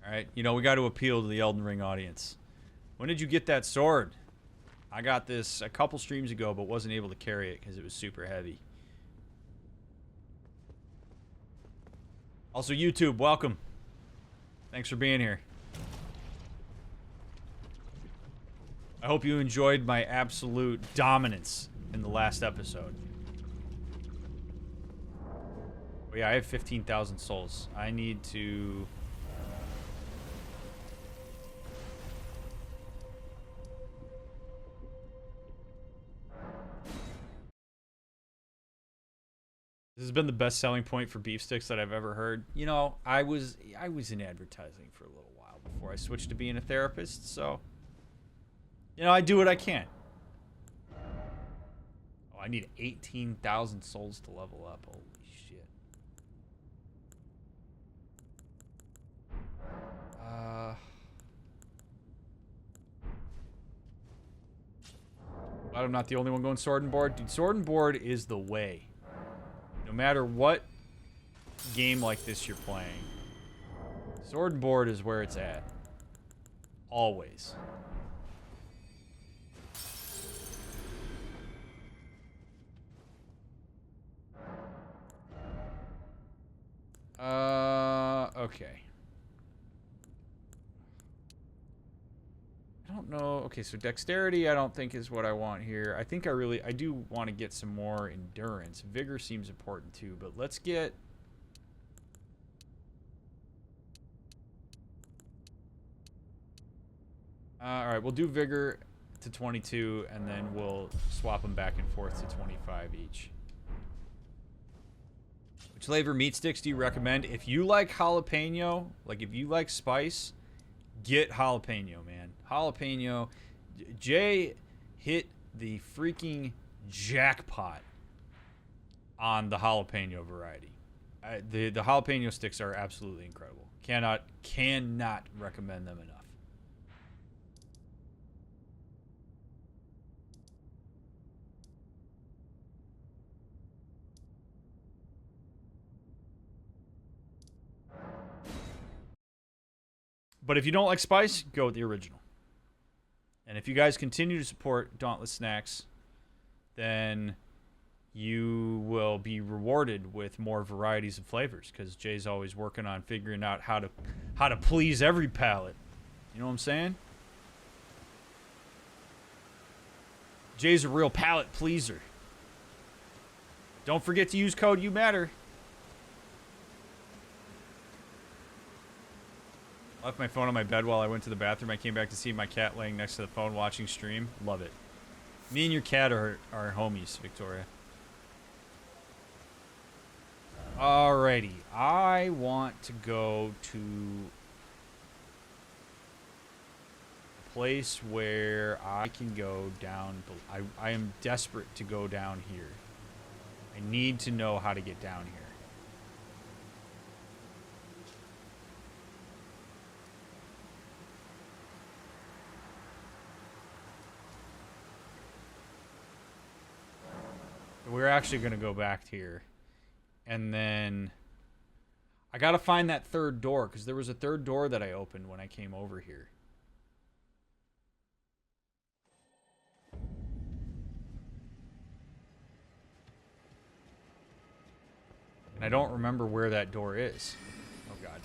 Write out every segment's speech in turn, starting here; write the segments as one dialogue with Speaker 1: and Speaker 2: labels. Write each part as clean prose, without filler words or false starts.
Speaker 1: Alright, you know, we got to appeal to the Elden Ring audience. When did you get that sword? I got this a couple streams ago, but wasn't able to carry it because it was super heavy. Also, YouTube, welcome. Thanks for being here. I hope you enjoyed my absolute dominance in the last episode. Oh yeah, I have 15,000 souls. I need to... This has been the best selling point for beef sticks that I've ever heard. You know, I was in advertising for a little while before I switched to being a therapist, so... You know, I do what I can. Oh, I need 18,000 souls to level up. Holy shit. Glad I'm not the only one going sword and board. Dude, sword and board is the way. No matter what game like this you're playing, sword and board is where it's at. Always. Okay. I don't know. Okay, so dexterity I don't think is what I want here. I think I do want to get some more endurance. Vigor seems important too, but let's get... Alright, we'll do vigor to 22, and then we'll swap them back and forth to 25 each. Which flavor meat sticks do you recommend? If you like jalapeno, like if you like spice, get jalapeno, man. Jalapeno. Jay hit the freaking jackpot on the jalapeno variety. The jalapeno sticks are absolutely incredible. Cannot recommend them enough. But if you don't like spice, go with the original. And if you guys continue to support Dauntless Snacks, then you will be rewarded with more varieties of flavors, because Jay's always working on figuring out how to please every palate. You know what I'm saying? Jay's a real palate pleaser. Don't forget to use code YouMatter. Left my phone on my bed while I went to the bathroom. I came back to see my cat laying next to the phone watching stream. Love it. Me and your cat are homies, Victoria. Alrighty. I want to go to a place where I can go down. I am desperate to go down here. I need to know how to get down here. We're actually going to go back here. And then... I got to find that third door, because there was a third door that I opened when I came over here. And I don't remember where that door is. Oh, God.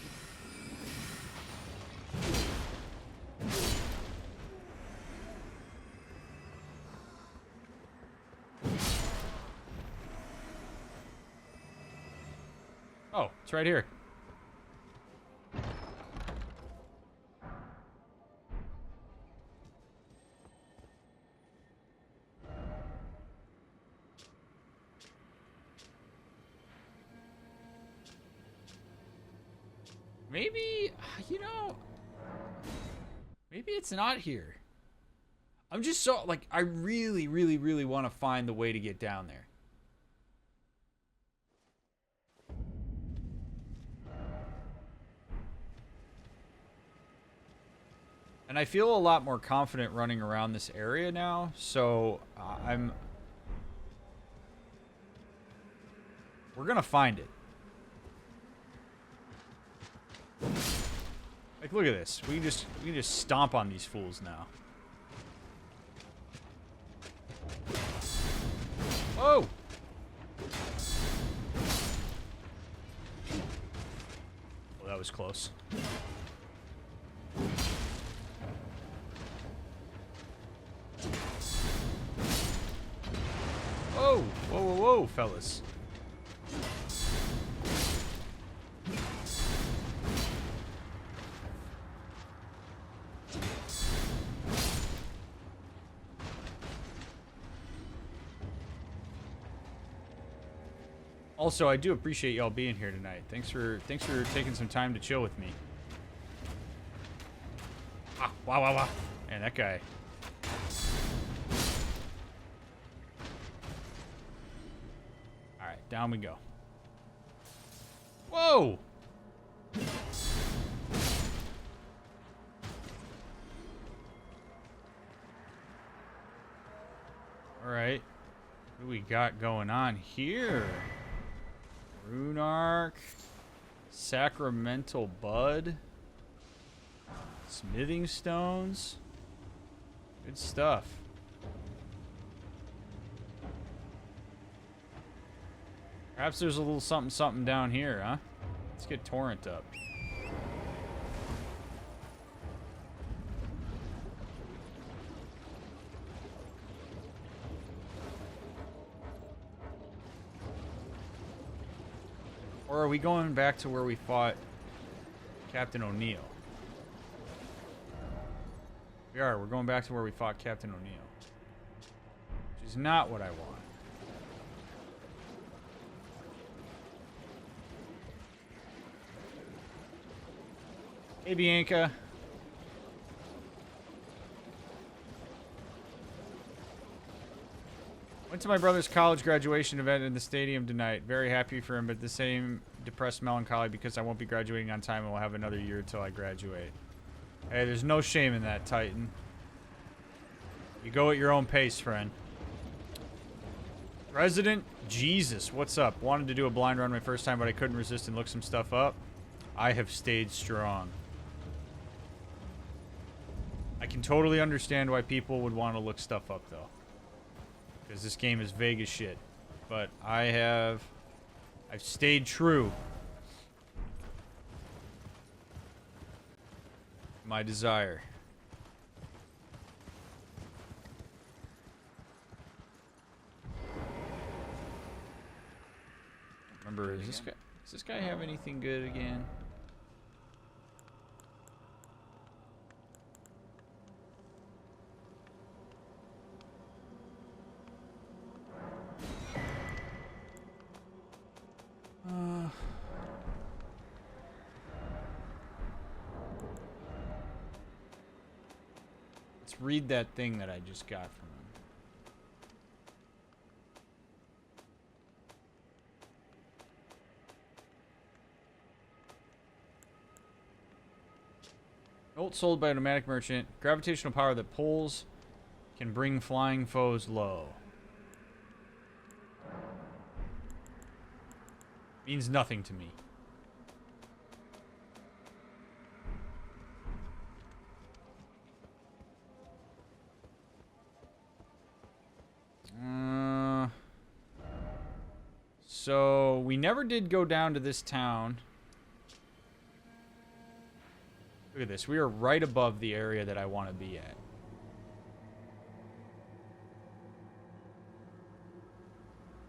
Speaker 1: Oh, it's right here. Maybe, you know, maybe it's not here. I'm just so, like, I really, really, really want to find the way to get down there. And I feel a lot more confident running around this area now, so we're gonna find it. Like, look at this. We can just stomp on these fools now. Whoa! Well, that was close. Whoa! Whoa, whoa, whoa, fellas. Also, I do appreciate y'all being here tonight. Thanks for taking some time to chill with me. Ah, wow, wow, wow. Man, that guy. Alright, down we go. Whoa! Alright. What do we got going on here? Rune Arc, Sacramental Bud, Smithing Stones. Good stuff. Perhaps there's a little something something down here, huh? Let's get Torrent up. Or are we going back to where we fought Captain O'Neill? We are. We're going back to where we fought Captain O'Neill. Which is not what I want. Hey, Bianca. Went to my brother's college graduation event in the stadium tonight. Very happy for him, but the same depressed melancholy because I won't be graduating on time and will have another year until I graduate. Hey, there's no shame in that, Titan. You go at your own pace, friend. Resident Jesus, what's up? Wanted to do a blind run my first time, but I couldn't resist and look some stuff up. I have stayed strong. I can totally understand why people would want to look stuff up, though. Because this game is vague as shit. But I've stayed true. My desire. Remember, does this guy have anything good again? Let's read that thing that I just got from him. Note sold by a nomadic merchant. Gravitational power that pulls can bring flying foes low. Means nothing to me. So we never did go down to this town. Look at this. We are right above the area that I want to be at.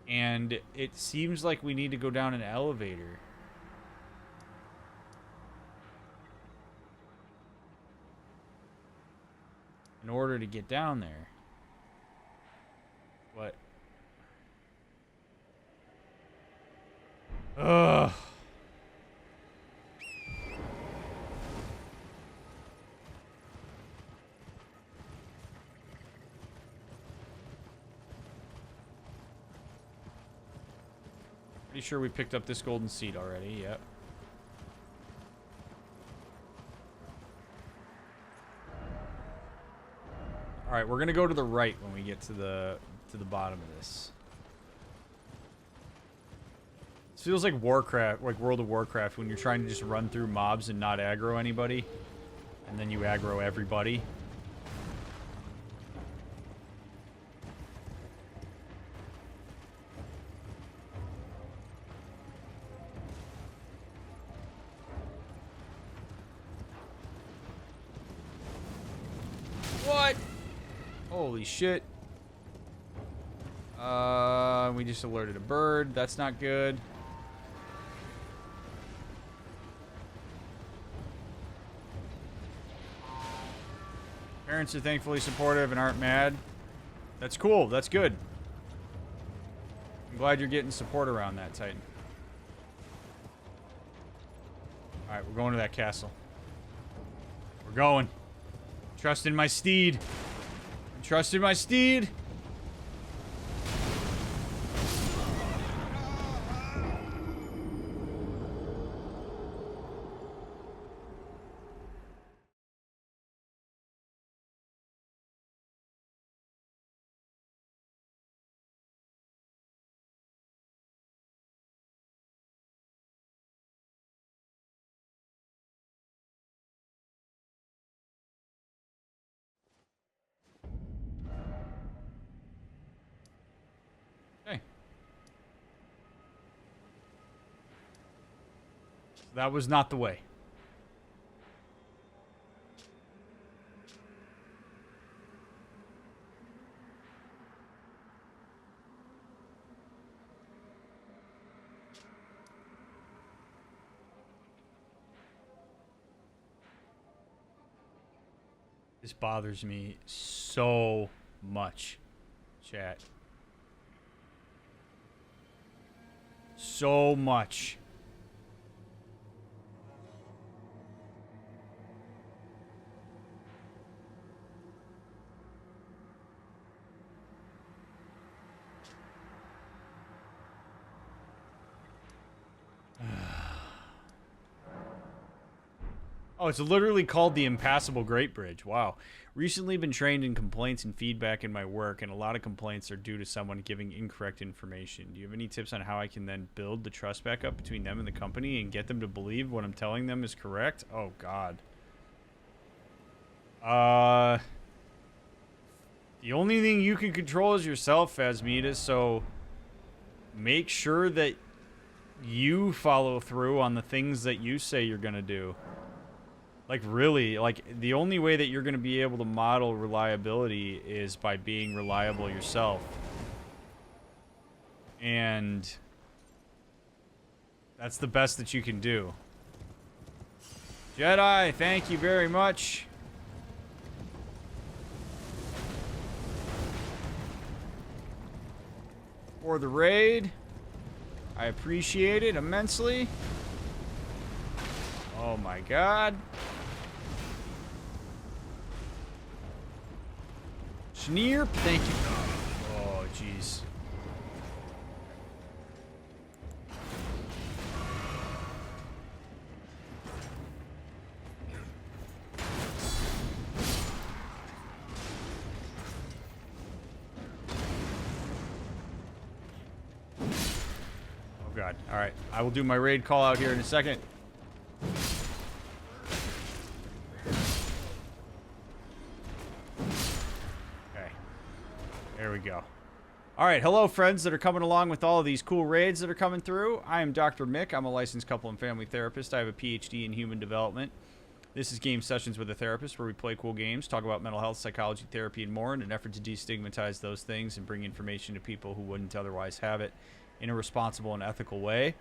Speaker 1: And it seems like we need to go down an elevator. In order to get down there. What? Ugh. Pretty sure we picked up this golden seed already, yep. Alright, we're gonna go to the right when we get to the bottom of this. This feels like Warcraft, like World of Warcraft, when you're trying to just run through mobs and not aggro anybody. And then you aggro everybody. What? Holy shit. We just alerted a bird. That's not good. Parents are thankfully supportive and aren't mad. That's cool. That's good. I'm glad you're getting support around that, Titan. Alright, we're going to that castle. We're going. Trust in my steed. Trust in my steed. Okay. That was not the way. This bothers me so much, chat. So much. Oh, it's literally called the Impassable Great Bridge. Wow. Recently been trained in complaints and feedback in my work, and a lot of complaints are due to someone giving incorrect information. Do you have any tips on how I can then build the trust back up between them and the company and get them to believe what I'm telling them is correct? Oh, God. The only thing you can control is yourself, Phasmita, so make sure that you follow through on the things that you say you're going to do. Like, really, like, the only way that you're going to be able to model reliability is by being reliable yourself. And that's the best that you can do. Jedi, thank you very much. For the raid. I appreciate it immensely. Oh my God. Schneer, thank you. Oh, jeez. Oh God. All right. I will do my raid call out here in a second. There we go. All right, hello friends that are coming along with all of these cool raids that are coming through. I am DrMick. I'm a licensed couple and family therapist. I have a PhD in human development. This is Game Sessions with a Therapist, where we play cool games, talk about mental health, psychology, therapy, and more in an effort to destigmatize those things and bring information to people who wouldn't otherwise have it in a responsible and ethical way.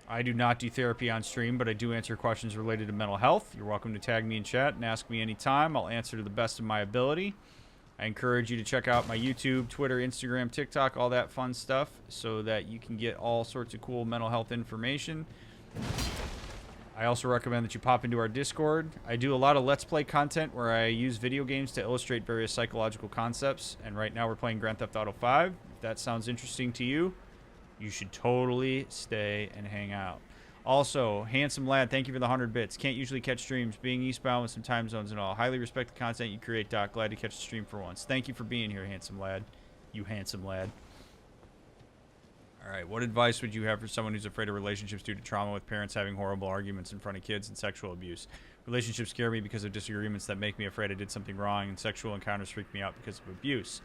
Speaker 1: I do not do therapy on stream, but I do answer questions related to mental health. You're welcome to tag me in chat and ask me anytime. I'll answer to the best of my ability. I encourage you to check out my YouTube, Twitter, Instagram, TikTok, all that fun stuff, so that you can get all sorts of cool mental health information. I also recommend that you pop into our Discord. I do a lot of Let's Play content where I use video games to illustrate various psychological concepts, and right now we're playing Grand Theft Auto 5. If that sounds interesting to you, you should totally stay and hang out. Also, Handsome Lad, thank you for the 100 bits. Can't usually catch streams, being eastbound with some time zones and all. Highly respect the content you create, Doc. Glad to catch the stream for once. Thank you for being here, Handsome Lad. You handsome lad. All right. What advice would you have for someone who's afraid of relationships due to trauma, with parents having horrible arguments in front of kids and sexual abuse? Relationships scare me because of disagreements that make me afraid I did something wrong, and sexual encounters freak me out because of abuse.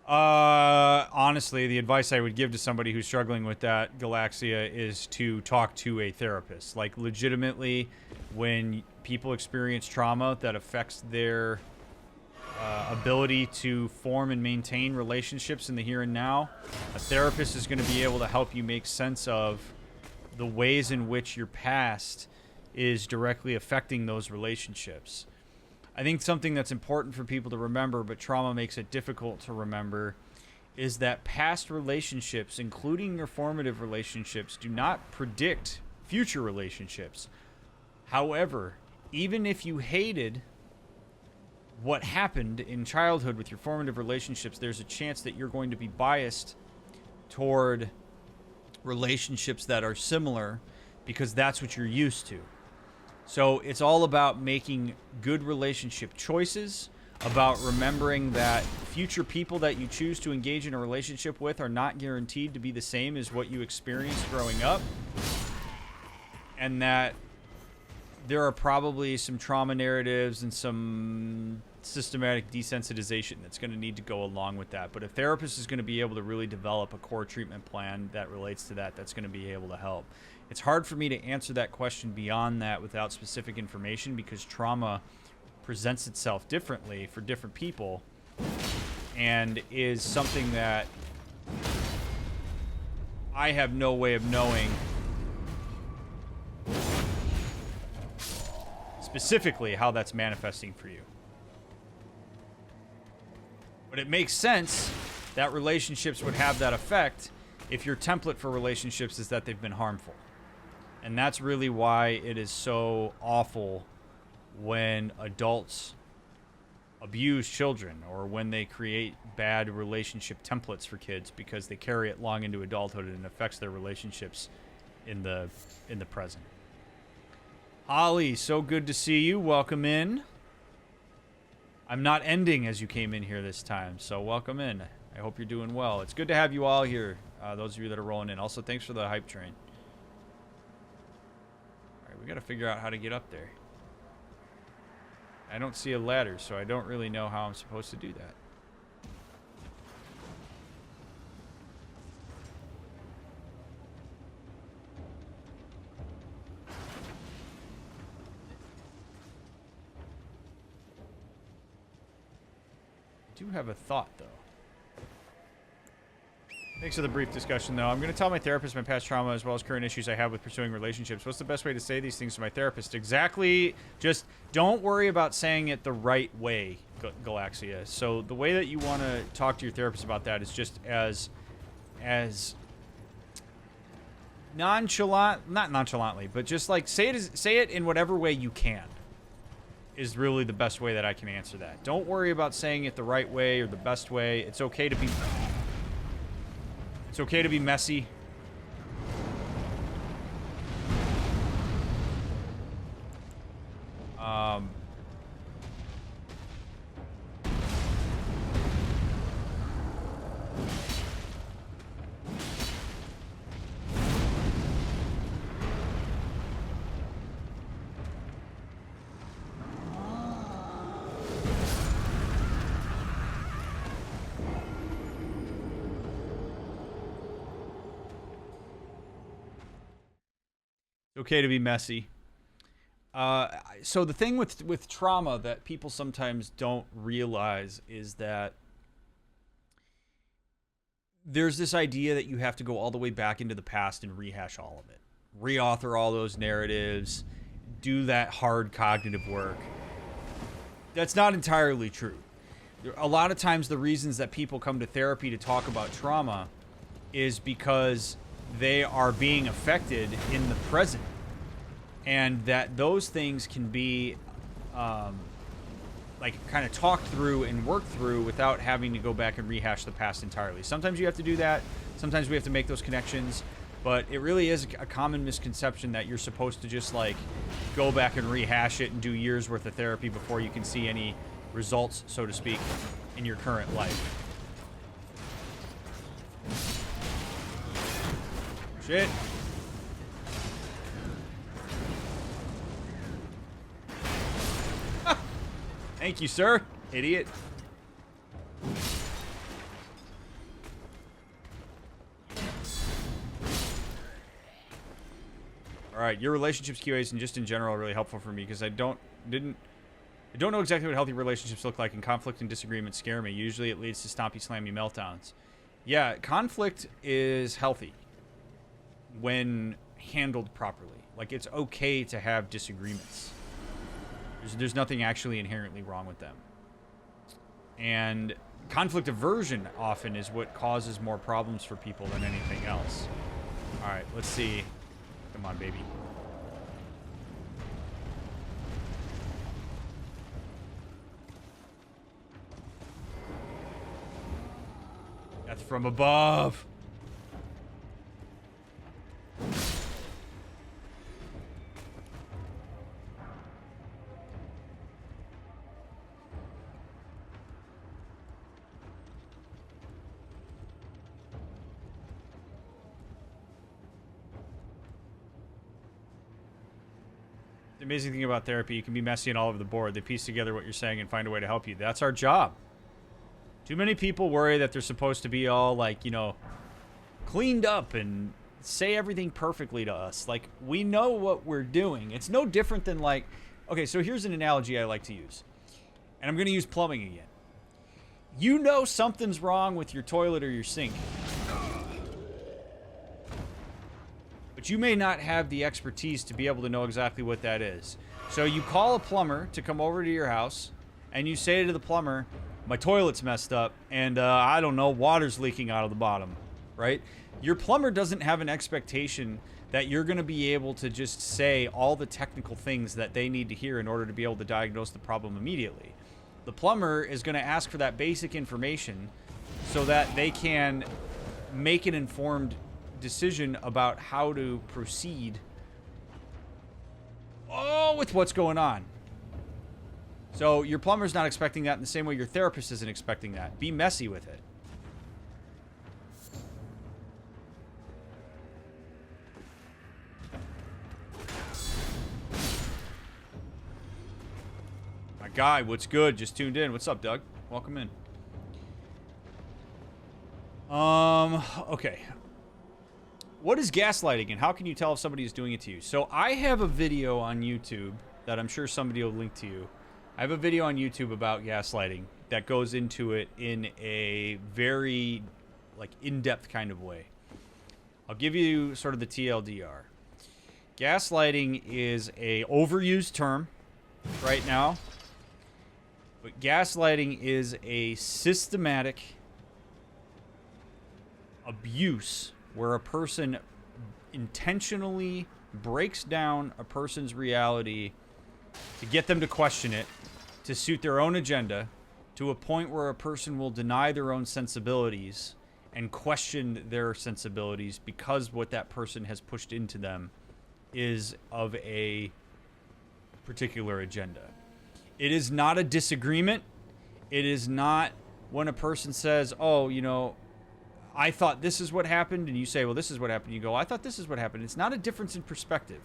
Speaker 1: Honestly, the advice I would give to somebody who's struggling with that, Galaxia, is to talk to a therapist. Like, legitimately, when people experience trauma that affects their ability to form and maintain relationships in the here and now, a therapist is going to be able to help you make sense of the ways in which your past is directly affecting those relationships. I think something that's important for people to remember, but trauma makes it difficult to remember, is that past relationships, including your formative relationships, do not predict future relationships. However, even if you hated what happened in childhood with your formative relationships, there's a chance that you're going to be biased toward relationships that are similar because that's what you're used to. So it's all about making good relationship choices, about remembering that future people that you choose to engage in a relationship with are not guaranteed to be the same as what you experienced growing up, and that there are probably some trauma narratives and some systematic desensitization that's going to need to go along with that. But a therapist is going to be able to really develop a core treatment plan that relates to that, that's going to be able to help. It's hard for me to answer that question beyond that without specific information, because trauma presents itself differently for different people and is something that I have no way of knowing specifically how that's manifesting for you. But it makes sense that relationships would have that effect if your template for relationships is that they've been harmful. And that's really why it is so awful when adults abuse children, or when they create bad relationship templates for kids, because they carry it long into adulthood and it affects their relationships in the present. Holly, so good to see you. Welcome in. I'm not ending as you came in here this time, so welcome in. I hope you're doing well. It's good to have you all here, those of you that are rolling in. Also, thanks for the hype train. All right, we got to figure out how to get up there. I don't see a ladder, so I don't really know how I'm supposed to do that. I do have a thought, though. Thanks for the brief discussion, though. I'm going to tell my therapist my past trauma as well as current issues I have with pursuing relationships. What's the best way to say these things to my therapist? Exactly. Just don't worry about saying it the right way, Galaxia. So the way that you want to talk to your therapist about that is just as nonchalant, not nonchalantly, but just like say it in whatever way you can. Is really the best way that I can answer that. Don't worry about saying it the right way or the best way. It's okay to be messy. Okay to be messy. So the thing with trauma that people sometimes don't realize is that there's this idea that you have to go all the way back into the past and rehash all of it. Reauthor all those narratives, do that hard cognitive work. That's not entirely true. A lot of times the reasons that people come to therapy to talk about trauma is because they are being affected in the present, and that those things can be like kind of talked through and worked through without having to go back and rehash the past entirely. Sometimes you have to do that. Sometimes we have to make those connections, but it really is a common misconception that you're supposed to just like go back and rehash it and do years worth of therapy before you can see any results, so to speak, in your current life. Shit. Thank you, sir. Idiot. Alright, your relationships QAs and just in general are really helpful for me because I don't know exactly what healthy relationships look like, and conflict and disagreement scare me. Usually it leads to stompy, slammy meltdowns. Yeah, conflict is healthy when handled properly. Like, it's okay to have disagreements. There's nothing actually inherently wrong with them. And conflict aversion often is what causes more problems for people than anything else. Alright, let's see. Come on, baby. Death from above. The amazing thing about therapy, you can be messy and all over the board. They piece together what you're saying and find a way to help you. That's our job. Too many people worry that they're supposed to be all, like, you know, cleaned up and say everything perfectly to us. Like, we know what we're doing. It's no different than, like... Okay, so here's an analogy I like to use. And I'm going to use plumbing again. You know something's wrong with your toilet or your sink. But you may not have the expertise to be able to know exactly what that is. So you call a plumber to come over to your house, and you say to the plumber, my toilet's messed up, and I don't know, water's leaking out of the bottom, right? Your plumber doesn't have an expectation that you're going to be able to just say all the technical things that they need to hear in order to be able to diagnose the problem immediately. The plumber is going to ask for that basic information so that they can make an informed decision about how to proceed with what's going on. So your plumber's not expecting that in the same way your therapist isn't expecting that. Be messy with it. My guy, what's good? Just tuned in. What's up, Doug? Welcome in. Okay. What is gaslighting, and how can you tell if somebody is doing it to you? So I have a video on YouTube that I'm sure somebody will link to you. I have a video on YouTube about gaslighting that goes into it in a very, like, in-depth kind of way. I'll give you sort of the TLDR. Gaslighting is a overused term right now, but gaslighting is a systematic abuse where a person intentionally breaks down a person's reality to get them to question it, to suit their own agenda, to a point where a person will deny their own sensibilities and question their sensibilities because what that person has pushed into them is of a particular agenda. It is not a disagreement. It is not when a person says, oh, you know, I thought this is what happened, and you say, well, this is what happened. You go, I thought this is what happened. It's not a difference in perspective.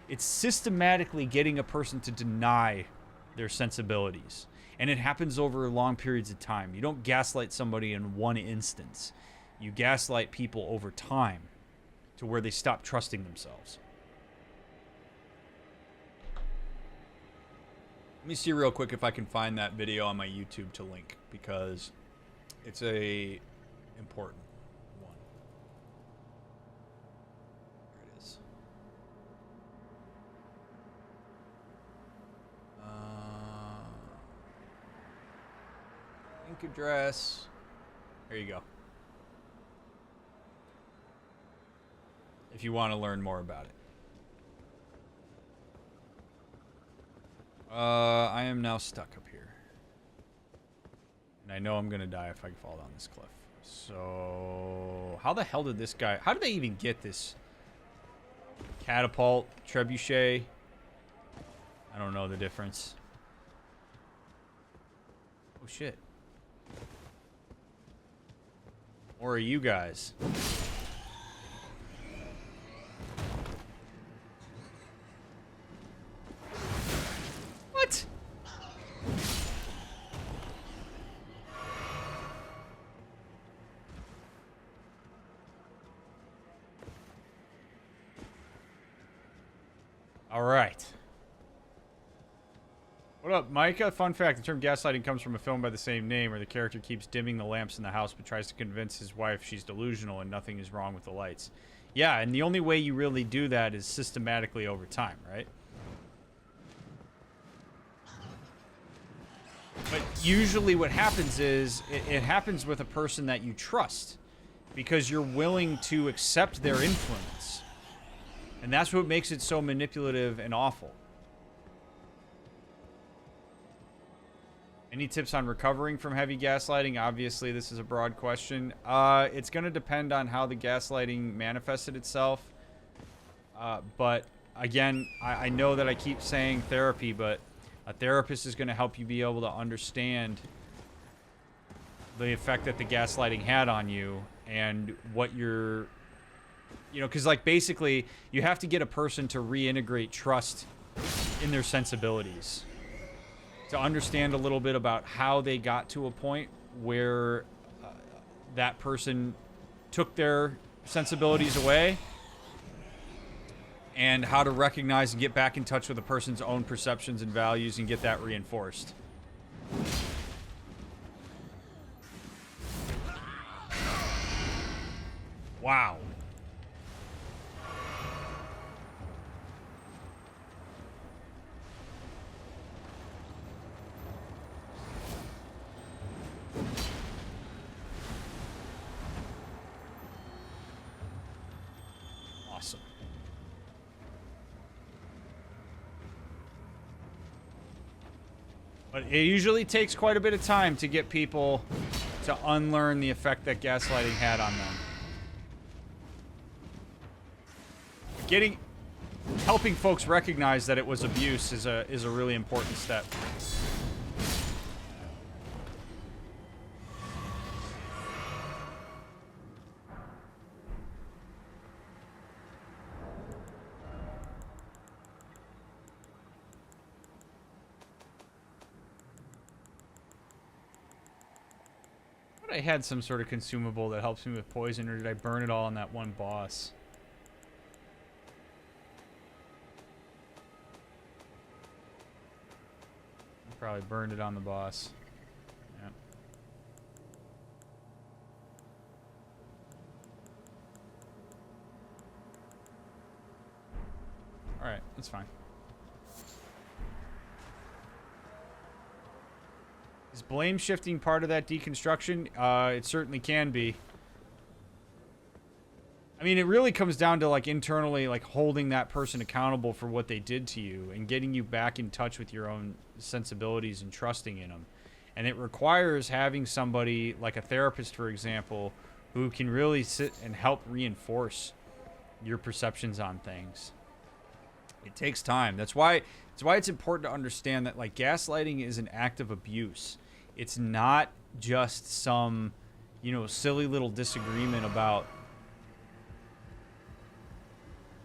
Speaker 1: It's systematically getting a person to deny their sensibilities. And it happens over long periods of time. You don't gaslight somebody in one instance. You gaslight people over time to where they stop trusting themselves. Let me see real quick if I can find that video on my YouTube to link, because it's a important one. There it is. Link address. There you go. If you want to learn more about it. I am now stuck up here. And I know I'm going to die if I fall down this cliff. So, how the hell did this guy... How did they even get this catapult, trebuchet? I don't know the difference. Oh, shit. Or are you guys? All right. What up, Micah? Fun fact, the term gaslighting comes from a film by the same name where the character keeps dimming the lamps in the house but tries to convince his wife she's delusional and nothing is wrong with the lights. Yeah, and the only way you really do that is systematically over time, right? But usually what happens is it happens with a person that you trust because you're willing to accept their influence. And that's what makes it so manipulative and awful. Any tips on recovering from heavy gaslighting? Obviously, this is a broad question. It's going to depend on how the gaslighting manifested itself. But again, I know that I keep saying therapy, but a therapist is going to help you be able to understand the effect that the gaslighting had on you and what you're, you know, because like basically you have to get a person to reintegrate trust in their sensibilities, to understand a little bit about how they got to a point where that person took their sensibilities away, and how to recognize and get back in touch with a person's own perceptions and values and get that reinforced. Wow. Awesome. But it usually takes quite a bit of time to get people to unlearn the effect that gaslighting had on them. Helping folks recognize that it was abuse is a really important step. But I had some sort of consumable that helps me with poison, or did I burn it all on that one boss? Probably burned it on the boss. Yep. Alright, that's fine. Is blame shifting part of that deconstruction? It certainly can be. I mean, it really comes down to, like, internally, like, holding that person accountable for what they did to you and getting you back in touch with your own sensibilities and trusting in them. And it requires having somebody, like a therapist, for example, who can really sit and help reinforce your perceptions on things. It takes time. That's why it's important to understand that, like, gaslighting is an act of abuse. It's not just some, you know, silly little disagreement about,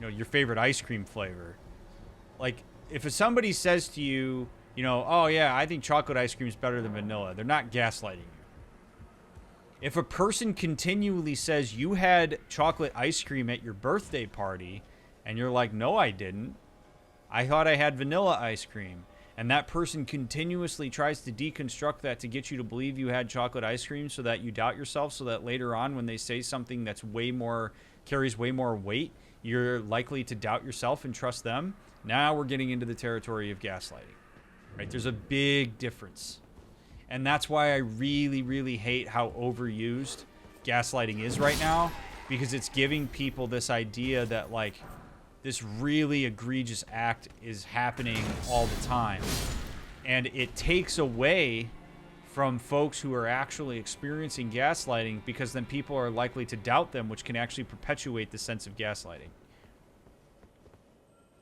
Speaker 1: you know, your favorite ice cream flavor. Like, if somebody says to you, you know, oh yeah, I think chocolate ice cream is better than vanilla, they're not gaslighting you. If a person continually says you had chocolate ice cream at your birthday party, and you're like, no, I didn't, I thought I had vanilla ice cream, and that person continuously tries to deconstruct that to get you to believe you had chocolate ice cream so that you doubt yourself, so that later on when they say something that's carries way more weight, you're likely to doubt yourself and trust them. Now we're getting into the territory of gaslighting, right? There's a big difference. And that's why I really, really hate how overused gaslighting is right now, because it's giving people this idea that, like, this really egregious act is happening all the time. And it takes away from folks who are actually experiencing gaslighting, because then people are likely to doubt them, which can actually perpetuate the sense of gaslighting.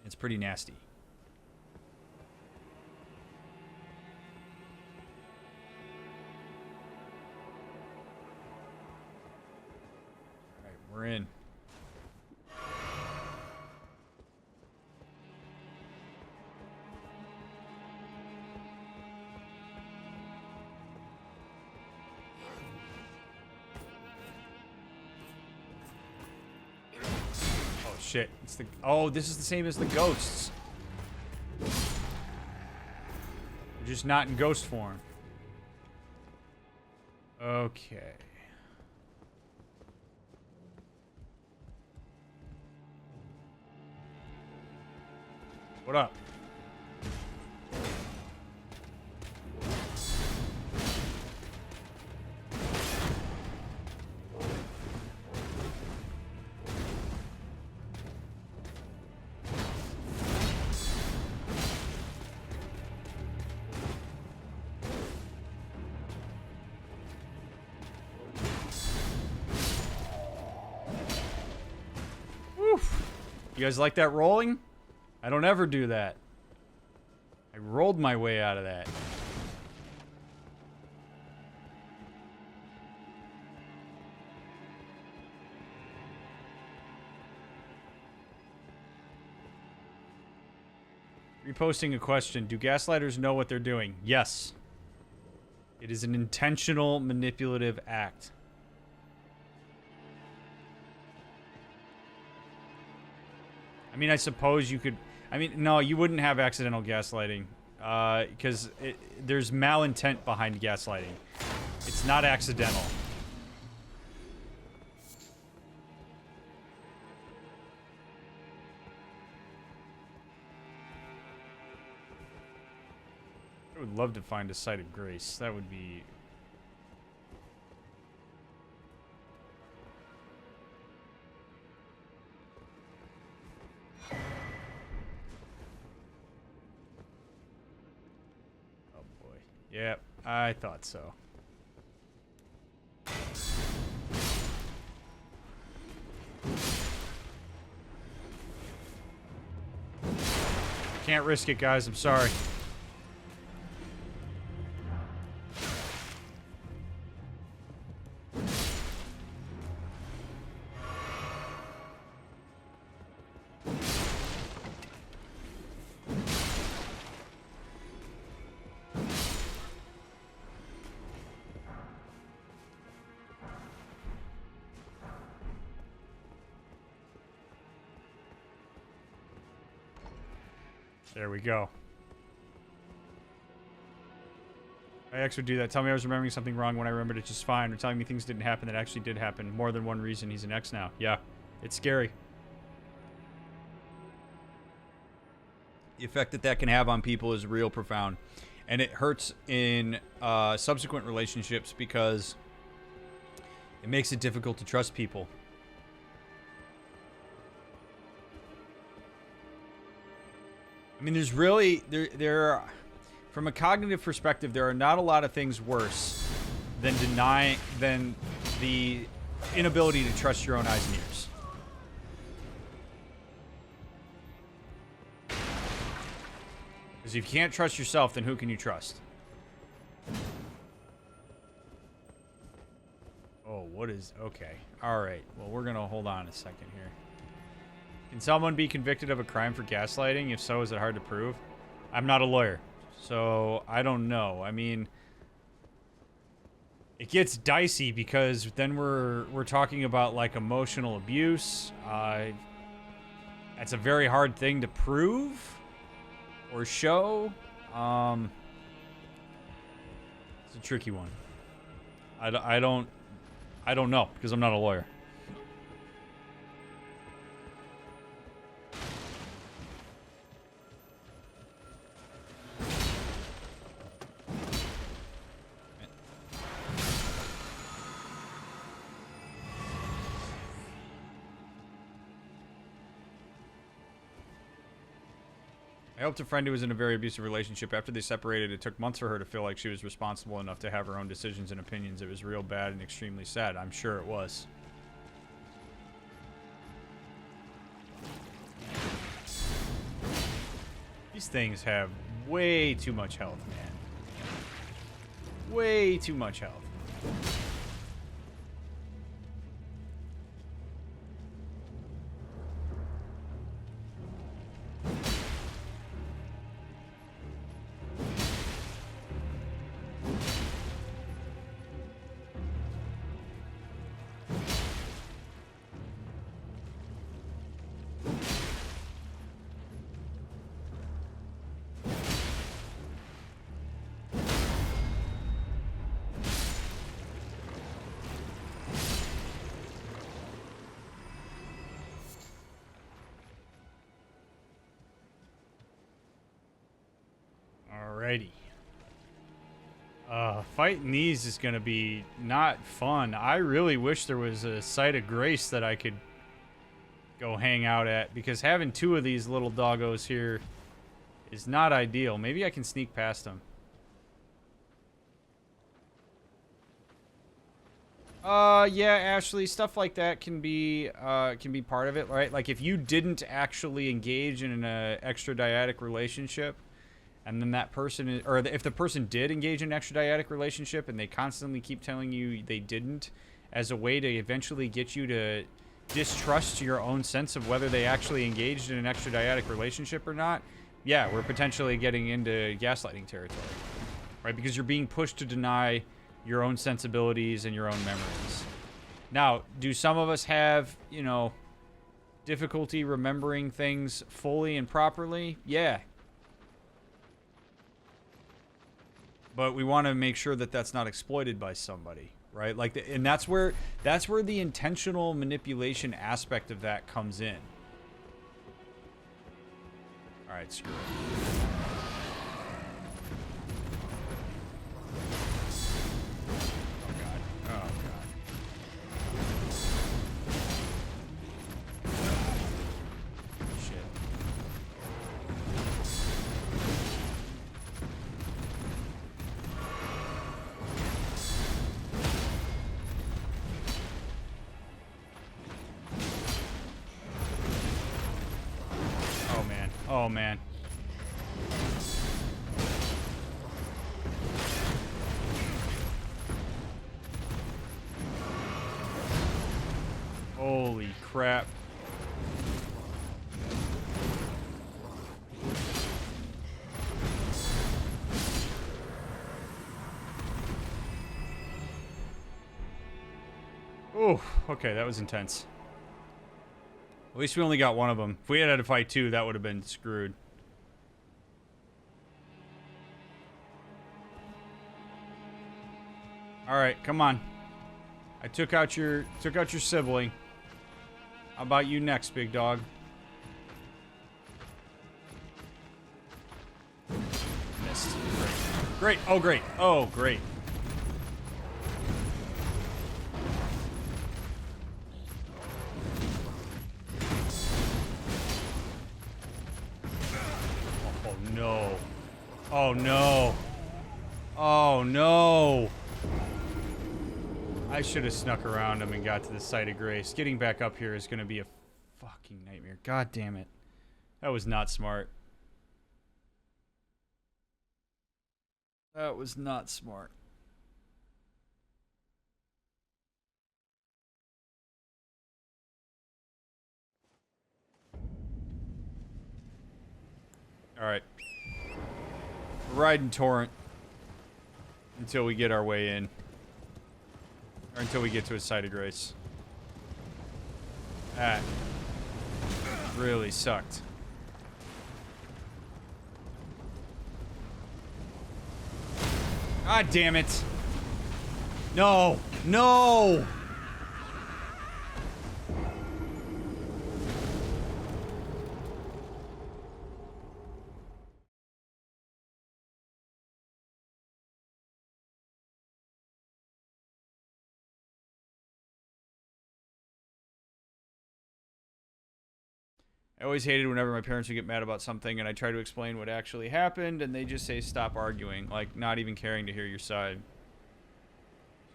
Speaker 1: It's pretty nasty. All right, we're in. Shit. It's the... Oh, this is the same as the ghosts. They're just not in ghost form. Okay. What up? You guys like that rolling? I don't ever do that. I rolled my way out of that. Reposting a question. Do gaslighters know what they're doing? Yes. It is an intentional manipulative act. I mean, I suppose you could... I mean, no, you wouldn't have accidental gaslighting. Because there's malintent behind gaslighting. It's not accidental. I would love to find a site of grace. That would be... Yep, I thought so. Can't risk it, guys. I'm sorry. There we go. I actually do that. Tell me I was remembering something wrong when I remembered it just fine. Or telling me things didn't happen that actually did happen. More than one reason he's an X now. Yeah, it's scary. The effect that can have on people is real profound. And it hurts in subsequent relationships because it makes it difficult to trust people. I mean, there's really, from a cognitive perspective, there are not a lot of things worse than the inability to trust your own eyes and ears. Because if you can't trust yourself, then who can you trust? Oh, what is... Okay. Alright. Well, we're going to hold on a second here. Can someone be convicted of a crime for gaslighting? If so, is it hard to prove? I'm not a lawyer, so I don't know. I mean, it gets dicey because then we're talking about like emotional abuse. That's a very hard thing to prove or show. It's a tricky one. I don't know because I'm not a lawyer. I helped a friend who was in a very abusive relationship. After they separated, it took months for her to feel like she was responsible enough to have her own decisions and opinions. It was real bad and extremely sad. I'm sure it was. These things have way too much health, man. Way too much health. Alrighty. Fighting these is going to be not fun. I really wish there was a site of grace that I could go hang out at, because having two of these little doggos here is not ideal. Maybe I can sneak past them. Yeah, Ashley, stuff like that can be part of it, right? Like if you didn't actually engage in an extradiatic relationship, and then that person is, or if the person did engage in an extradiatic relationship and they constantly keep telling you they didn't, as a way to eventually get you to distrust your own sense of whether they actually engaged in an extradiatic relationship or not, yeah, we're potentially getting into gaslighting territory, right? Because you're being pushed to deny your own sensibilities and your own memories. Now, do some of us have, you know, difficulty remembering things fully and properly? Yeah. But we want to make sure that that's not exploited by somebody, right? Like, and that's where the intentional manipulation aspect of that comes in. All right, screw it. Oh, man. Holy crap. Oh, okay, that was intense. At least we only got one of them. If we had to fight two, that would have been screwed. All right, come on. I took out your sibling. How about you next, big dog? Missed. Great. Oh, great. Oh, great. No. Oh, no. Oh, no. I should have snuck around him and got to the site of grace. Getting back up here is going to be a fucking nightmare. God damn it. That was not smart. That was not smart. All right. We're riding Torrent until we get our way in. Or until we get to a site of grace. That really sucked. God damn it. No. No. I always hated whenever my parents would get mad about something and I try to explain what actually happened and they just say stop arguing, like not even caring to hear your side.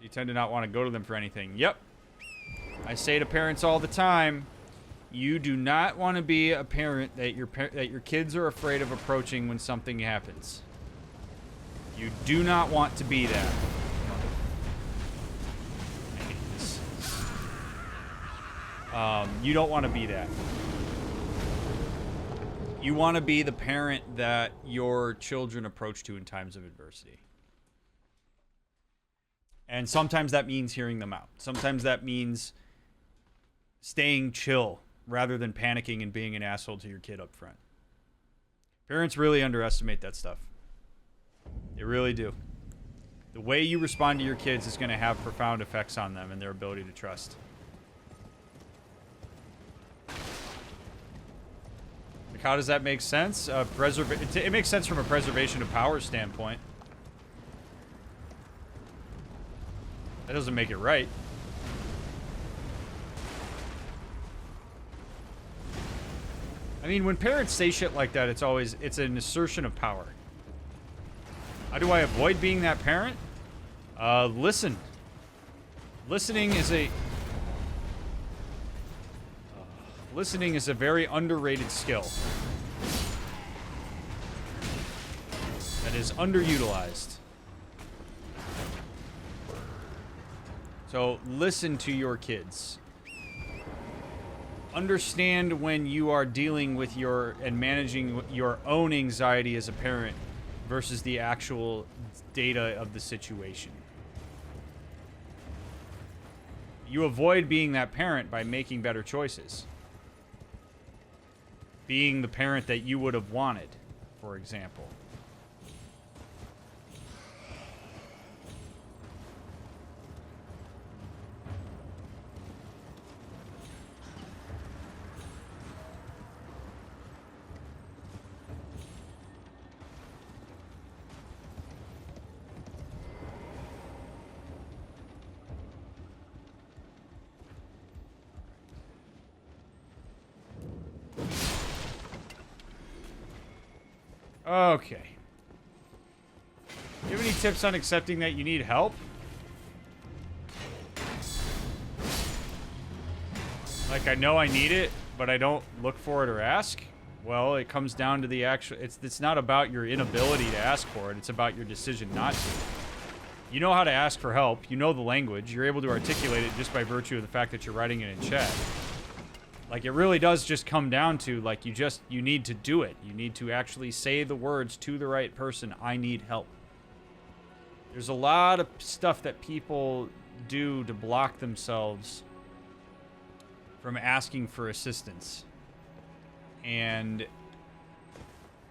Speaker 1: You tend to not want to go to them for anything. Yep. I say to parents all the time, you do not want to be a parent that your kids are afraid of approaching when something happens. You do not want to be that. I hate this. You don't want to be that. You want to be the parent that your children approach to in times of adversity. And sometimes that means hearing them out. Sometimes that means staying chill rather than panicking and being an asshole to your kid up front. Parents really underestimate that stuff. They really do. The way you respond to your kids is going to have profound effects on them and their ability to trust. Like, how does that make sense? It makes sense from a preservation of power standpoint. That doesn't make it right. I mean, when parents say shit like that, it's an assertion of power. How do I avoid being that parent? Listen. Listening is a very underrated skill. That is underutilized. So, listen to your kids. Understand when you are dealing with and managing your own anxiety as a parent versus the actual data of the situation. You avoid being that parent by making better choices. Being the parent that you would have wanted, for example. Okay. Do you have any tips on accepting that you need help? Like, I know I need it, but I don't look for it or ask? Well, it comes down to the actual... It's not about your inability to ask for it. It's about your decision not to. You know how to ask for help. You know the language. You're able to articulate it just by virtue of the fact that you're writing it in chat. Like, it really does just come down to, like, you need to do it. You need to actually say the words to the right person, I need help. There's a lot of stuff that people do to block themselves from asking for assistance. And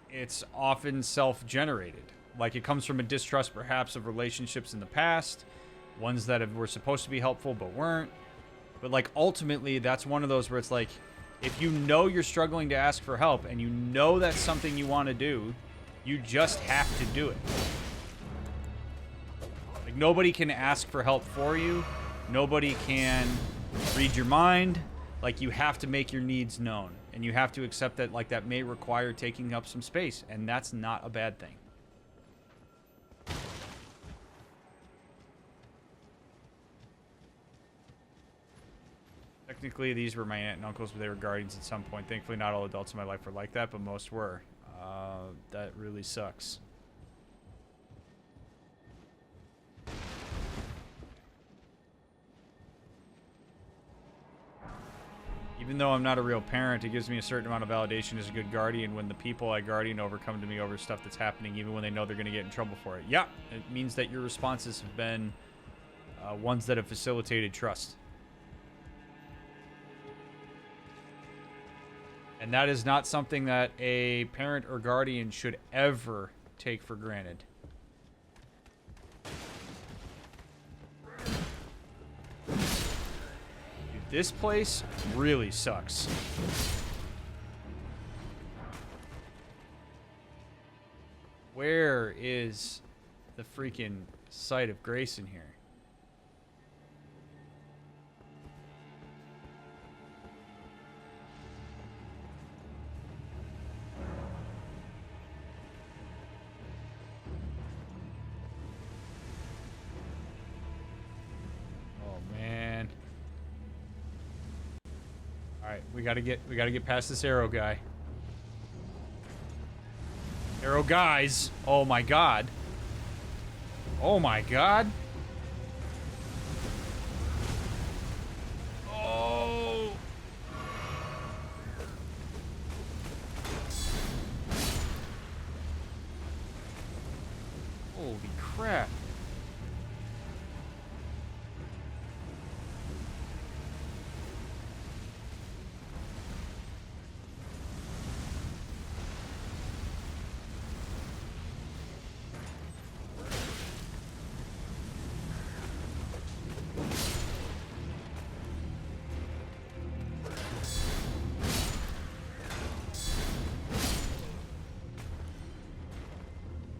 Speaker 1: it's often self-generated. Like, it comes from a distrust, perhaps, of relationships in the past, ones that were supposed to be helpful but weren't. But, like, ultimately, that's one of those where it's like, if you know you're struggling to ask for help and you know that's something you want to do, you just have to do it. Like, nobody can ask for help for you. Nobody can read your mind. Like, you have to make your needs known. And you have to accept that, like, that may require taking up some space. And that's not a bad thing. Technically, these were my aunt and uncles, but they were guardians at some point. Thankfully, not all adults in my life were like that, but most were. That really sucks. Even though I'm not a real parent, it gives me a certain amount of validation as a good guardian when the people I guardian over come to me over stuff that's happening, even when they know they're going to get in trouble for it. Yeah, it means that your responses have been ones that have facilitated trust. And that is not something that a parent or guardian should ever take for granted. Dude, this place really sucks. Where is the freaking site of grace in here? We gotta get past this arrow guy. Arrow guys. Oh my god. Oh my god. Oh. Holy crap.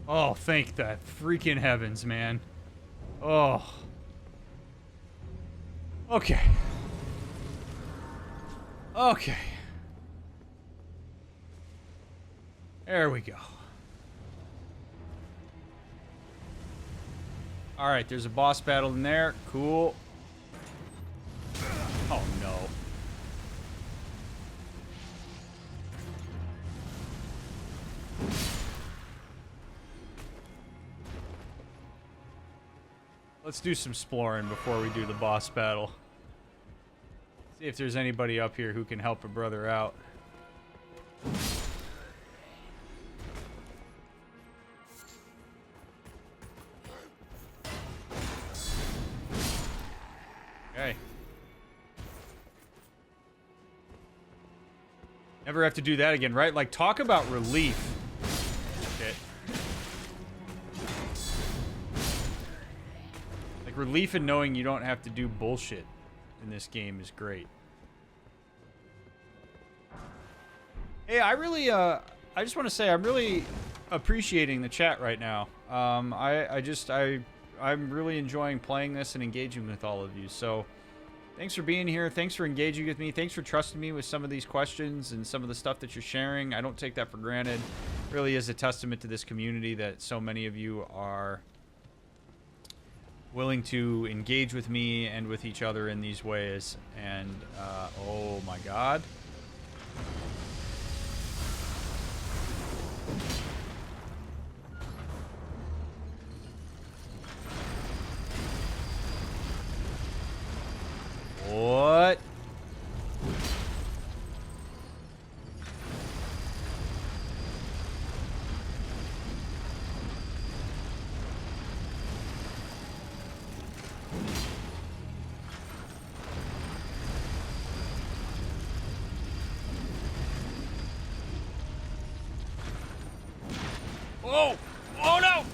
Speaker 1: Oh, thank the freaking heavens, man. Oh. Okay. Okay. There we go. Alright, there's a boss battle in there. Cool. Oh, no. Let's do some exploring before we do the boss battle. See if there's anybody up here who can help a brother out. Okay. Never have to do that again, right? Like, talk about relief. Shit. Like, relief in knowing you don't have to do bullshit in this game is great. Hey, I just want to say I'm really appreciating the chat right now. I'm really enjoying playing this and engaging with all of you. So, thanks for being here. Thanks for engaging with me. Thanks for trusting me with some of these questions and some of the stuff that you're sharing. I don't take that for granted. It really is a testament to this community that so many of you are willing to engage with me and with each other in these ways. And, oh my God. What? Oh! Oh no!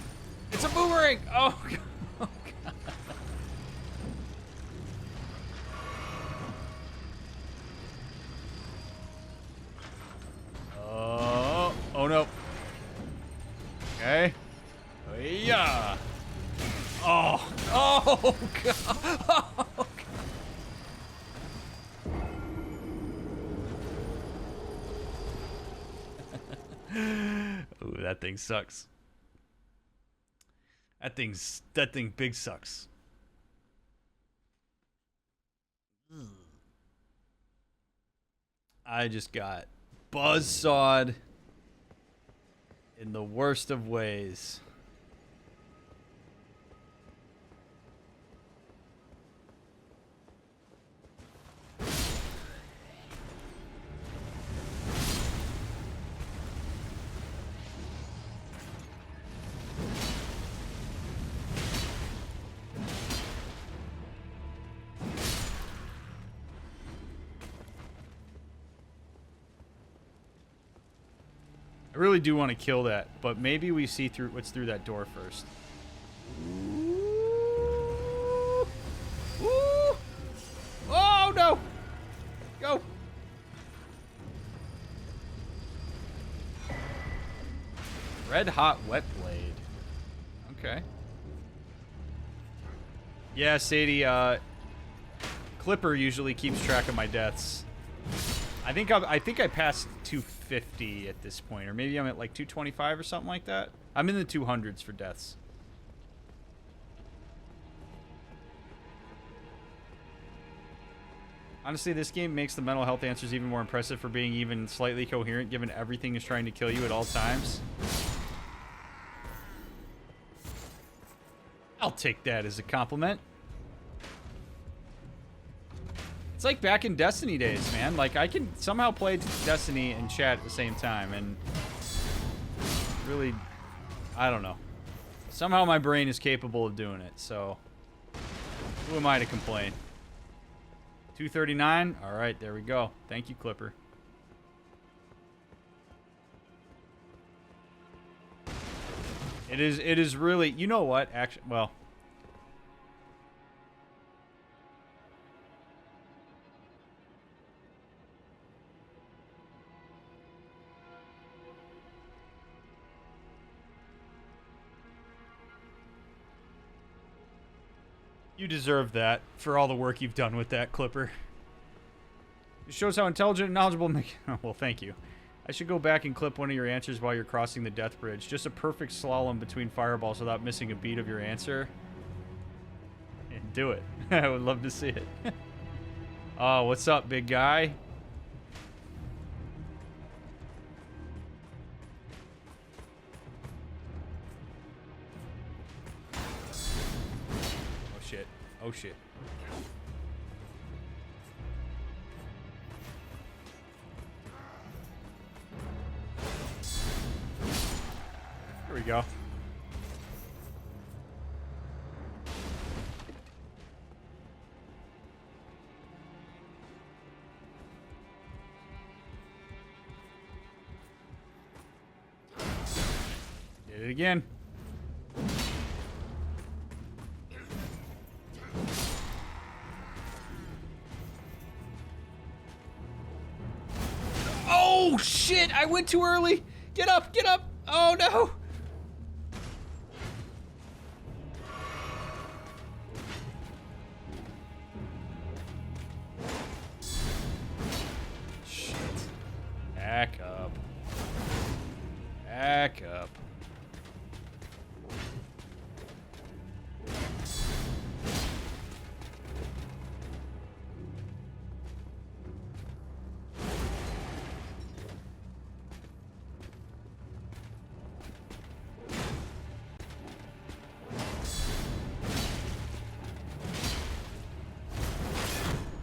Speaker 1: It's a boomerang! Oh God. Oh, God. Oh no. Okay. Oh, yeah. Oh. Oh God. Oh, God. Ooh, that thing sucks. That thing big sucks. I just got buzzsawed in the worst of ways. I really do want to kill that, but maybe we see through what's through that door first. Ooh. Ooh. Oh no! Go! Red hot wet blade. Okay. Yeah, Sadie. Clipper usually keeps track of my deaths. I think I passed 250 at this point, or maybe I'm at like 225 or something like that. I'm in the 200s for deaths. Honestly, this game makes the mental health answers even more impressive for being even slightly coherent, given everything is trying to kill you at all times. I'll take that as a compliment. It's like back in Destiny days, man. Like, I can somehow play Destiny and chat at the same time, and really, I don't know. Somehow my brain is capable of doing it, so who am I to complain? 239? All right, there we go. Thank you, Clipper. It is really, you know what? Actually, well, You deserve that for all the work you've done with that, Clipper. It shows how intelligent and knowledgeable Mick... Oh, well, thank you. I should go back and clip one of your answers while you're crossing the death bridge. Just a perfect slalom between fireballs without missing a beat of your answer. And do it. I would love to see it. Oh, what's up, big guy? Oh, shit. Oh, shit. There we go. Did it again. Oh shit! I went too early. Get up! Get up! Oh no! Shit. Back up. Back up.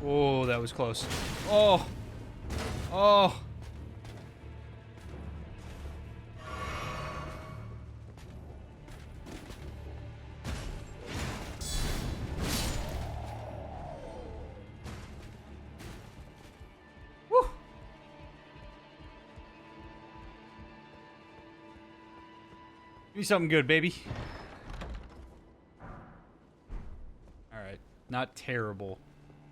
Speaker 1: Oh, that was close. Oh. Oh. Woo. Give me something good, baby. All right. Not terrible,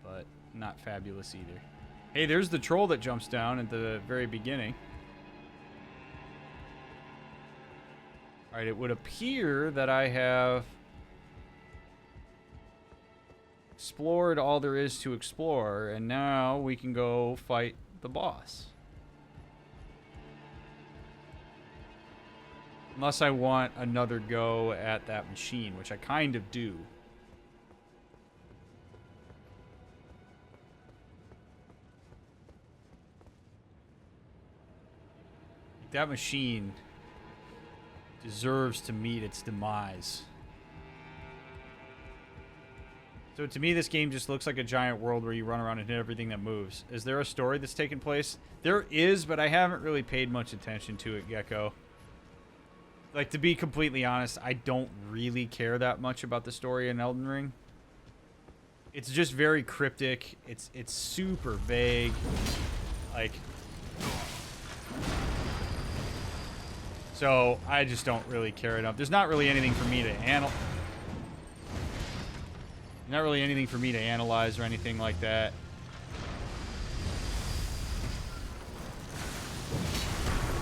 Speaker 1: but not fabulous either. Hey, there's the troll that jumps down at the very beginning. Alright, it would appear that I have explored all there is to explore, and now we can go fight the boss. Unless I want another go at that machine, which I kind of do. That machine deserves to meet its demise. So to me, this game just looks like a giant world where you run around and hit everything that moves. Is there a story that's taking place? There is, but I haven't really paid much attention to it, Gecko. Like, to be completely honest, I don't really care that much about the story in Elden Ring. It's just very cryptic. It's super vague. Like... So, I just don't really care enough. There's not really anything for me to analyze or anything like that.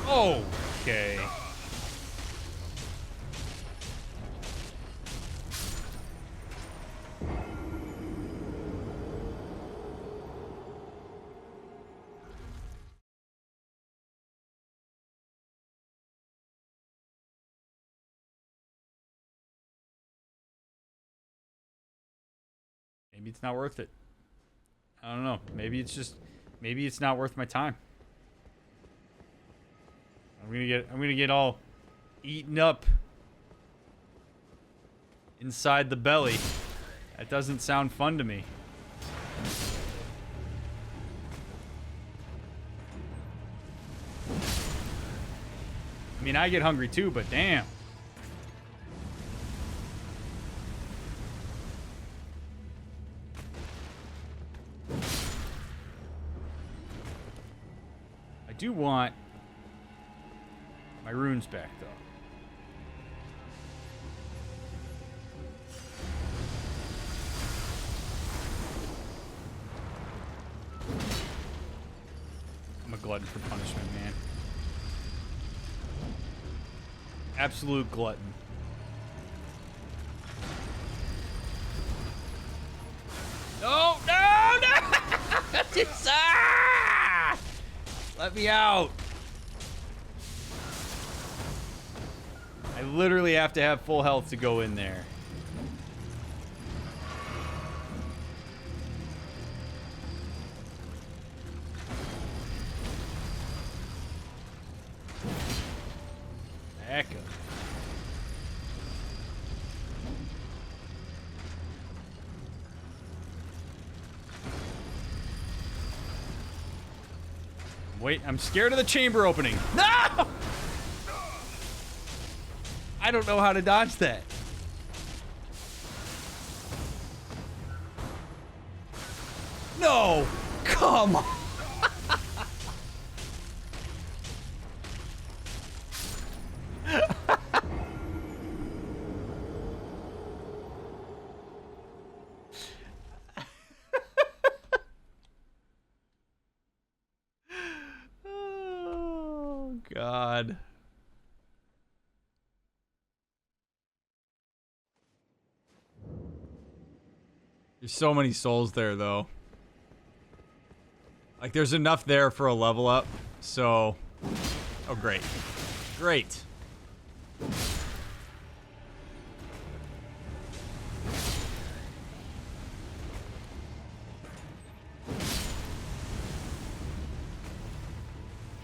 Speaker 1: Okay. Maybe it's not worth it. I don't know. Maybe it's not worth my time. I'm gonna get all eaten up inside the belly. That doesn't sound fun to me. I mean, I get hungry too, but damn. I do want my runes back, though. I'm a glutton for punishment, man. Absolute glutton. Ah! Let me out. I literally have to have full health to go in there. Echo. Wait, I'm scared of the chamber opening. No! I don't know how to dodge that. No! Come on! Oh, God. There's so many souls there, though. Like, there's enough there for a level up, so... Oh, great. Great.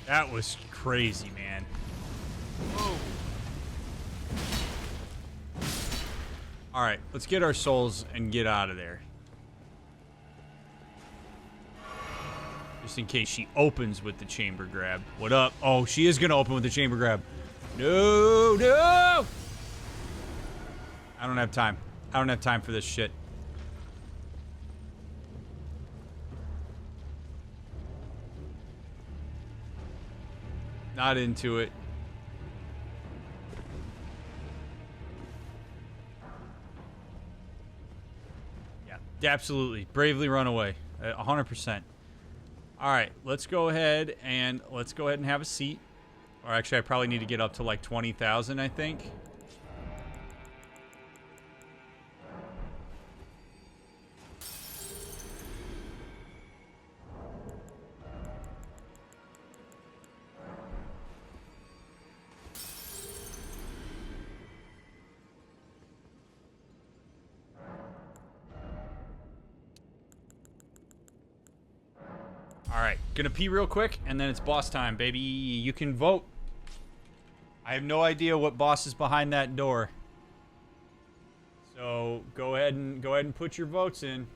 Speaker 1: That was crazy, man. Whoa. Alright, let's get our souls and get out of there. Just in case she opens with the chamber grab. What up? Oh, she is gonna open with the chamber grab. No, no! I don't have time. I don't have time for this shit. Not into it. Yeah, absolutely. Bravely run away. 100%. Alright, let's go ahead and have a seat. Or actually, I probably need to get up to like 20,000, I think. Alright, gonna pee real quick, and then it's boss time, baby. You can vote. I have no idea what boss is behind that door. So go ahead and put your votes in.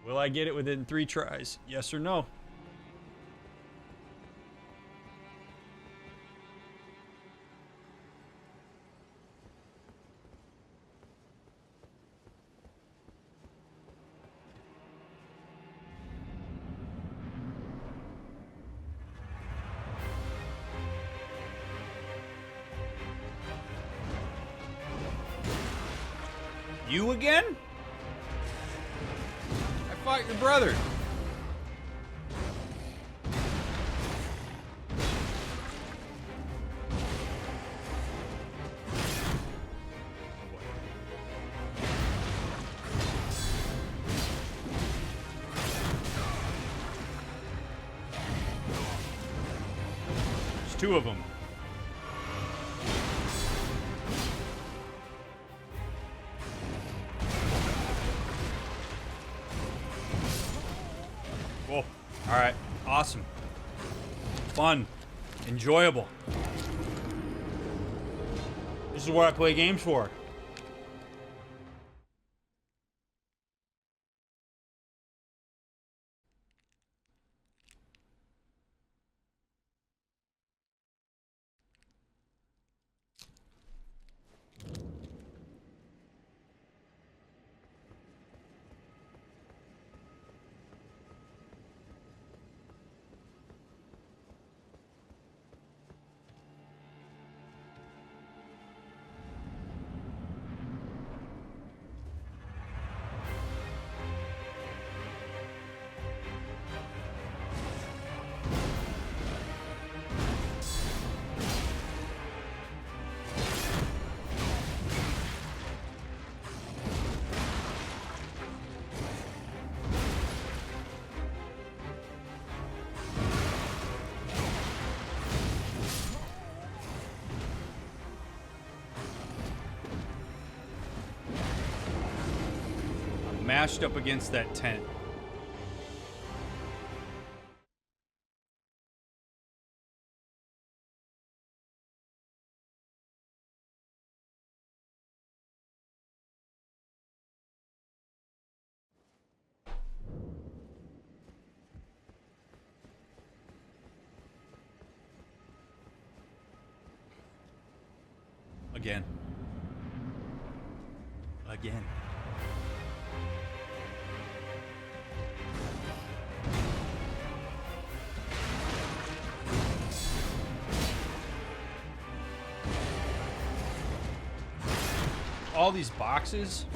Speaker 1: Will I get it within 3 tries? Yes or no? You again? I fought your brother. There's 2 of them. Cool. Alright. Awesome. Fun. Enjoyable. This is what I play games for. mashed up against that tent. Again. Again. All these boxes.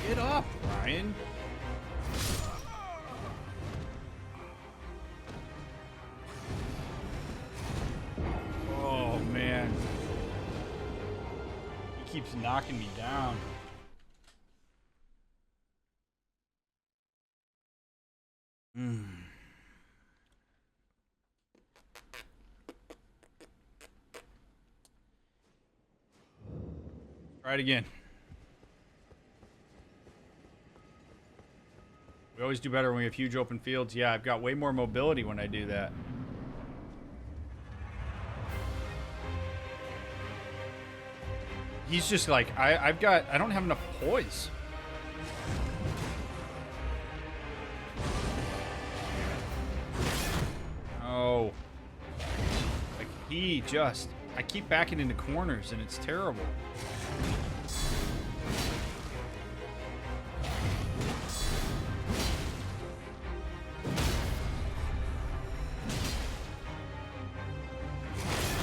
Speaker 1: Get up, Ryan. Oh, man. He keeps knocking me down. Try it again. We always do better when we have huge open fields. Yeah, I've got way more mobility when I do that. He's just like, I don't have enough poise. Oh. Like, I keep backing into corners and it's terrible.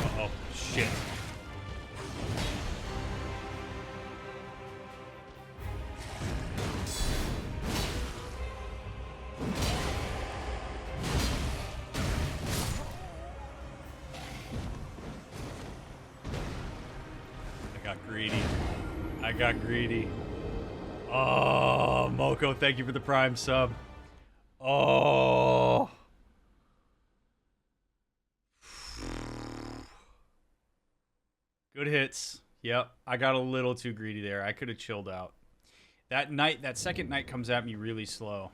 Speaker 1: Uh-oh, shit. I got greedy. Oh, Moko, thank you for the Prime sub. Oh. Good hits. Yep, I got a little too greedy there. I could have chilled out. That second night comes at me really slow.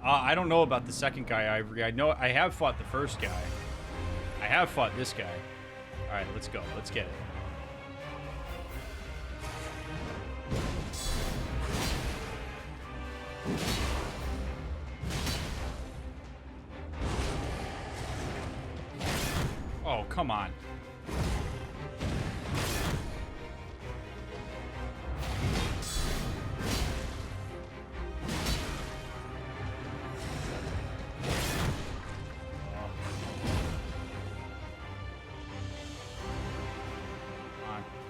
Speaker 1: I don't know about the second guy, Ivory. I know I have fought the first guy. I have fought this guy. All right, let's go. Let's get it. Oh, come on.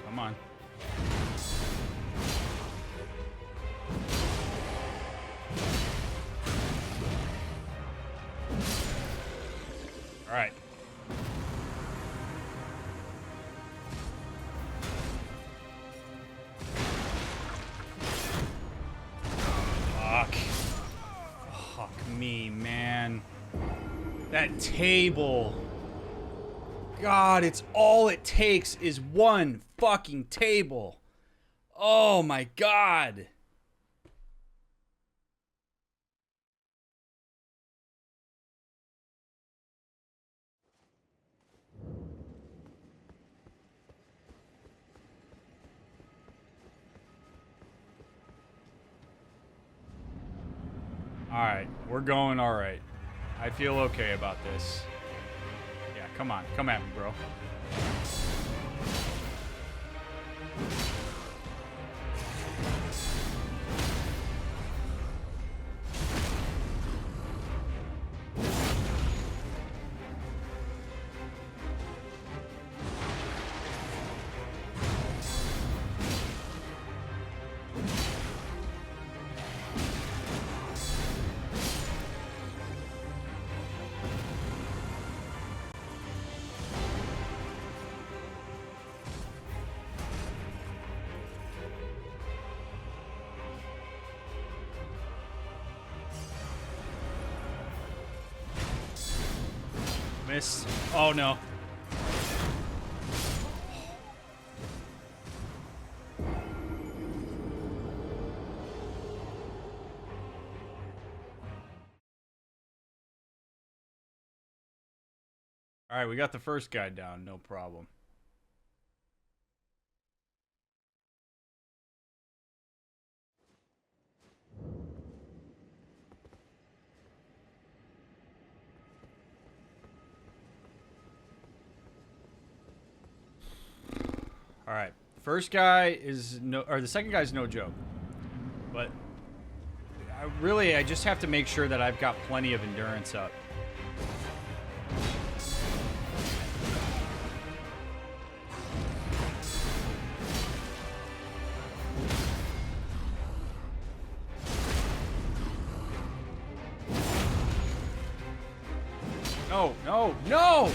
Speaker 1: Come on. All right. Fuck me, man. That table. God, it's all it takes is one fucking table. Oh my God. All right, we're going all right. I feel okay about this. Yeah, come on. Come at me, bro. Missed. Oh, no. All right, we got the first guy down. No problem. All right, first guy is no, or the second guy is no joke, but I just have to make sure that I've got plenty of endurance up. No, no, no!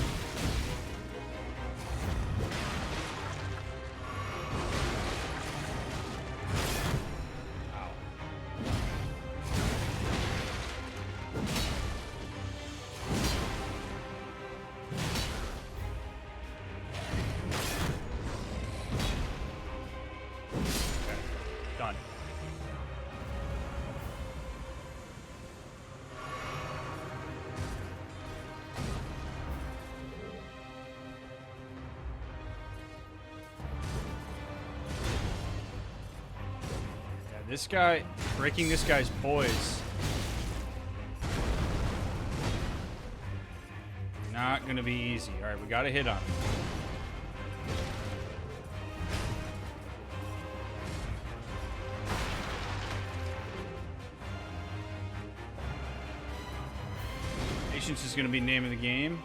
Speaker 1: Done. Yeah, this guy, breaking this guy's poise. Not gonna be easy. All right, we got to hit on him. Patience is going to be name of the game.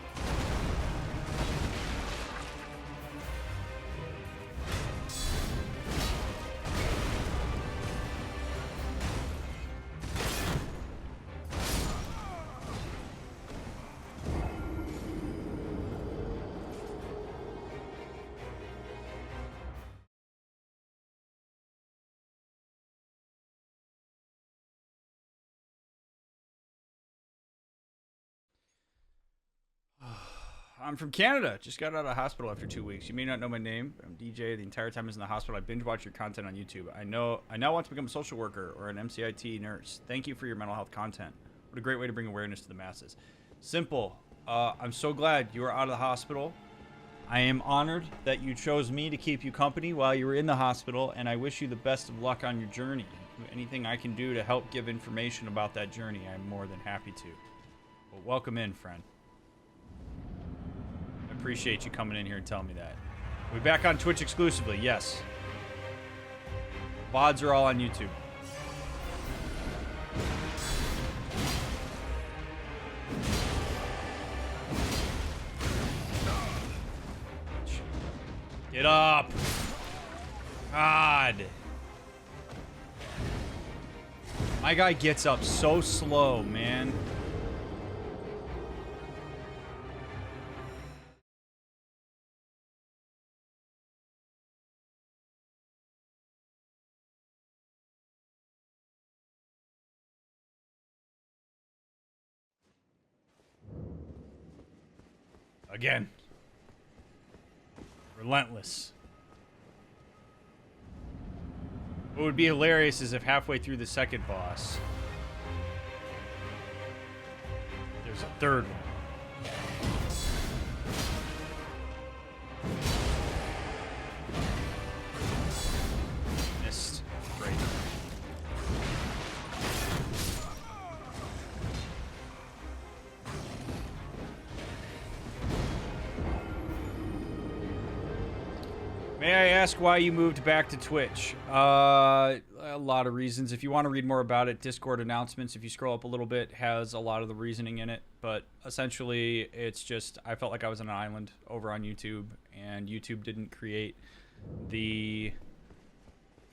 Speaker 1: I'm from Canada. Just got out of hospital after 2 weeks. You may not know my name. I'm DJ. The entire time I was in the hospital, I binge watch your content on YouTube. I now want to become a social worker or an MCIT nurse. Thank you for your mental health content. What a great way to bring awareness to the masses. Simple. I'm so glad you are out of the hospital. I am honored that you chose me to keep you company while you were in the hospital, and I wish you the best of luck on your journey. Anything I can do to help give information about that journey, I'm more than happy to. Well, welcome in, friend. Appreciate you coming in here and telling me that. We back on Twitch exclusively, yes. VODs are all on YouTube. Get up! God! My guy gets up so slow, man. Again. Relentless. What would be hilarious is if halfway through the second boss, there's a third one. Missed. Great. May I ask why you moved back to Twitch? A lot of reasons. If you want to read more about it, Discord announcements, if you scroll up a little bit, has a lot of the reasoning in it. But essentially, it's just I felt like I was on an island over on YouTube, and YouTube didn't create the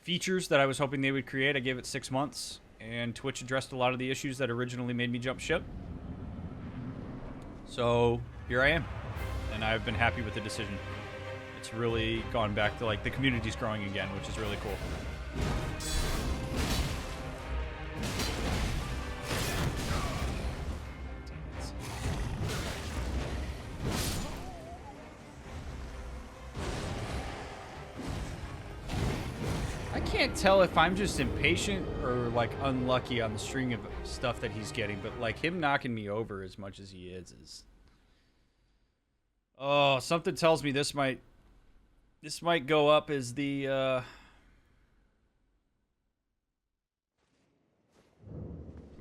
Speaker 1: features that I was hoping they would create. I gave it 6 months, and Twitch addressed a lot of the issues that originally made me jump ship. So here I am, and I've been happy with the decision. It's really gone back to, like, the community's growing again, which is really cool. can't tell if I'm just impatient or like unlucky on the string of stuff that he's getting, but like him knocking me over as much as he is. Oh, something tells me this might go up as the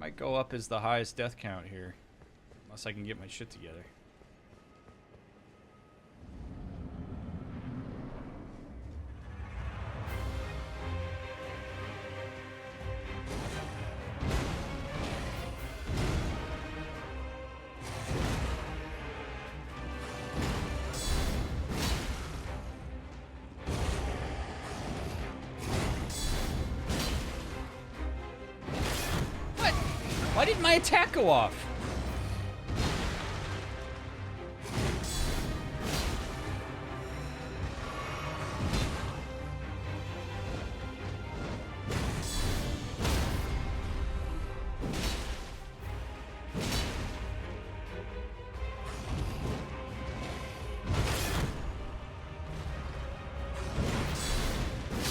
Speaker 1: might go up as the highest death count here, unless I can get my shit together. Why didn't my attack go off?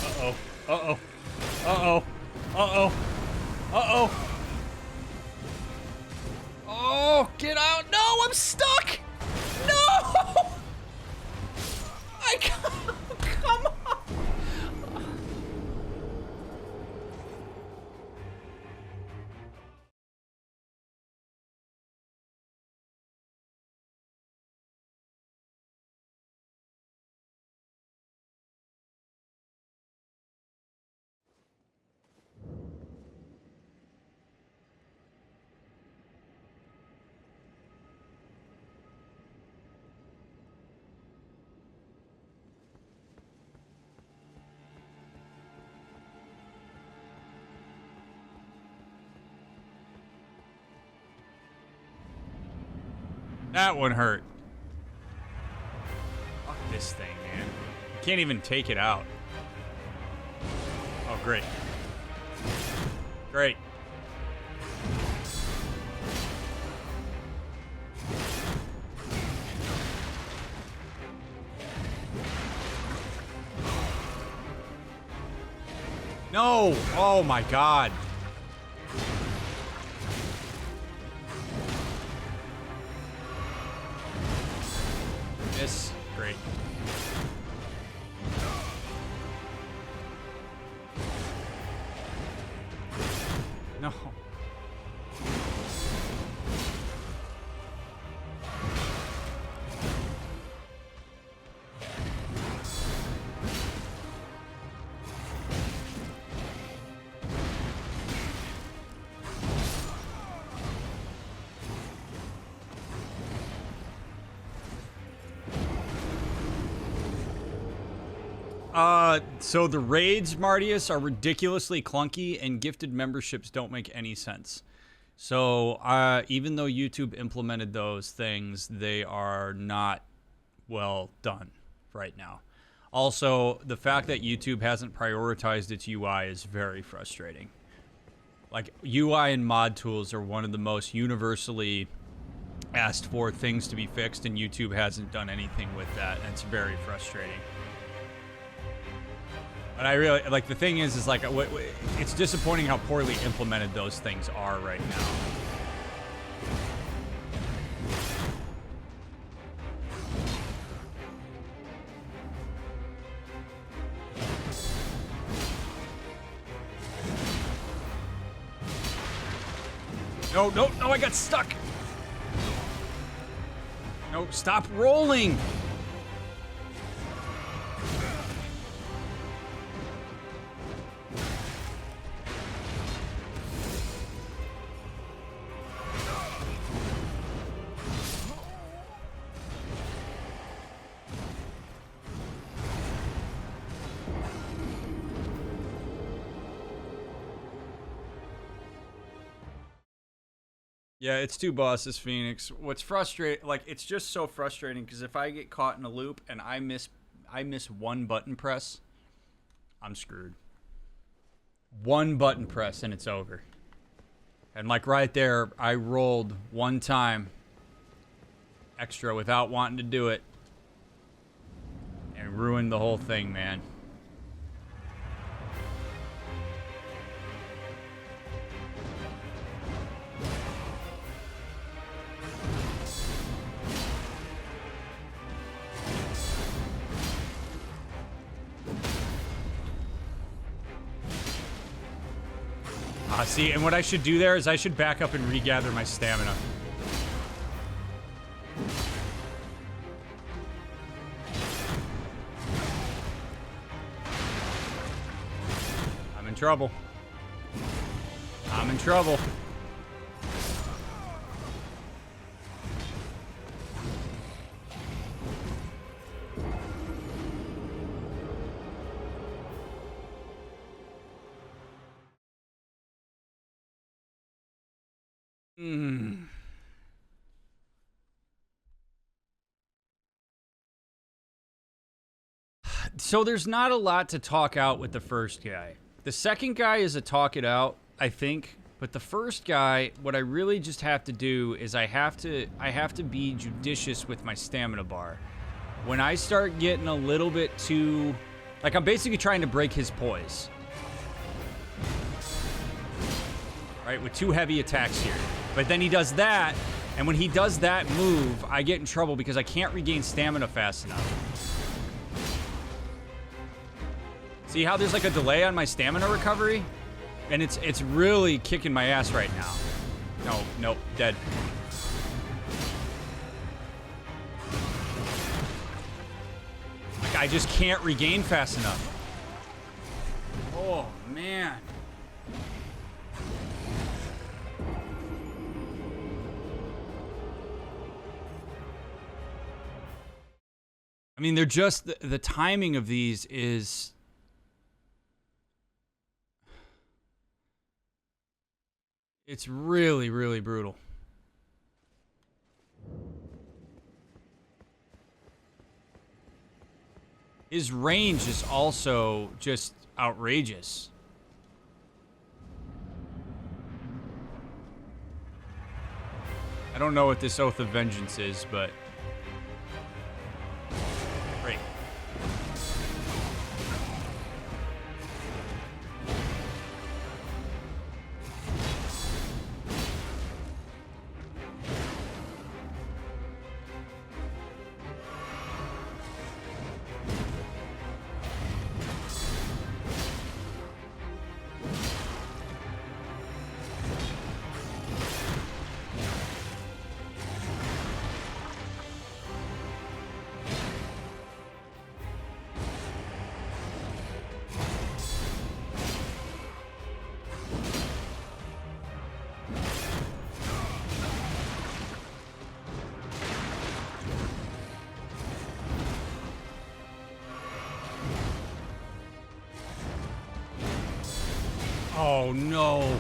Speaker 1: Uh-oh. Uh-oh. Uh-oh. Uh-oh. Uh-oh. Oh, get out. No, I'm stuck. No! I can't. Come on. That one hurt. Fuck this thing, man. You can't even take it out. Oh, great. Great. No! Oh my god. Miss. Great. No. So the raids, Martius, are ridiculously clunky, and gifted memberships don't make any sense. So even though YouTube implemented those things, they are not well done right now. Also, the fact that YouTube hasn't prioritized its UI is very frustrating. Like, UI and mod tools are one of the most universally asked for things to be fixed, and YouTube hasn't done anything with that, and it's very frustrating. But I really, like, the thing is like, it's disappointing how poorly implemented those things are right now. No, no, no, I got stuck. No, stop rolling. Yeah, it's two bosses, Phoenix. What's frustrating, like, it's just so frustrating because if I get caught in a loop and I miss one button press, I'm screwed. One button press and it's over. And like right there, I rolled one time extra without wanting to do it and ruined the whole thing, man. See, and what I should do there is I should back up and regather my stamina. I'm in trouble. I'm in trouble. So there's not a lot to talk out with the first guy. The second guy is a talk it out, I think. But the first guy, what I really just have to do is I have to be judicious with my stamina bar. When I start getting a little bit too... Like, I'm basically trying to break his poise. Right, with two heavy attacks here. But then he does that, and when he does that move, I get in trouble because I can't regain stamina fast enough. See how there's like a delay on my stamina recovery? And it's really kicking my ass right now. No, nope, dead. Like, I just can't regain fast enough. Oh, man. I mean, they're just... The timing of these is... It's really, really brutal. His range is also just outrageous. I don't know what this Oath of Vengeance is, but... Great. Oh, no.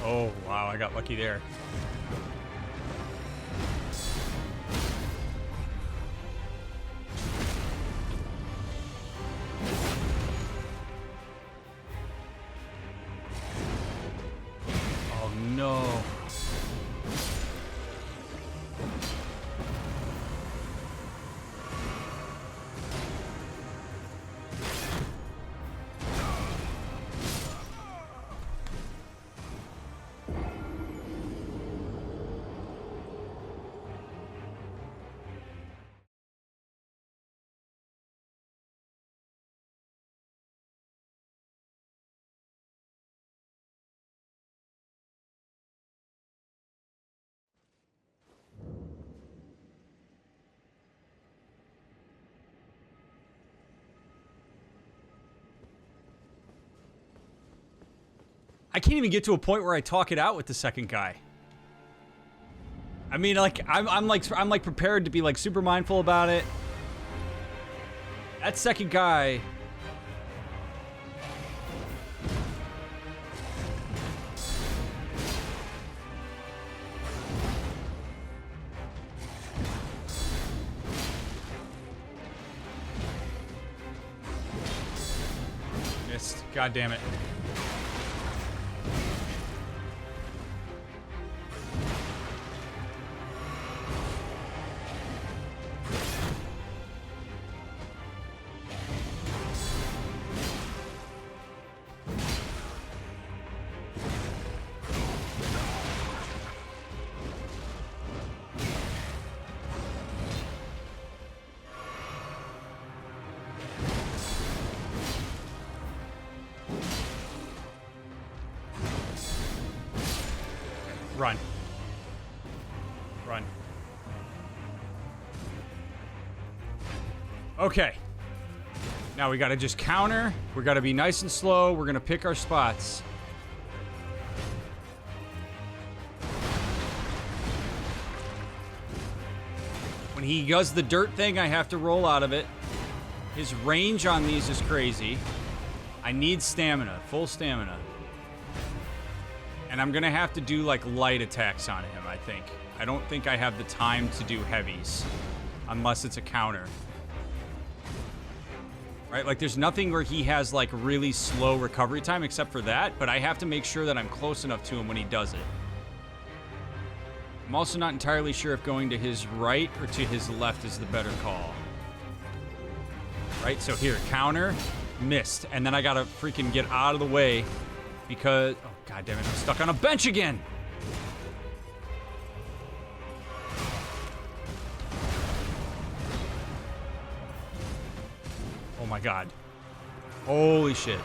Speaker 1: Oh, wow, I got lucky there. Oh, no. I can't even get to a point where I talk it out with the second guy. I mean, like, I'm like prepared to be like super mindful about it. That second guy. Missed. God damn it. Run. Run. Okay. Now we gotta just counter. We gotta be nice and slow. We're gonna pick our spots. When he does the dirt thing, I have to roll out of it. His range on these is crazy. I need stamina, full stamina. And I'm gonna have to do like light attacks on him, I think. I don't think I have the time to do heavies. Unless it's a counter. Right, like there's nothing where he has like really slow recovery time except for that, but I have to make sure that I'm close enough to him when he does it. I'm also not entirely sure if going to his right or to his left is the better call. Right, so here, counter, missed. And then I gotta freaking get out of the way because... Oh, God damn it, I'm stuck on a bench again! Oh my God. Holy shit.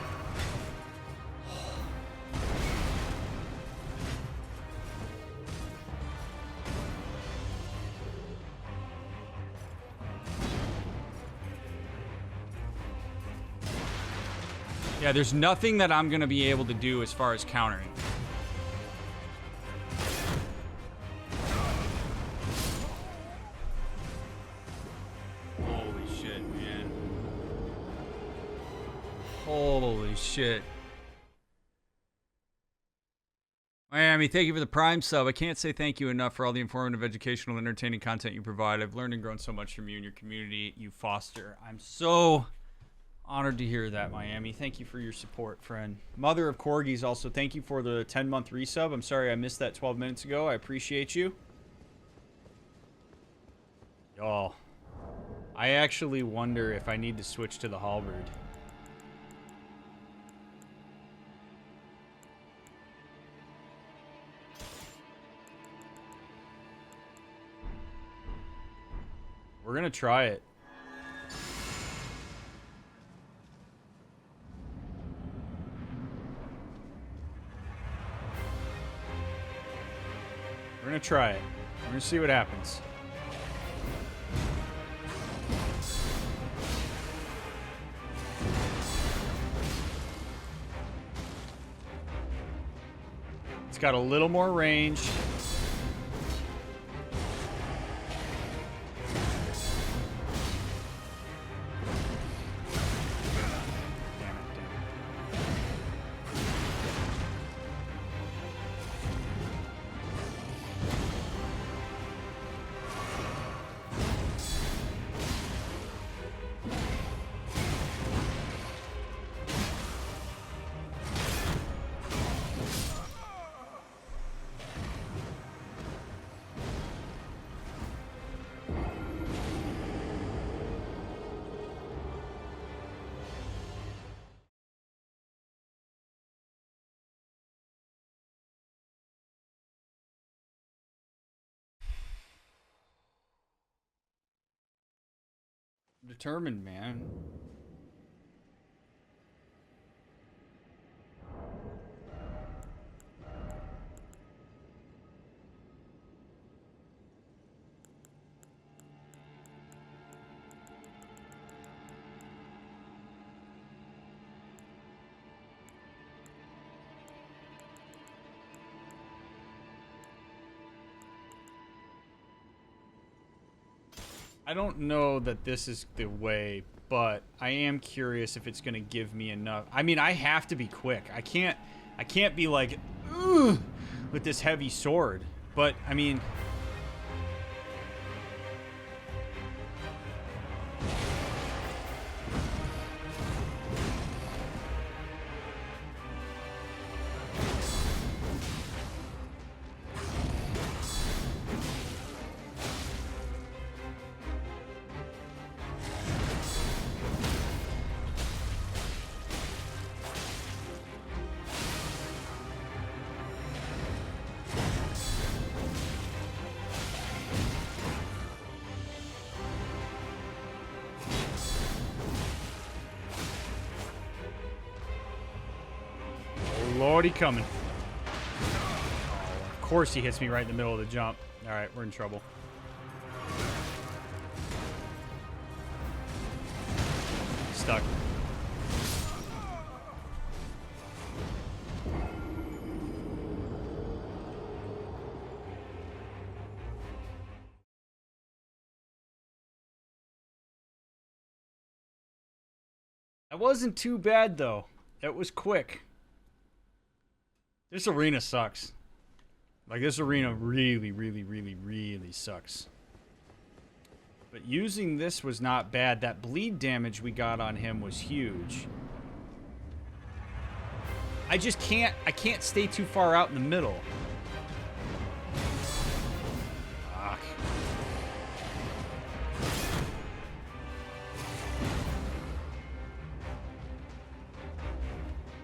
Speaker 1: Yeah, there's nothing that I'm gonna be able to do as far as countering. Holy shit, man. Holy shit. Miami, thank you for the Prime sub. I can't say thank you enough for all the informative, educational, entertaining content you provide. I've learned and grown so much from you and your community you foster. I'm so honored to hear that, Miami. Thank you for your support, friend. Mother of Corgis also, thank you for the 10-month resub. I'm sorry I missed that 12 minutes ago. I appreciate you. Y'all, I actually wonder if I need to switch to the halberd. We're gonna try it. We're gonna try it. We're gonna see what happens. It's got a little more range. Determined, man. I don't know that this is the way, but I am curious if it's gonna give me enough. I mean, I have to be quick. I can't be like, ugh, with this heavy sword. But I mean, Lordy coming. Of course he hits me right in the middle of the jump. Alright, we're in trouble. Stuck. That wasn't too bad though. That was quick. This arena sucks. Like, this arena really, really, really, really sucks. But using this was not bad. That bleed damage we got on him was huge. I just can't, I can't stay too far out in the middle. Fuck.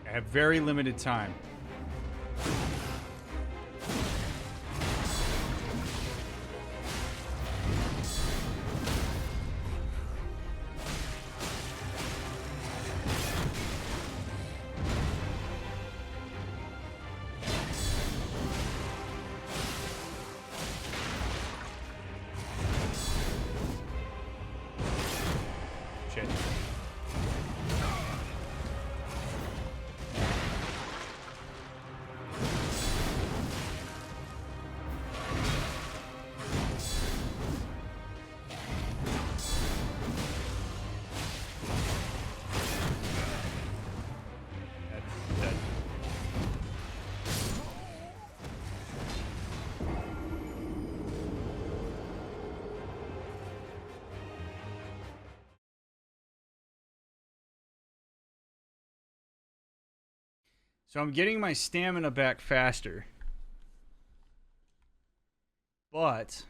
Speaker 1: I have very limited time. Shit. So I'm getting my stamina back faster. But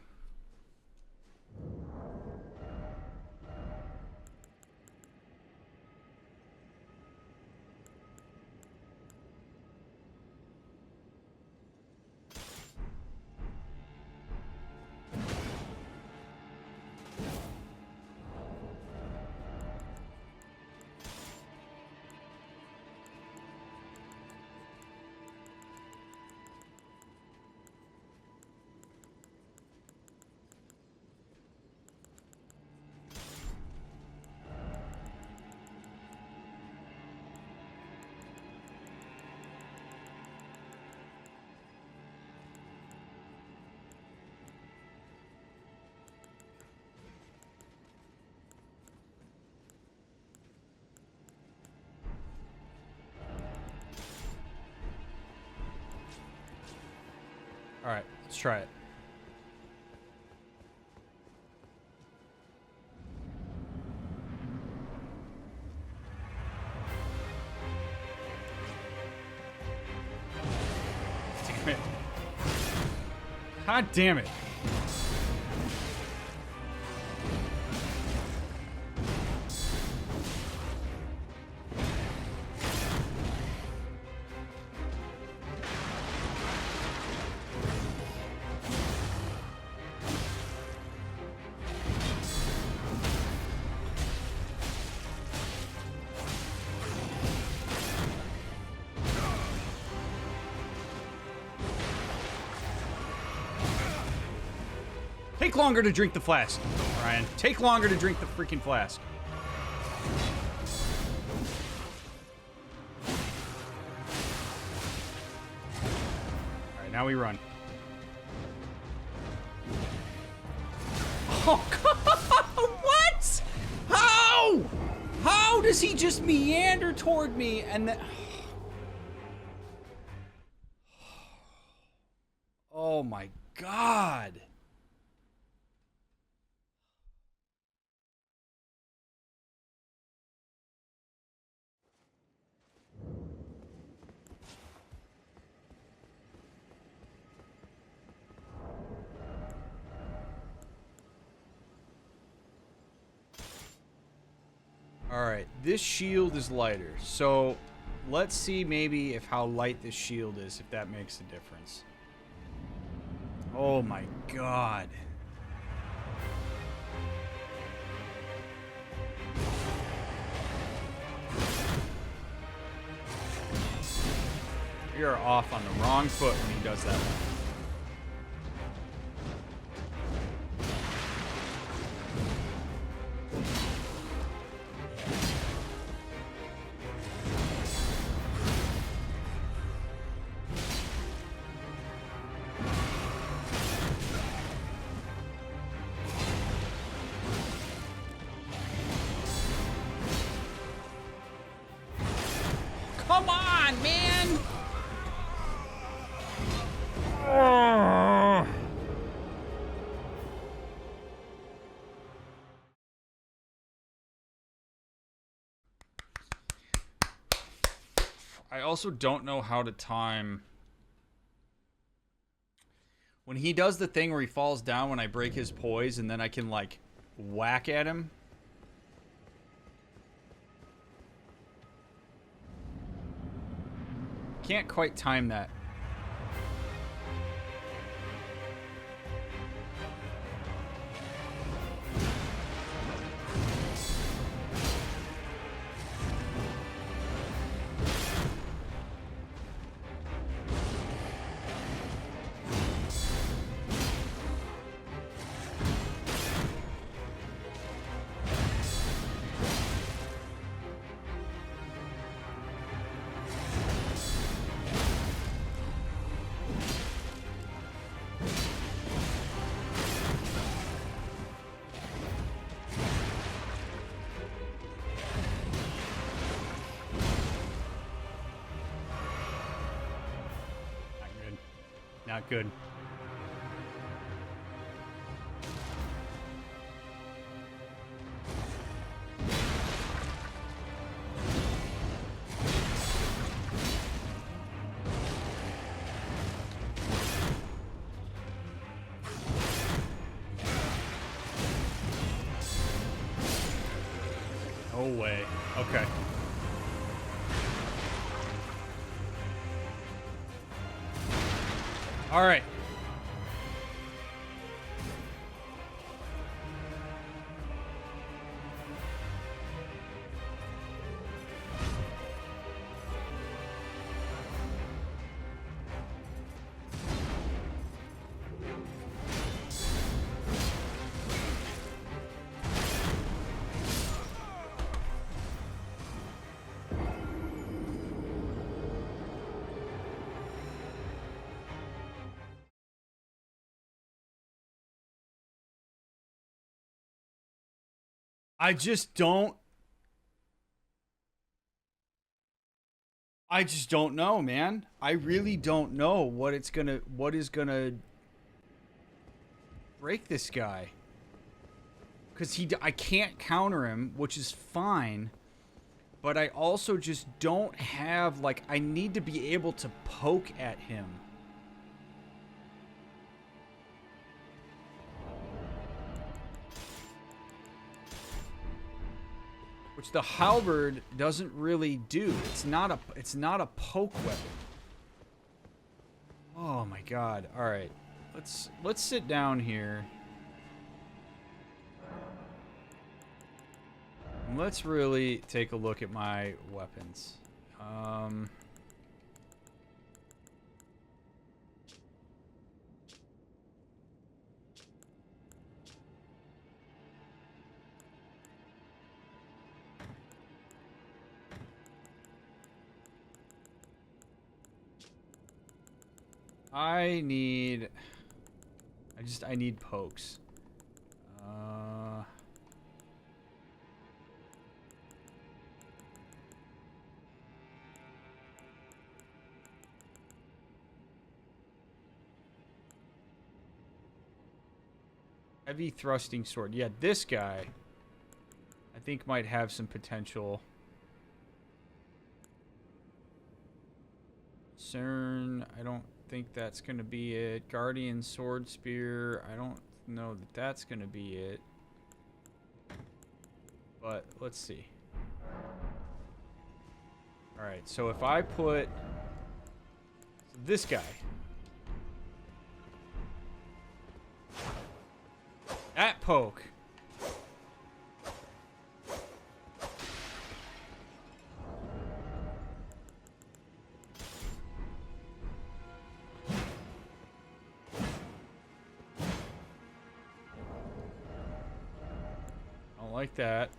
Speaker 1: all right, let's try it. Damn it. God damn it. Take longer to drink the flask, Ryan. Take longer to drink the freaking flask. Alright, now we run. Oh, God! How does he just meander toward me and then... Oh my god. Alright, this shield is lighter, so let's see maybe if how light this shield is, if that makes a difference. Oh my god. You're off on the wrong foot when he does that one. Come on, man! I also don't know how to time... When he does the thing where he falls down when I break his poise and then I can, like, whack at him... Can't quite time that. Not good. No way. Okay. All right. I just don't know, man. I really don't know what is gonna break this guy. Cause I can't counter him, which is fine. But I also just don't have, like, I need to be able to poke at him. Which the halberd doesn't really do. It's not a poke weapon. Oh my god. All right. Let's sit down here. And let's really take a look at my weapons. I need pokes. Heavy thrusting sword. Yeah, this guy, I think, might have some potential. CERN, I don't think that's going to be it. Guardian sword spear, I don't know that that's going to be it. But let's see. Alright, so if I put this guy. That poke. I don't like that.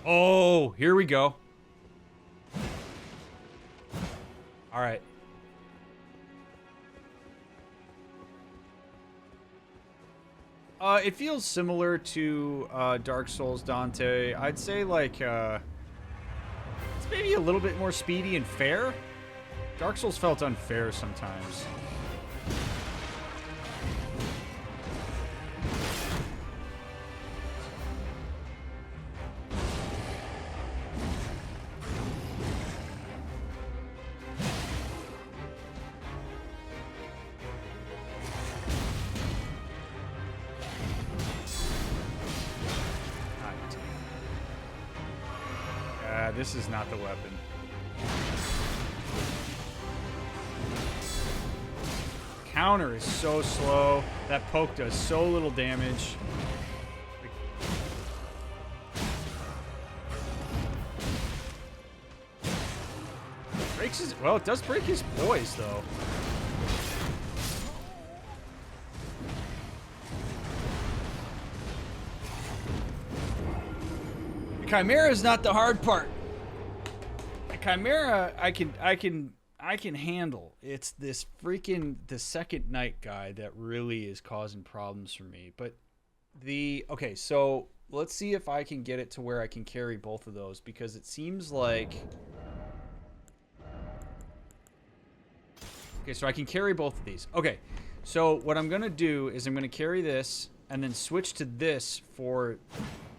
Speaker 1: Oh, here we go. All right. It feels similar to Dark Souls Dante. I'd say like it's maybe a little bit more speedy and fair. Dark Souls felt unfair sometimes. This is not the weapon. Counter is so slow. That poke does so little damage. Breaks his, well, it does break his poise though. The Chimera is not the hard part. Chimera, I can handle. It's this freaking the second night guy that really is causing problems for me. But okay, so let's see if I can get it to where I can carry both of those, because it seems like okay, so I can carry both of these. Okay, so what I'm gonna do is I'm gonna carry this and then switch to this for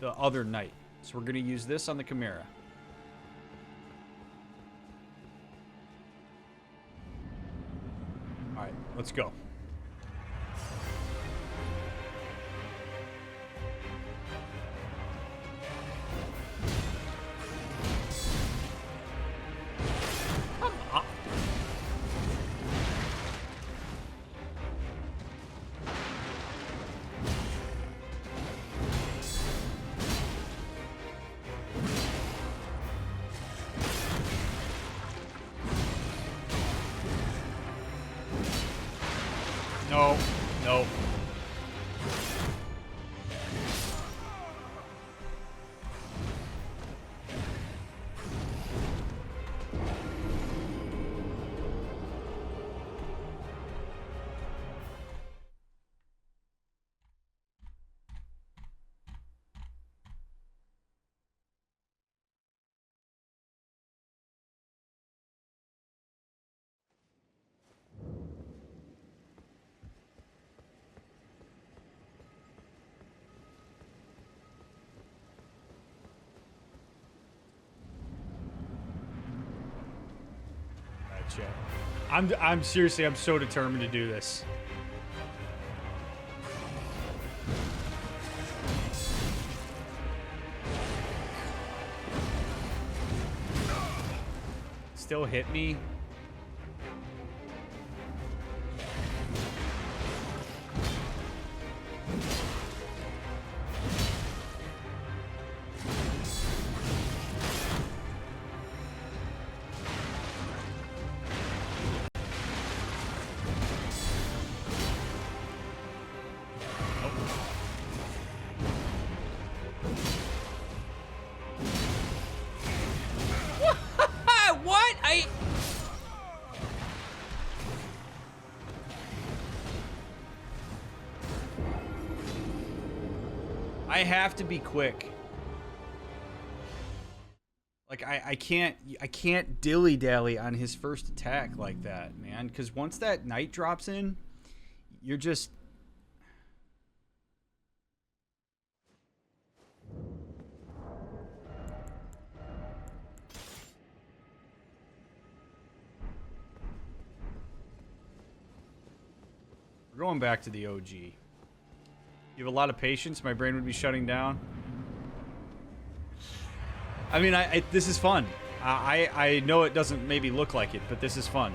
Speaker 1: the other knight. So we're gonna use this on the Chimera. Alright, let's go. Come on. No, no. I'm seriously, I'm so determined to do this. Still hit me. I have to be quick. Like I can't dilly-dally on his first attack like that, man, because once that knight drops in, you're just... We're going back to the OG. You have a lot of patience, my brain would be shutting down. I mean, this is fun. I know it doesn't maybe look like it, but this is fun.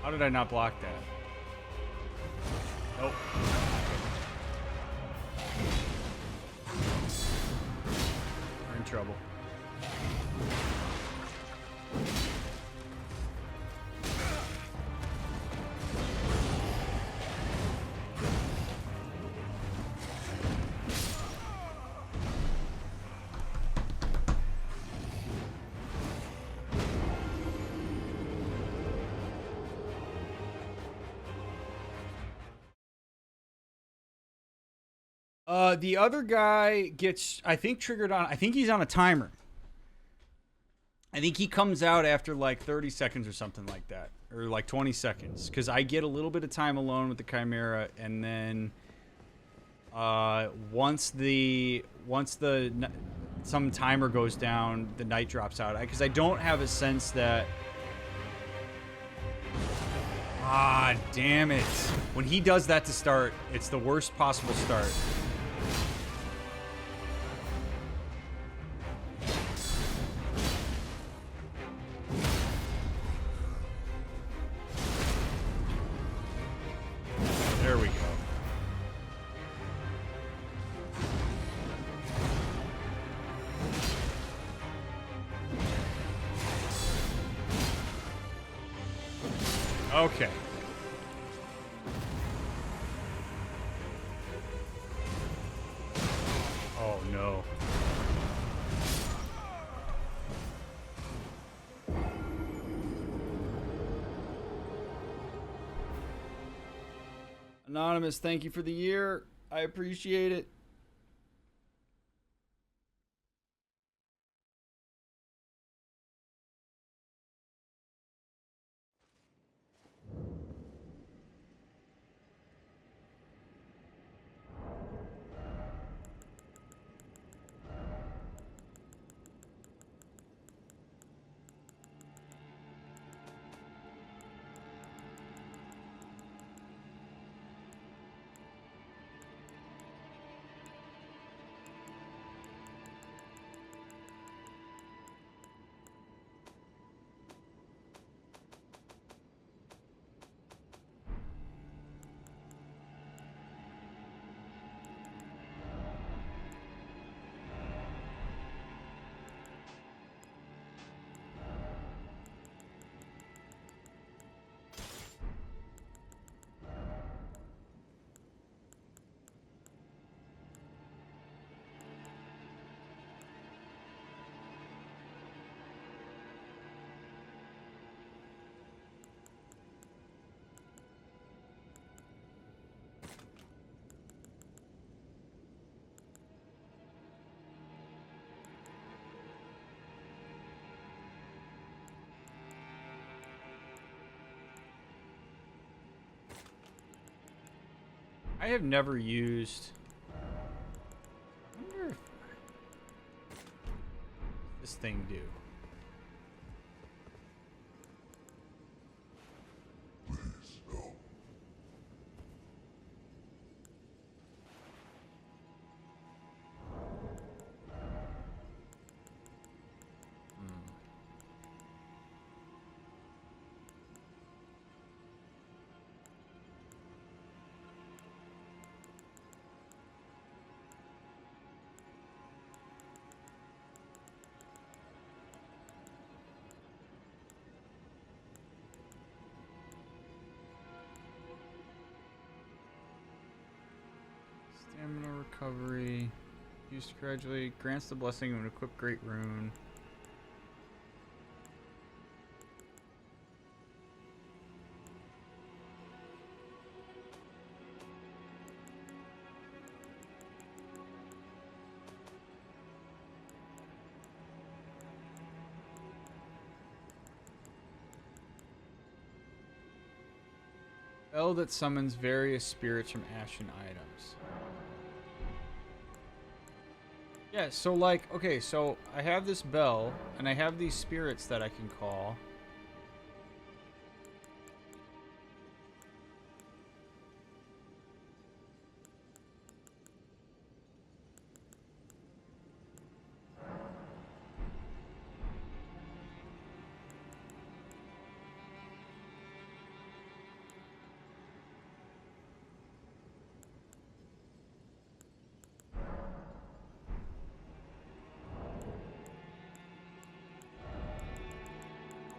Speaker 1: How did I not block that? Nope. We're in trouble. The other guy gets, I think, triggered on... I think he's on a timer. I think he comes out after like 30 seconds or something like that. Or like 20 seconds. Because I get a little bit of time alone with the Chimera. And then... once some timer goes down, the night drops out. Because I don't have a sense that... Ah, damn it. When he does that to start, it's the worst possible start. There we go. Okay. Oh no. Anonymous, thank you for the year. I appreciate it. I have never used... I wonder if... this thing do?
Speaker 2: Please go.
Speaker 1: Stamina recovery. Used gradually. Grants the blessing of an equipped great rune. Spell that summons various spirits from ashen items. Yeah, so like, okay, so I have this bell, and I have these spirits that I can call.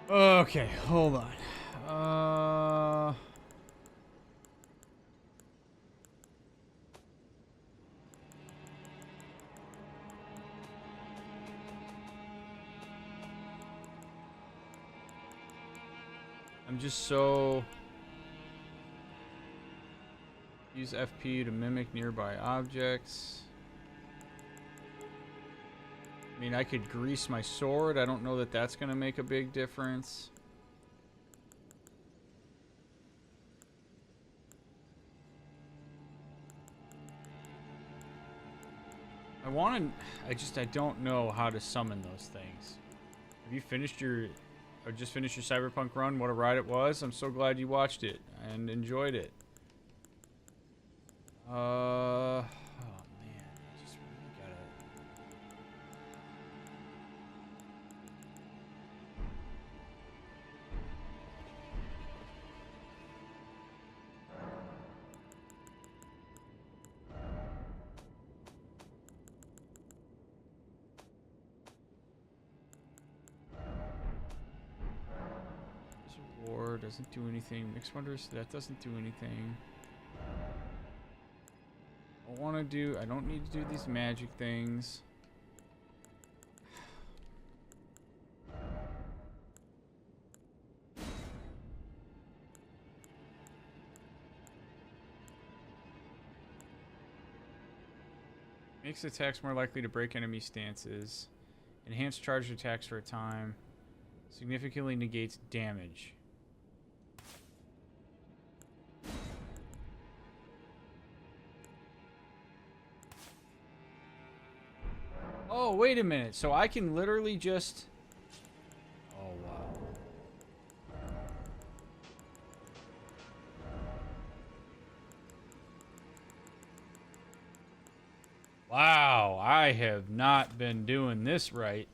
Speaker 1: Okay, hold on. I'm just so... Use FP to mimic nearby objects. I mean, I could grease my sword. I don't know that that's going to make a big difference. I don't know how to summon those things. Have you finished your... Or just finished your Cyberpunk run? What a ride it was. I'm so glad you watched it and enjoyed it. Oh man, I just really gotta... This war doesn't do anything. Mixed Wonders, that doesn't do anything. I don't need to do these magic things. Makes attacks more likely to break enemy stances. Enhanced charged attacks for a time. Significantly negates damage. Oh, wait a minute. So I can literally just... Oh, wow. Wow, I have not been doing this right.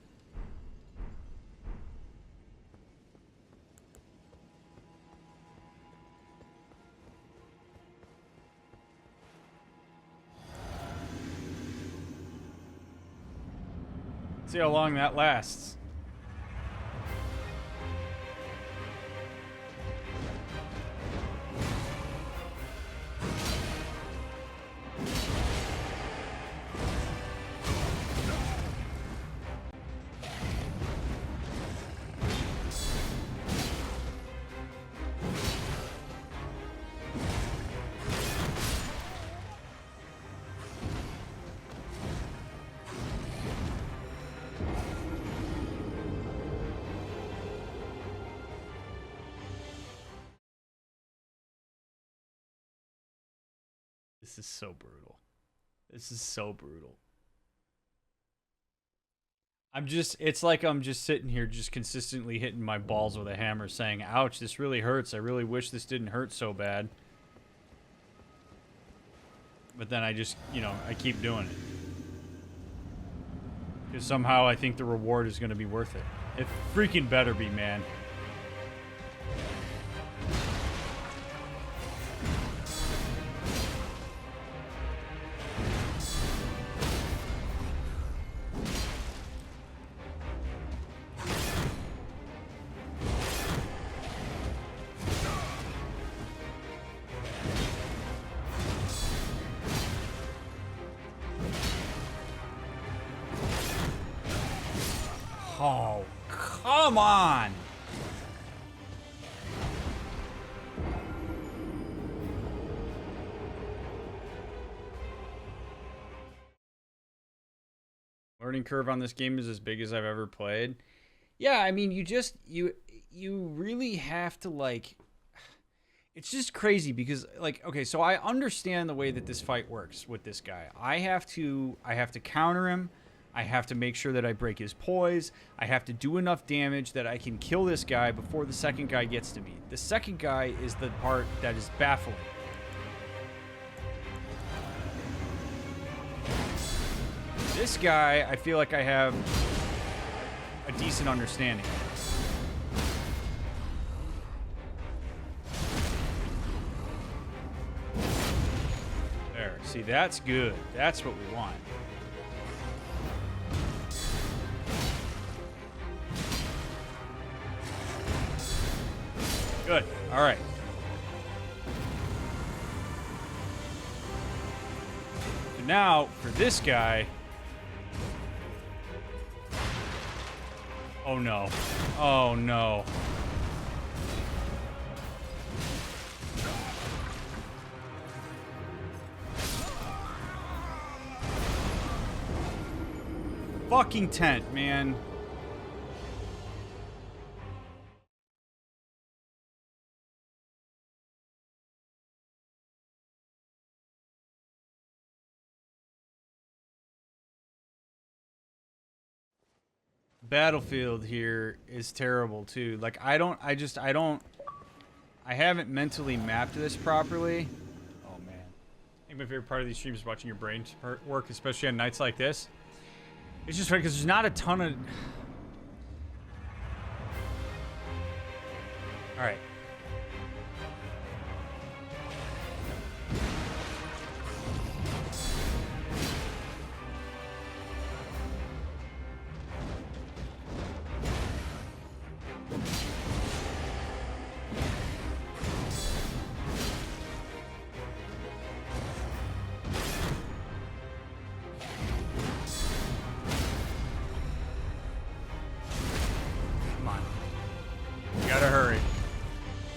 Speaker 1: See how long that lasts. This is so brutal. This is so brutal. It's like I'm just sitting here just consistently hitting my balls with a hammer saying, ouch, this really hurts. I really wish this didn't hurt so bad. But then I just, I keep doing it. Because somehow I think the reward is going to be worth it. It freaking better be, man. Oh, come on. Learning curve on this game is as big as I've ever played. Yeah, I mean, you really have to, like, it's just crazy because, like, okay, so I understand the way that this fight works with this guy. I have to counter him. I have to make sure that I break his poise. I have to do enough damage that I can kill this guy before the second guy gets to me. The second guy is the part that is baffling. This guy, I feel like I have a decent understanding of. There, see, that's good. That's what we want. Good. All right. So now, for this guy... Oh, no. Oh, no. Fucking tent, man. Battlefield here is terrible too. Like I haven't mentally mapped this properly. Oh man. I think my favorite part of these streams is watching your brain work, especially on nights like this. It's just right because there's not a ton of... Alright.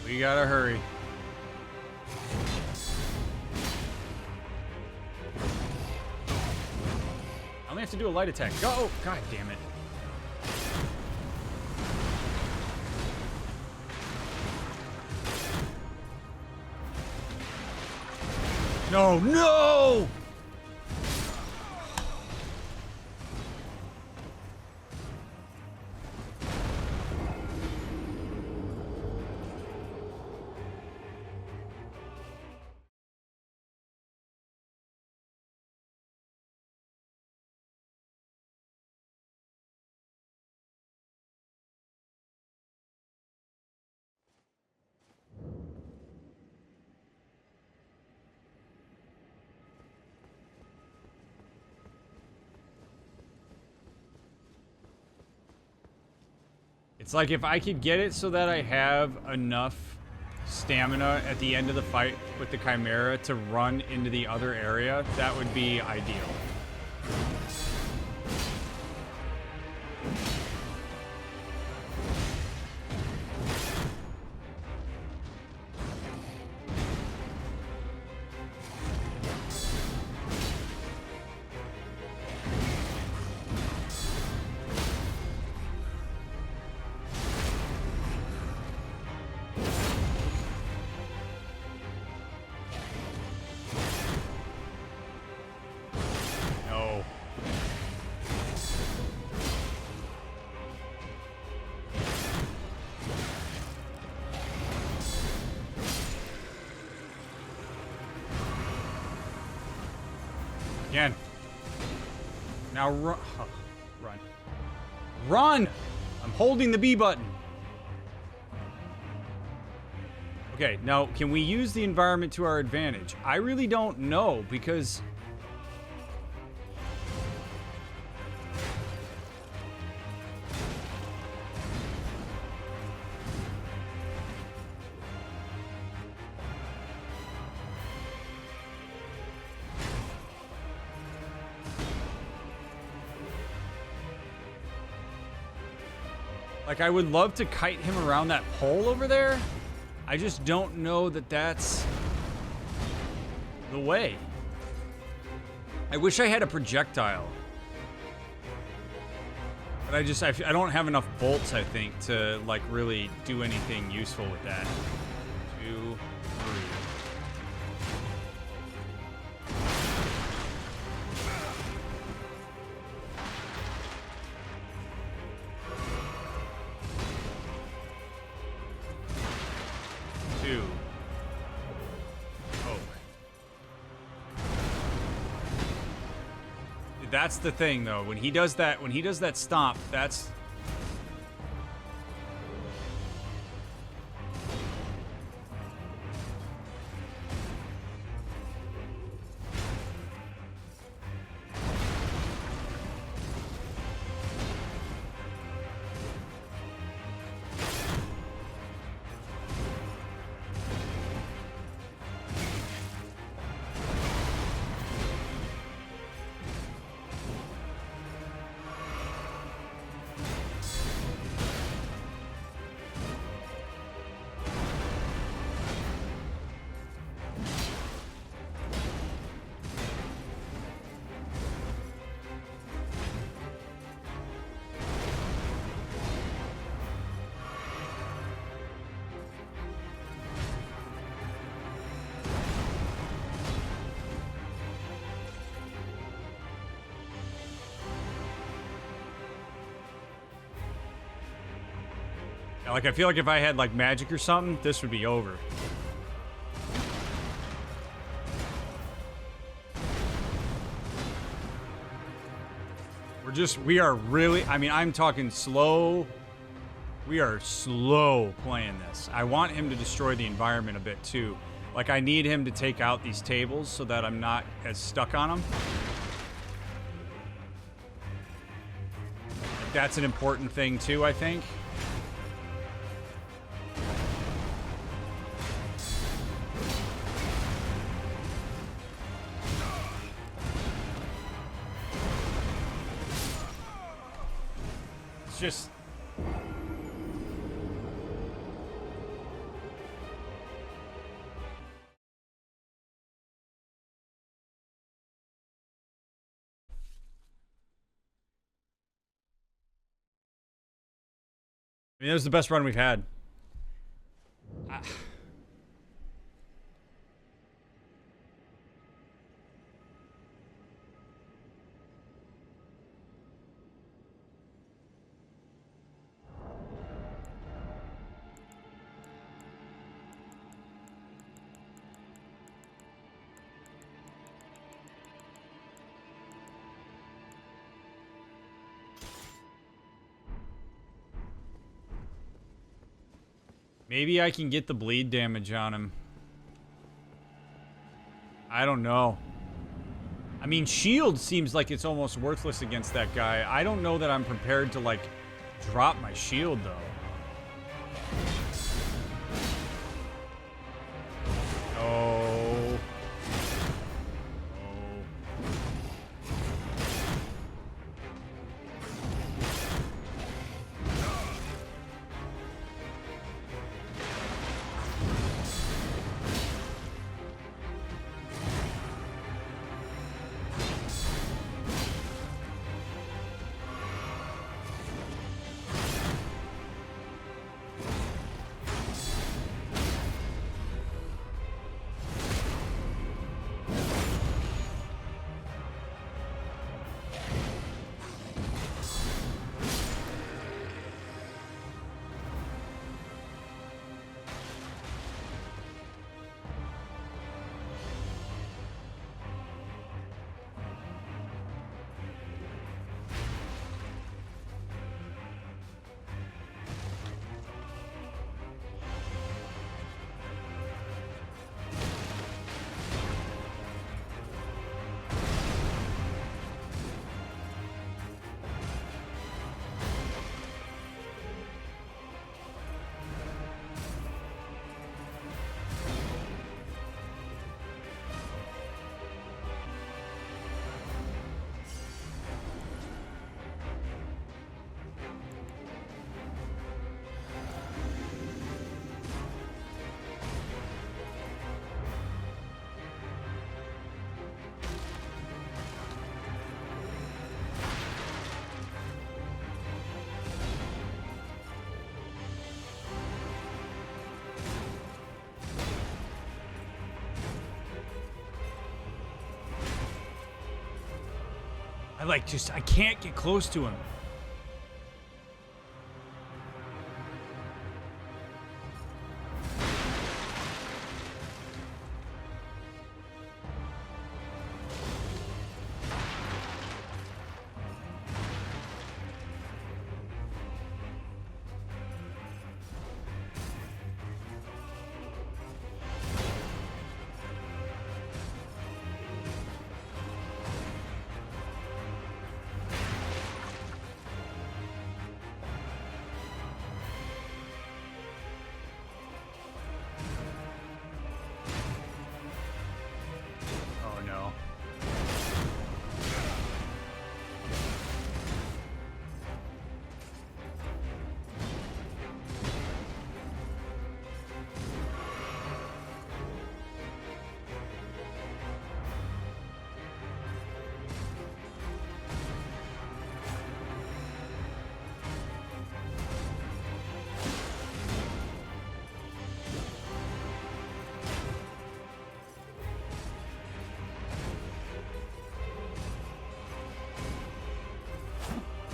Speaker 1: We gotta hurry. I only have to do a light attack. Go! Oh, God damn it. No, no! It's like if I could get it so that I have enough stamina at the end of the fight with the Chimera to run into the other area, that would be ideal. Again. Now run. Oh, run. Run! I'm holding the B button. Okay, now can we use the environment to our advantage? I really don't know because... Like, I would love to kite him around that pole over there. I just don't know that that's the way. I wish I had a projectile. But I don't have enough bolts, I think, to, like, really do anything useful with that. 2, 3. That's the thing, though. When he does that stomp, that's... Like, I feel like if I had, like, magic or something, this would be over. We are really, I mean, I'm talking slow. We are slow playing this. I want him to destroy the environment a bit, too. Like, I need him to take out these tables so that I'm not as stuck on them. That's an important thing, too, I think. Just I mean, it was the best run we've had. Maybe I can get the bleed damage on him. I don't know. I mean, shield seems like it's almost worthless against that guy. I don't know that I'm prepared to, like, drop my shield, though. Oh. I can't get close to him. Oh no.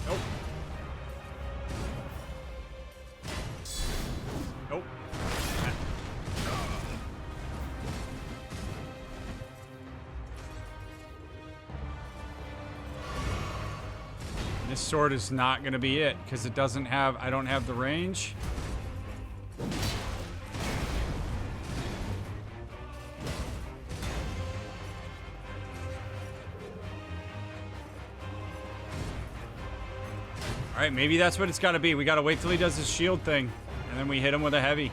Speaker 1: Nope. Nope. This sword is not going to be it because it doesn't have, I don't have the range. All right, maybe that's what it's got to be. We got to wait till he does his shield thing, and then we hit him with a heavy.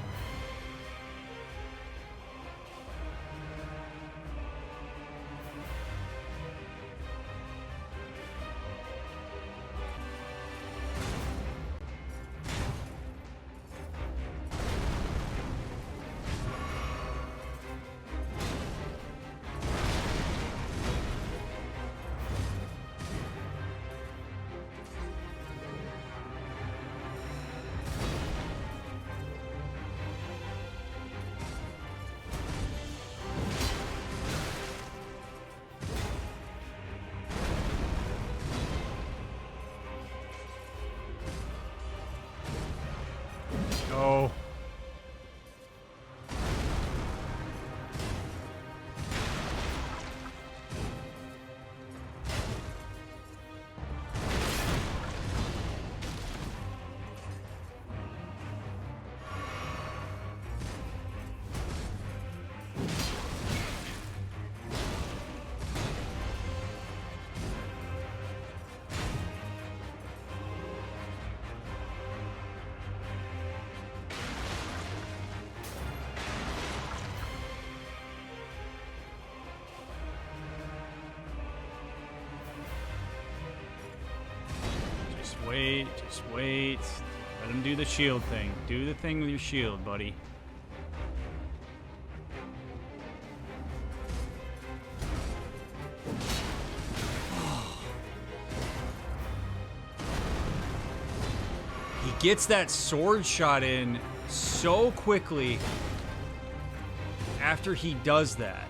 Speaker 1: Oh. Just wait. Let him do the shield thing. Do the thing with your shield, buddy. He gets that sword shot in so quickly after he does that.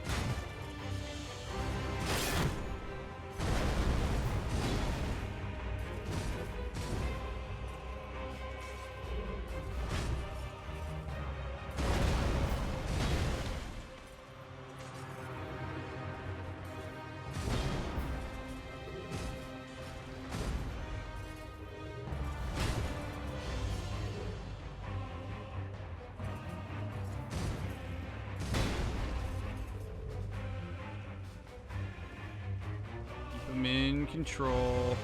Speaker 1: I'm in control.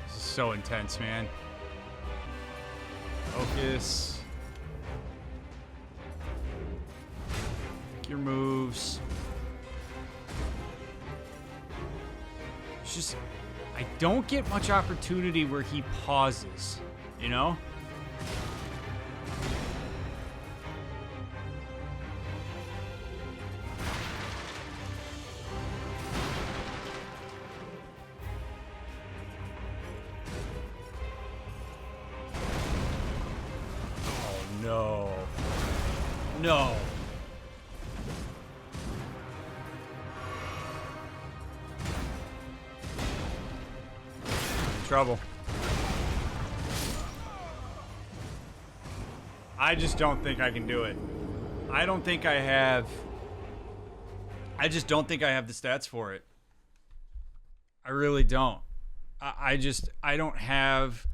Speaker 1: This is so intense, man. Focus. Pick your moves. Just, I don't get much opportunity where he pauses, you know? no. No. Trouble. I just don't think I can do it. I don't think I have... I just don't think I have the stats for it. I really don't. I don't have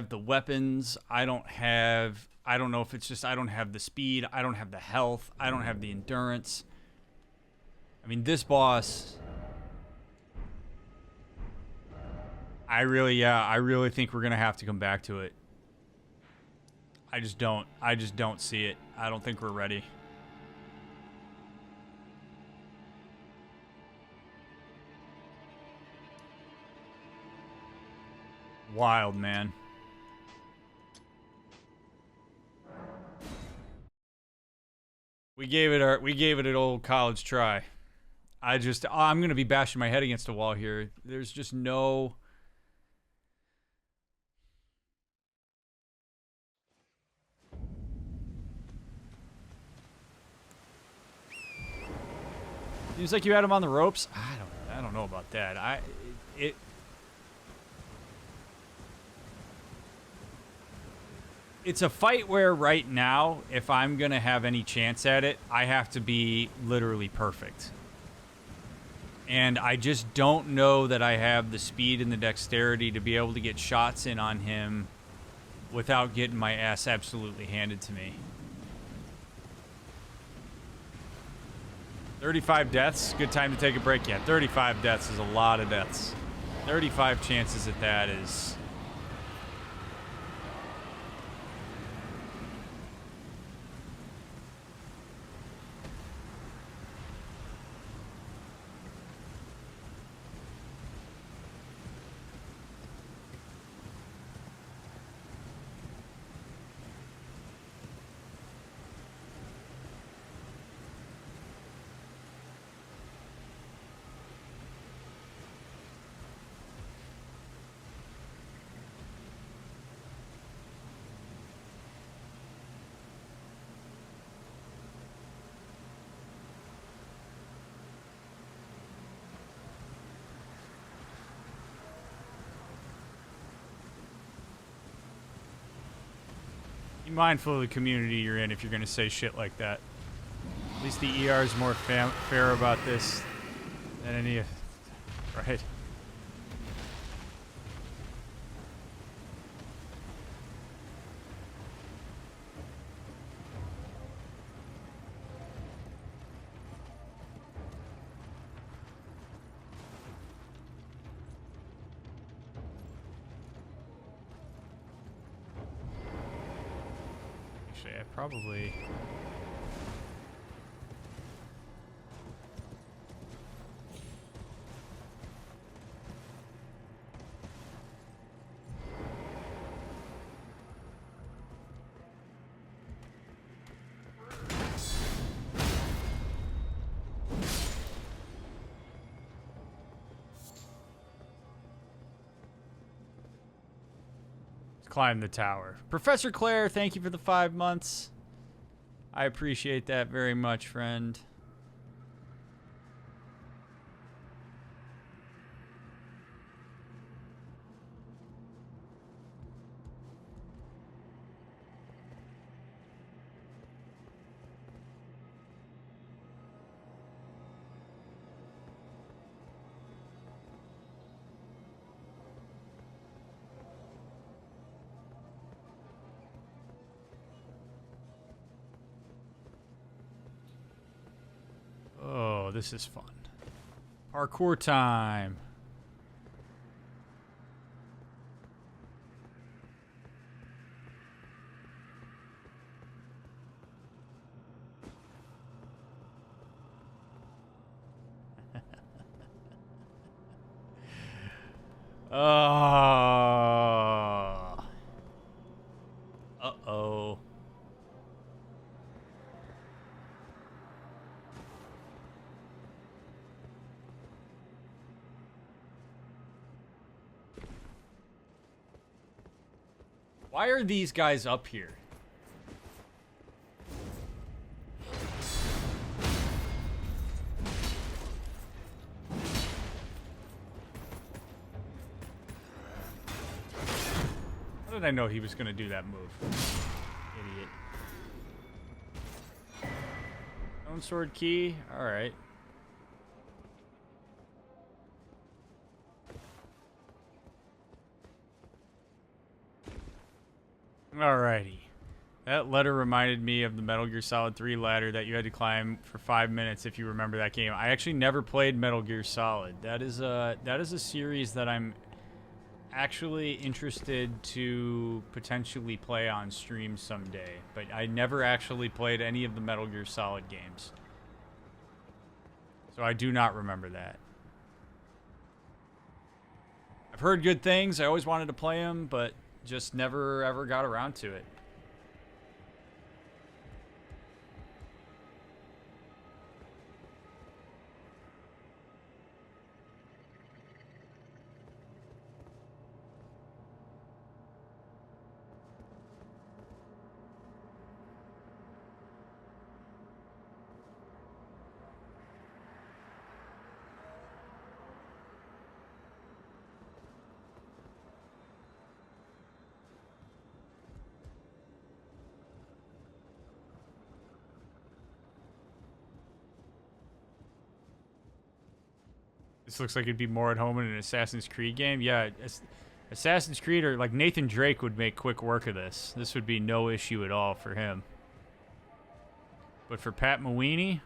Speaker 1: the weapons. I don't know if it's just I don't have the speed. I don't have the health. I don't have the endurance. I mean, this boss... I really think we're going to have to come back to it. I just don't see it. I don't think we're ready. Wild, man. We gave it an old college try. I'm going to be bashing my head against a wall here. There's just no... Seems like you had him on the ropes. I don't know about that. It's a fight where right now, if I'm gonna have any chance at it, I have to be literally perfect. And I just don't know that I have the speed and the dexterity to be able to get shots in on him without getting my ass absolutely handed to me. 35 deaths, good time to take a break. Yeah, 35 deaths is a lot of deaths. 35 chances at that is... Be mindful of the community you're in if you're going to say shit like that. At least the ER is more fair about this than any of... Right? I probably... Climb the tower. Professor Claire, thank you for the 5 months. I appreciate that very much, friend. Oh, this is fun. Parkour time. Oh. Uh-oh. Why are these guys up here? How did I know he was going to do that move? Idiot. Stone sword key. All right. Alrighty. That ladder reminded me of the Metal Gear Solid 3 ladder that you had to climb for 5 minutes if you remember that game. I actually never played Metal Gear Solid. That is a series that I'm actually interested to potentially play on stream someday, but I never actually played any of the Metal Gear Solid games. So I do not remember that. I've heard good things. I always wanted to play them, but just never ever got around to it. This looks like it'd be more at home in an Assassin's Creed game. Yeah, Assassin's Creed or like Nathan Drake would make quick work of this. This would be no issue at all for him. But for Pat Mawini,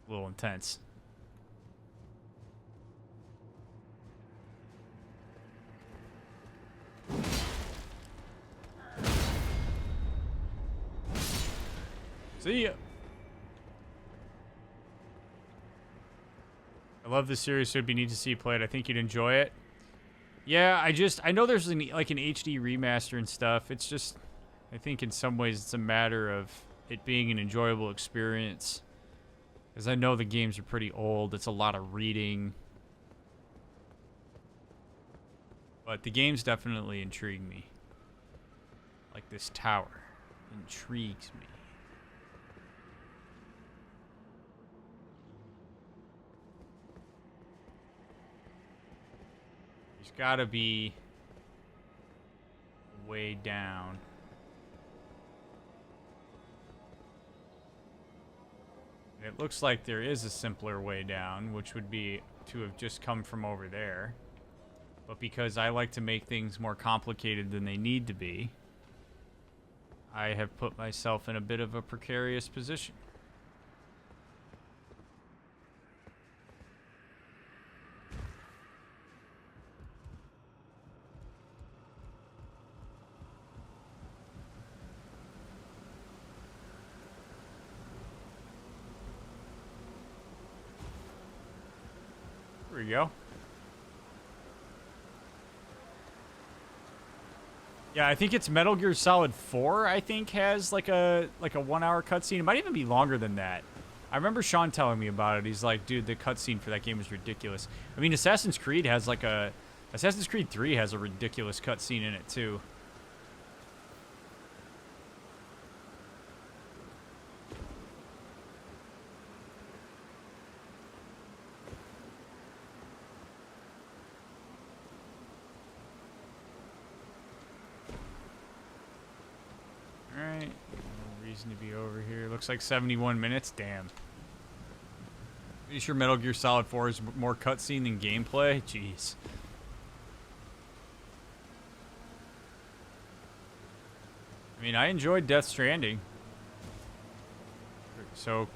Speaker 1: a little intense. See ya. I love this series, so it'd be neat to see you play it. I think you'd enjoy it. Yeah, I know there's like an HD remaster and stuff. It's just, I think in some ways it's a matter of it being an enjoyable experience. Because I know the games are pretty old. It's a lot of reading. But the games definitely intrigue me. Like this tower intrigues me. Gotta be way down. It looks like there is a simpler way down, which would be to have just come from over there. But because I like to make things more complicated than they need to be, I have put myself in a bit of a precarious position. There we go. Yeah, I think it's Metal Gear Solid 4, I think, has like a 1 hour cutscene. It might even be longer than that. I remember Sean telling me about it. He's like, dude, the cutscene for that game is ridiculous. I mean, Assassin's Creed 3 has a ridiculous cutscene in it too. Alright, no reason to be over here. Looks like 71 minutes. Damn. Pretty sure Metal Gear Solid 4 is more cutscene than gameplay? Jeez. I mean, I enjoyed Death Stranding. So,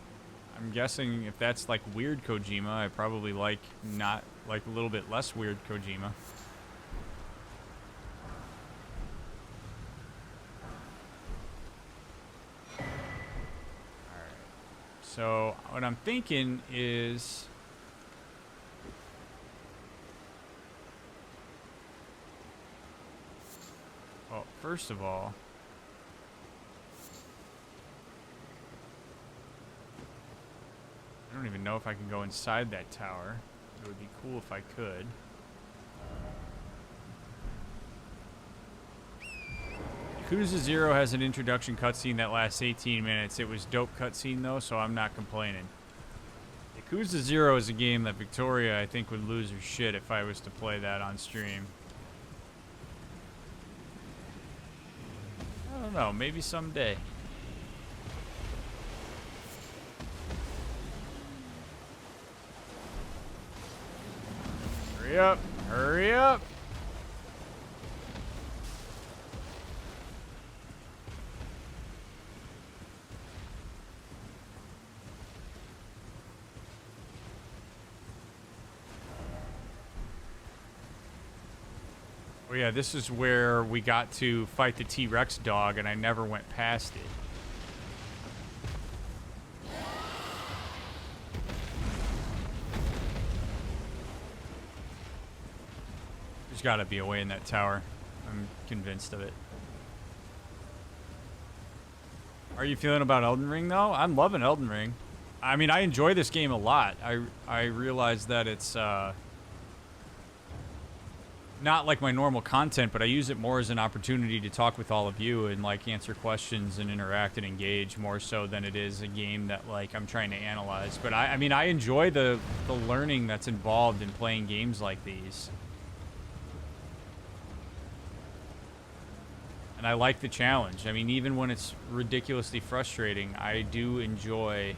Speaker 1: I'm guessing if that's like weird Kojima, I probably like a little bit less weird Kojima. So what I'm thinking is, well, first of all, I don't even know if I can go inside that tower. It would be cool if I could. Yakuza 0 has an introduction cutscene that lasts 18 minutes. It was dope cutscene though, so I'm not complaining. Yakuza 0 is a game that Victoria, I think, would lose her shit if I was to play that on stream. I don't know, maybe someday. Hurry up, hurry up. Oh yeah, this is where we got to fight the T-Rex dog, and I never went past it. There's gotta be a way in that tower. I'm convinced of it. Are you feeling about Elden Ring, though? I'm loving Elden Ring. I mean, I enjoy this game a lot. I realize that it's, not like my normal content, but I use it more as an opportunity to talk with all of you and like answer questions and interact and engage more so than it is a game that like I'm trying to analyze. But I mean, I enjoy the learning that's involved in playing games like these. And I like the challenge. I mean, even when it's ridiculously frustrating, I do enjoy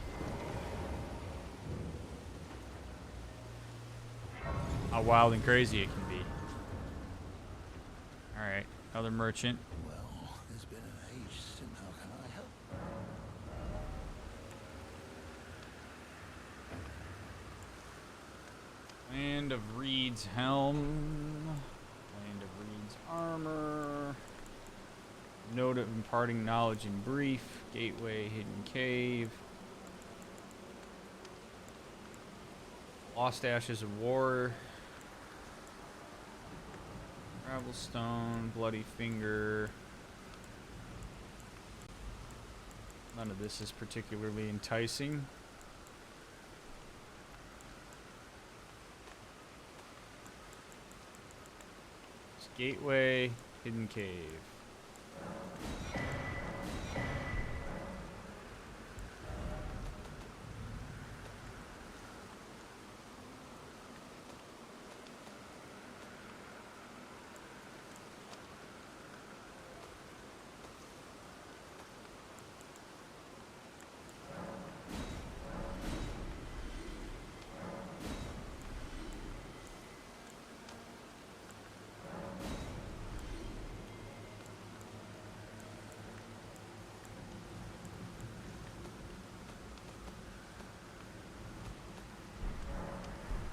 Speaker 1: how wild and crazy it can be. Alright, another merchant.
Speaker 2: Well, there's been an haste, and how can I help?
Speaker 1: Land of Reed's helm. Land of Reed's armor. Note of imparting knowledge in brief. Gateway, hidden cave. Lost ashes of war. Gravelstone, bloody finger. None of this is particularly enticing. It's gateway, hidden cave.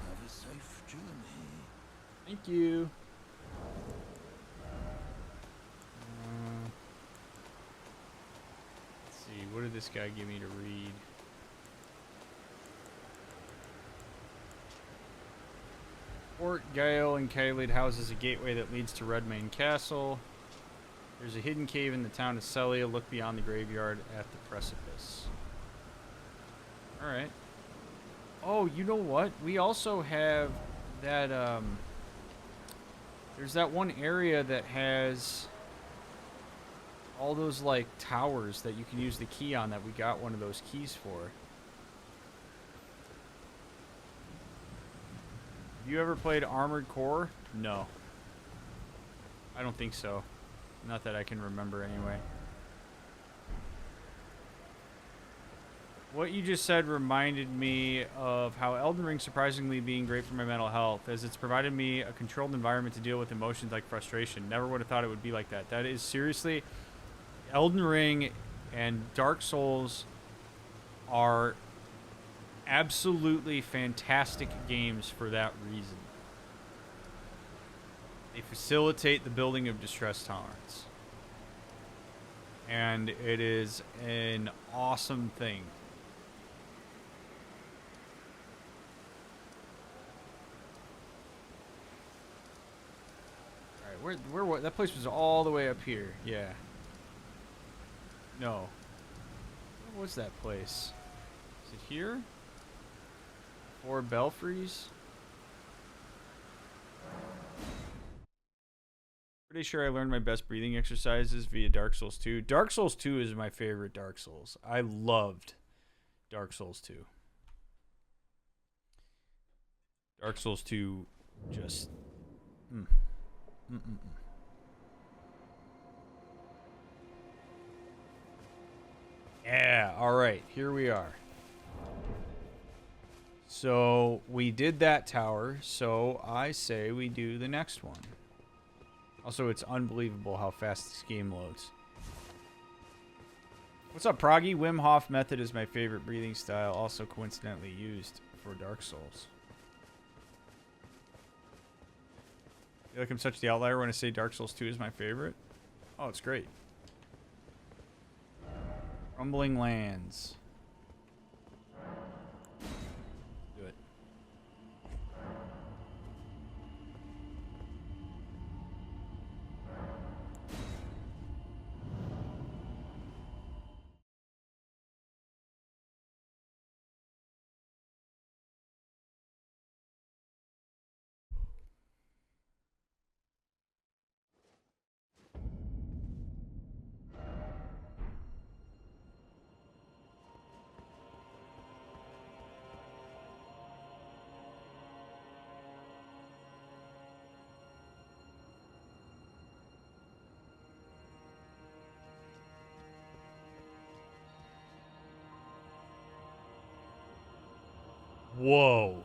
Speaker 2: Have a safe journey.
Speaker 1: Thank you. Let's see, what did this guy give me to read? Fort Gael and Caelid houses a gateway that leads to Redmane Castle. There's a hidden cave in the town of Celia. Look beyond the graveyard at the precipice. Alright. Oh, you know what? We also have that, there's that one area that has all those, like, towers that you can use the key on that we got one of those keys for. Have you ever played Armored Core? No. I don't think so. Not that I can remember anyway. What you just said reminded me of how Elden Ring surprisingly being great for my mental health, as it's provided me a controlled environment to deal with emotions like frustration. Never would have thought it would be like that. That is seriously... Elden Ring and Dark Souls are absolutely fantastic games for that reason. They facilitate the building of distress tolerance. And it is an awesome thing. Alright, where that place was all the way up here. Yeah. No. Where was that place? Is it here? 4 belfries? Pretty sure I learned my best breathing exercises via Dark Souls 2. Dark Souls 2 is my favorite Dark Souls. I loved Dark Souls 2. Dark Souls 2 just... Yeah, alright, here we are. So, we did that tower, so I say we do the next one. Also, it's unbelievable how fast this game loads. What's up, Proggy? Wim Hof method is my favorite breathing style, also coincidentally used for Dark Souls. I feel like I'm such the outlier when I say Dark Souls 2 is my favorite. Oh, it's great. Rumbling Lands. Do it. Whoa.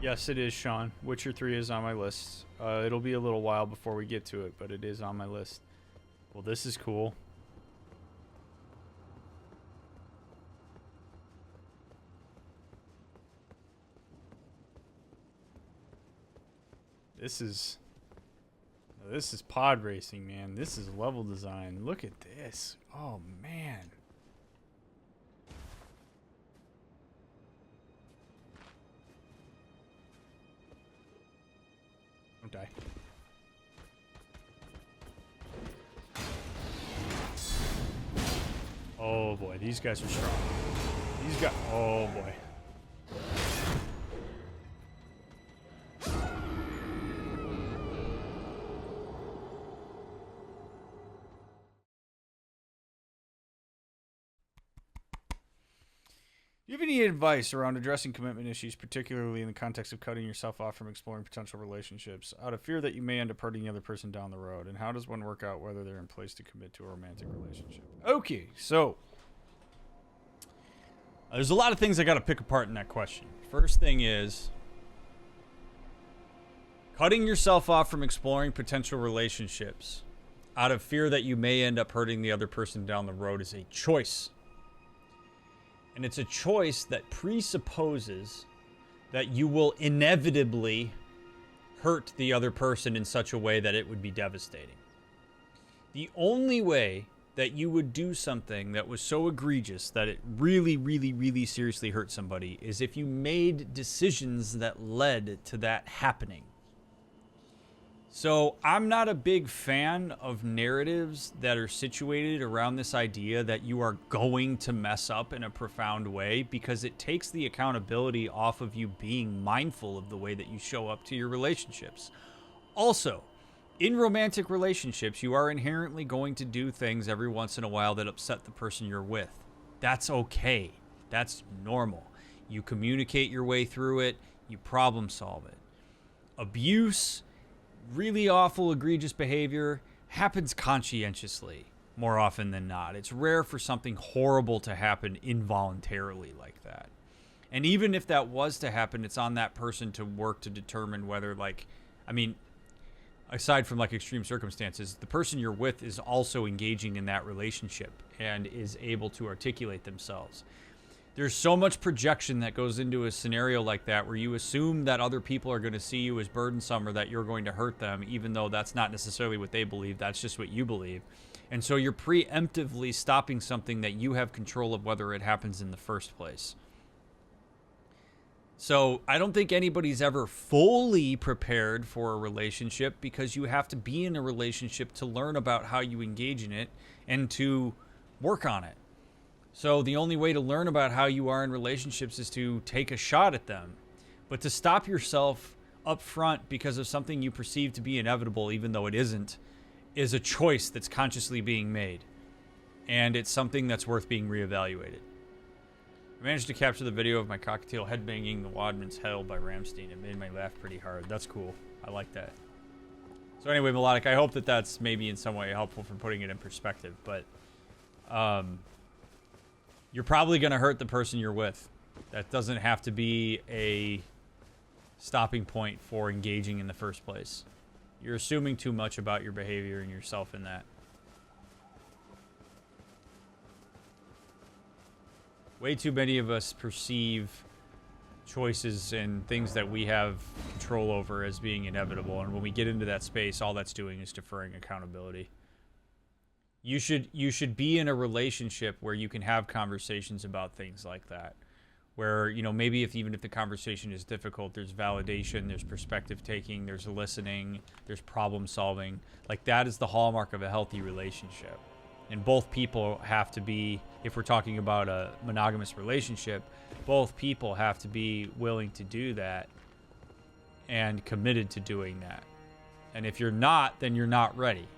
Speaker 1: Yes, it is, Sean. Witcher 3 is on my list. It'll be a little while before we get to it, but it is on my list. Well, this is cool. This is pod racing, man. This is level design. Look at this. Oh, man. Don't die. Oh boy, these guys are strong. These guys, oh boy. Do you have any advice around addressing commitment issues, particularly in the context of cutting yourself off from exploring potential relationships, out of fear that you may end up hurting the other person down the road? And how does one work out whether they're in place to commit to a romantic relationship? Okay, so there's a lot of things I got to pick apart in that question. First thing is, cutting yourself off from exploring potential relationships out of fear that you may end up hurting the other person down the road is a choice. And it's a choice that presupposes that you will inevitably hurt the other person in such a way that it would be devastating. The only way that you would do something that was so egregious that it really, really, really seriously hurt somebody is if you made decisions that led to that happening. So I'm not a big fan of narratives that are situated around this idea that you are going to mess up in a profound way, because it takes the accountability off of you being mindful of the way that you show up to your relationships. Also, in romantic relationships, you are inherently going to do things every once in a while that upset the person you're with. That's okay. That's normal. You communicate your way through it. You problem solve it. Abuse, really awful, egregious behavior happens conscientiously more often than not. It's rare for something horrible to happen involuntarily like that. And even if that was to happen, it's on that person to work to determine whether, aside from extreme circumstances, the person you're with is also engaging in that relationship and is able to articulate themselves. There's so much projection that goes into a scenario like that, where you assume that other people are going to see you as burdensome or that you're going to hurt them, even though that's not necessarily what they believe. That's just what you believe. And so you're preemptively stopping something that you have control of whether it happens in the first place. So I don't think anybody's ever fully prepared for a relationship, because you have to be in a relationship to learn about how you engage in it and to work on it. So the only way to learn about how you are in relationships is to take a shot at them. But to stop yourself up front because of something you perceive to be inevitable, even though it isn't, is a choice that's consciously being made, and it's something that's worth being reevaluated. I managed to capture the video of my cockatiel headbanging the Wadman's Hell by Ramstein. It made me laugh pretty hard. That's cool. I like that. So anyway, Melodic, I hope that that's maybe in some way helpful for putting it in perspective, but you're probably going to hurt the person you're with. That doesn't have to be a stopping point for engaging in the first place. You're assuming too much about your behavior and yourself in that. Way too many of us perceive choices and things that we have control over as being inevitable, and when we get into that space, all that's doing is deferring accountability. You should be in a relationship where you can have conversations about things like that, where, you know, maybe even if the conversation is difficult, there's validation, there's perspective taking, there's listening, there's problem solving. Like, that is the hallmark of a healthy relationship. And both people have to be, if we're talking about a monogamous relationship, both people have to be willing to do that and committed to doing that. And if you're not, then you're not ready.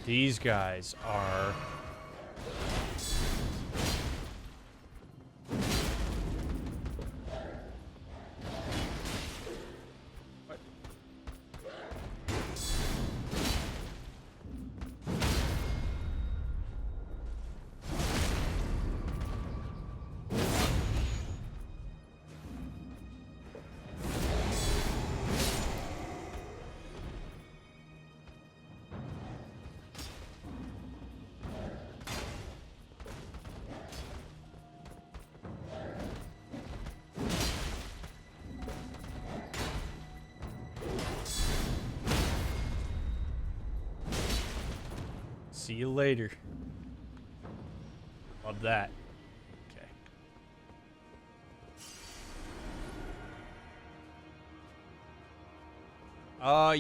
Speaker 1: These guys are... What? See you later. Love that. Okay.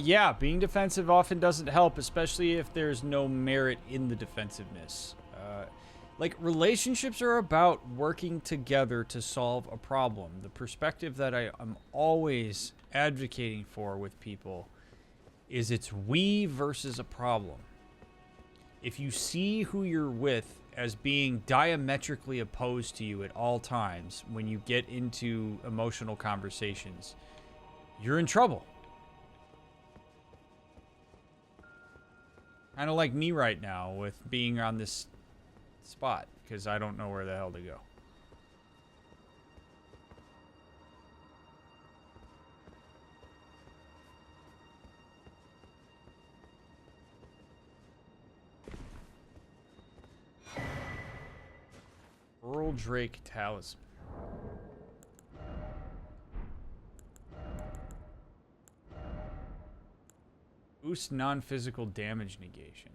Speaker 1: Yeah, being defensive often doesn't help, especially if there's no merit in the defensiveness. Like, relationships are about working together to solve a problem. The perspective that I'm always advocating for with people is it's we versus a problem. If you see who you're with as being diametrically opposed to you at all times when you get into emotional conversations, you're in trouble. Kind of like me right now with being on this spot, because I don't know where the hell to go. Earl Drake Talisman. Boost non-physical damage negation.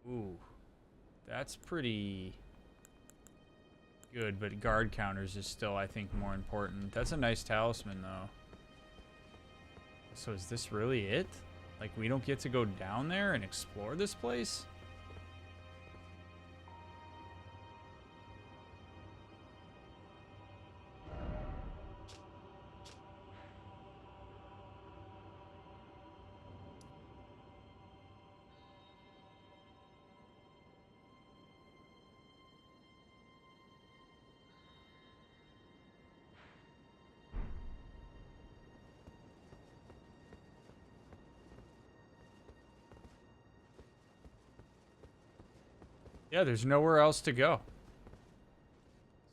Speaker 1: Ooh. That's pretty good, but guard counters is still, I think, more important. That's a nice talisman, though. So is this really it? Like, we don't get to go down there and explore this place? Yeah, there's nowhere else to go.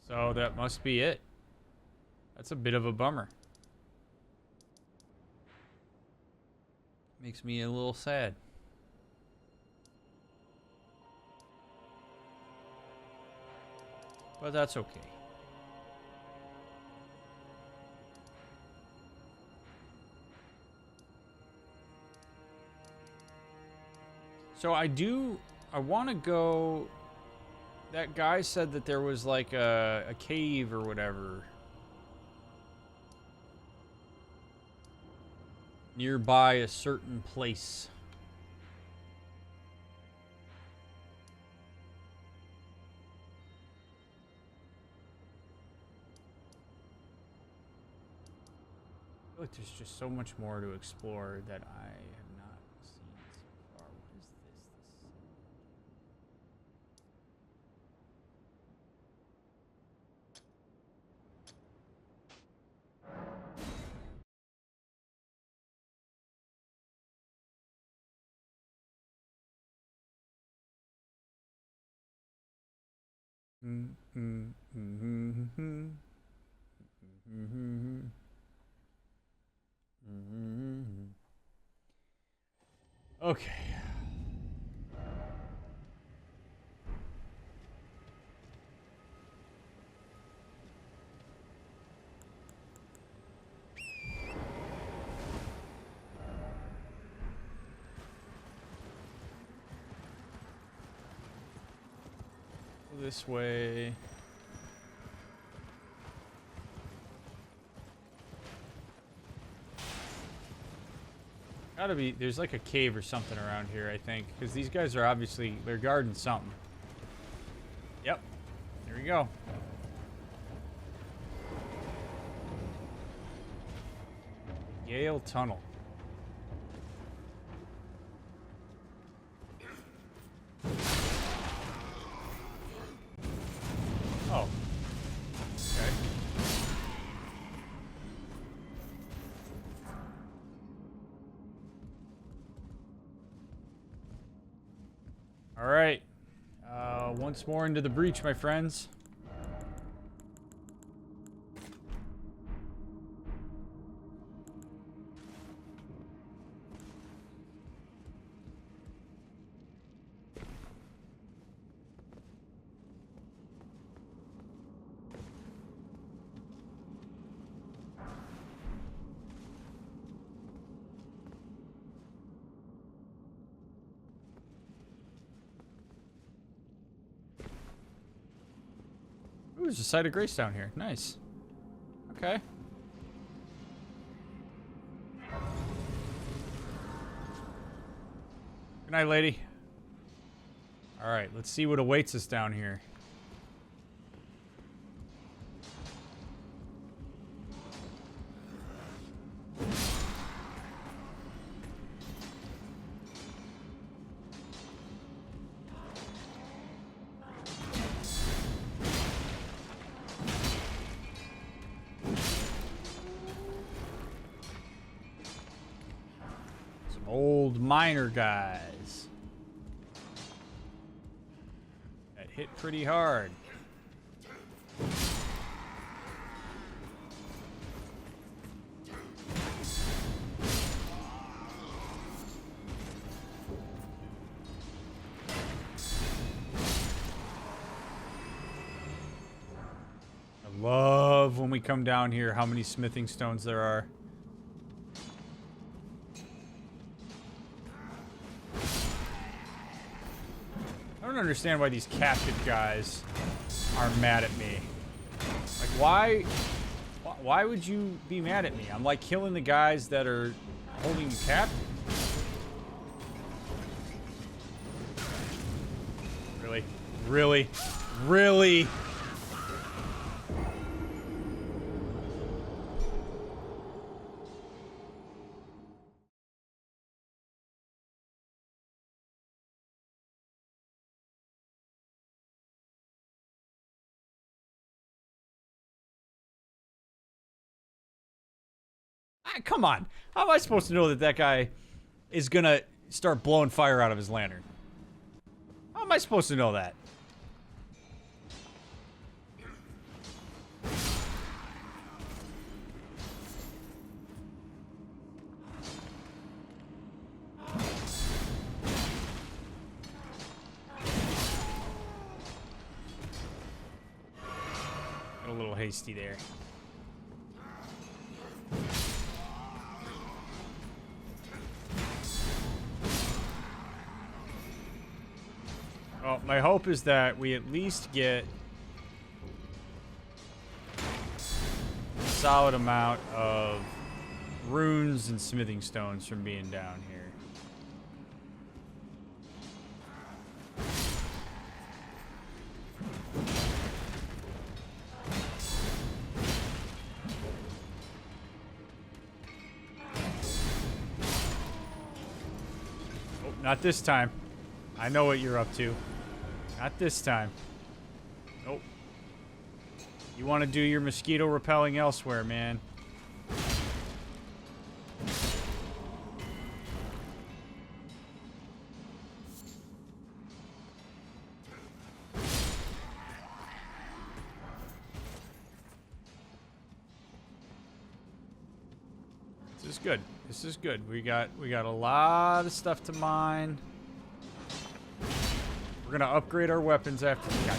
Speaker 1: So that must be it. That's a bit of a bummer. Makes me a little sad. But that's okay. So I want to go that guy said that there was like a cave or whatever nearby a certain place. I feel like there's just so much more to explore that I have not seen so far. What is this? Okay. This way. Gotta be, there's like a cave or something around here, I think. Because these guys are obviously, they're guarding something. Yep. There we go. Yale Tunnel. Oh. Okay. All right. Once more into the breach, my friends. Ooh, there's a site of grace down here. Nice. Okay. Good night, lady. Alright, let's see what awaits us down here. Old miner guys that hit pretty hard. I love when we come down here how many smithing stones there are. I don't understand why these captive guys are mad at me. Like, why would you be mad at me? I'm like killing the guys that are holding you captive. Really? Really? Really? Come on. How am I supposed to know that that guy is gonna start blowing fire out of his lantern? How am I supposed to know that? Got a little hasty there. Oh. Well, my hope is that we at least get a solid amount of runes and smithing stones from being down here. Oh, not this time. I know what you're up to. Not this time. Nope. You want to do your mosquito repelling elsewhere, man. This is good. This is good. We got a lot of stuff to mine. We're gonna upgrade our weapons after. God.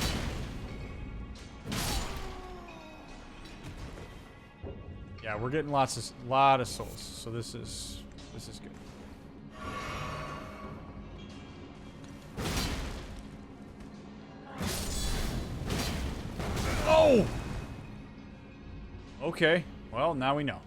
Speaker 1: Yeah, we're getting lot of souls. So this is good. Oh. Okay. Well, now we know.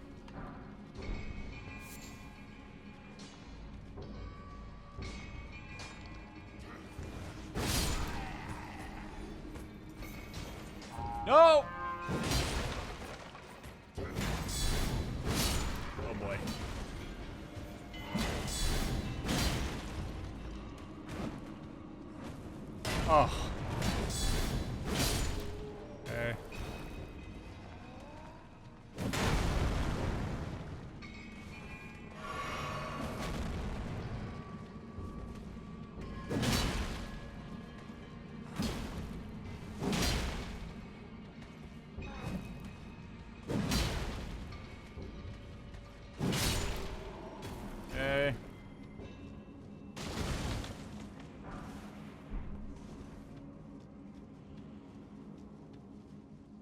Speaker 1: No! Oh boy. Oh. Okay.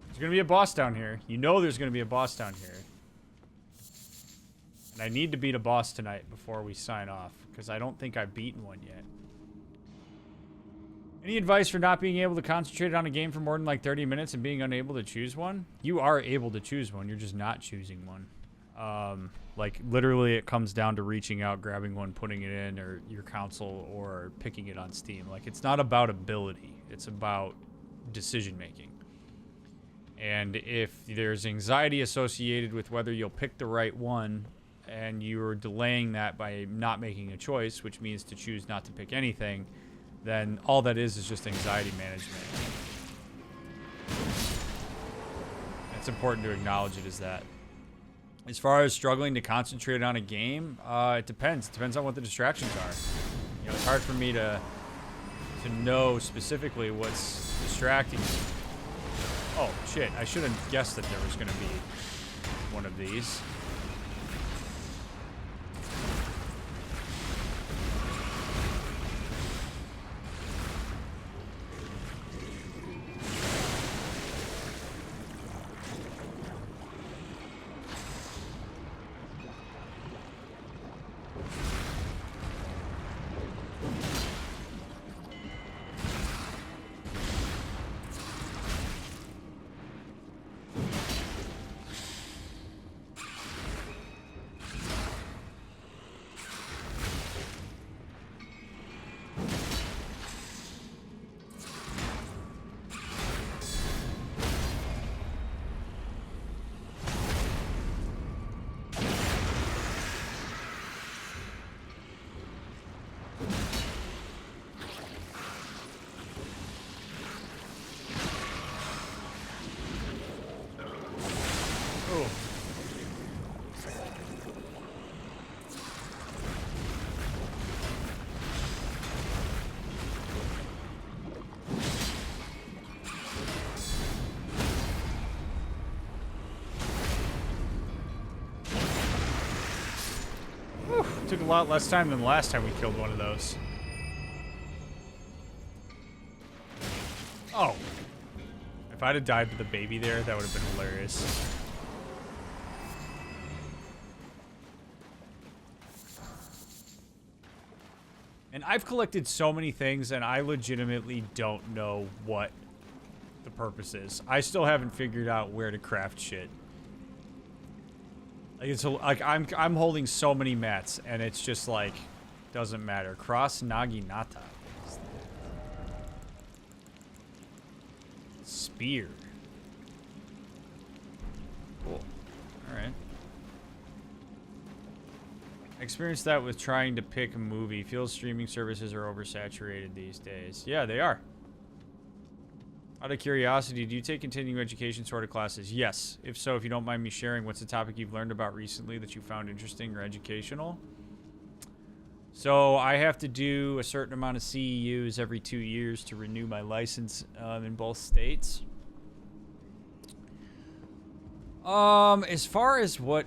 Speaker 1: There's gonna be a boss down here. You know there's gonna be a boss down here. And I need to beat a boss tonight before we sign off, because I don't think I've beaten one yet. Any advice for not being able to concentrate on a game for more than like 30 minutes and being unable to choose one? You are able to choose one, you're just not choosing one. Like, literally it comes down to reaching out, grabbing one, putting it in, or your console, or picking it on Steam. Like, it's not about ability, it's about decision making. And if there's anxiety associated with whether you'll pick the right one, and you're delaying that by not making a choice, which means to choose not to pick anything, then all that is just anxiety management. It's important to acknowledge it as that. As far as struggling to concentrate on a game, it depends. It depends on what the distractions are. You know, it's hard for me to know specifically what's distracting me. Oh, shit. I should have guessed that there was going to be one of these. Took a lot less time than the last time we killed one of those. Oh. If I'd have died to the baby there, that would have been hilarious. And I've collected so many things, and I legitimately don't know what the purpose is. I still haven't figured out where to craft shit. Like it's like I'm holding so many mats, and it's just like doesn't matter. Cross Naginata. Spear. Cool. All right. I experienced that with trying to pick a movie. Feels streaming services are oversaturated these days. Yeah, they are. Out of curiosity, do you take continuing education sort of classes? Yes. If so, if you don't mind me sharing, what's a topic you've learned about recently that you found interesting or educational? So I have to do a certain amount of CEUs every 2 years to renew my license in both states. As far as what...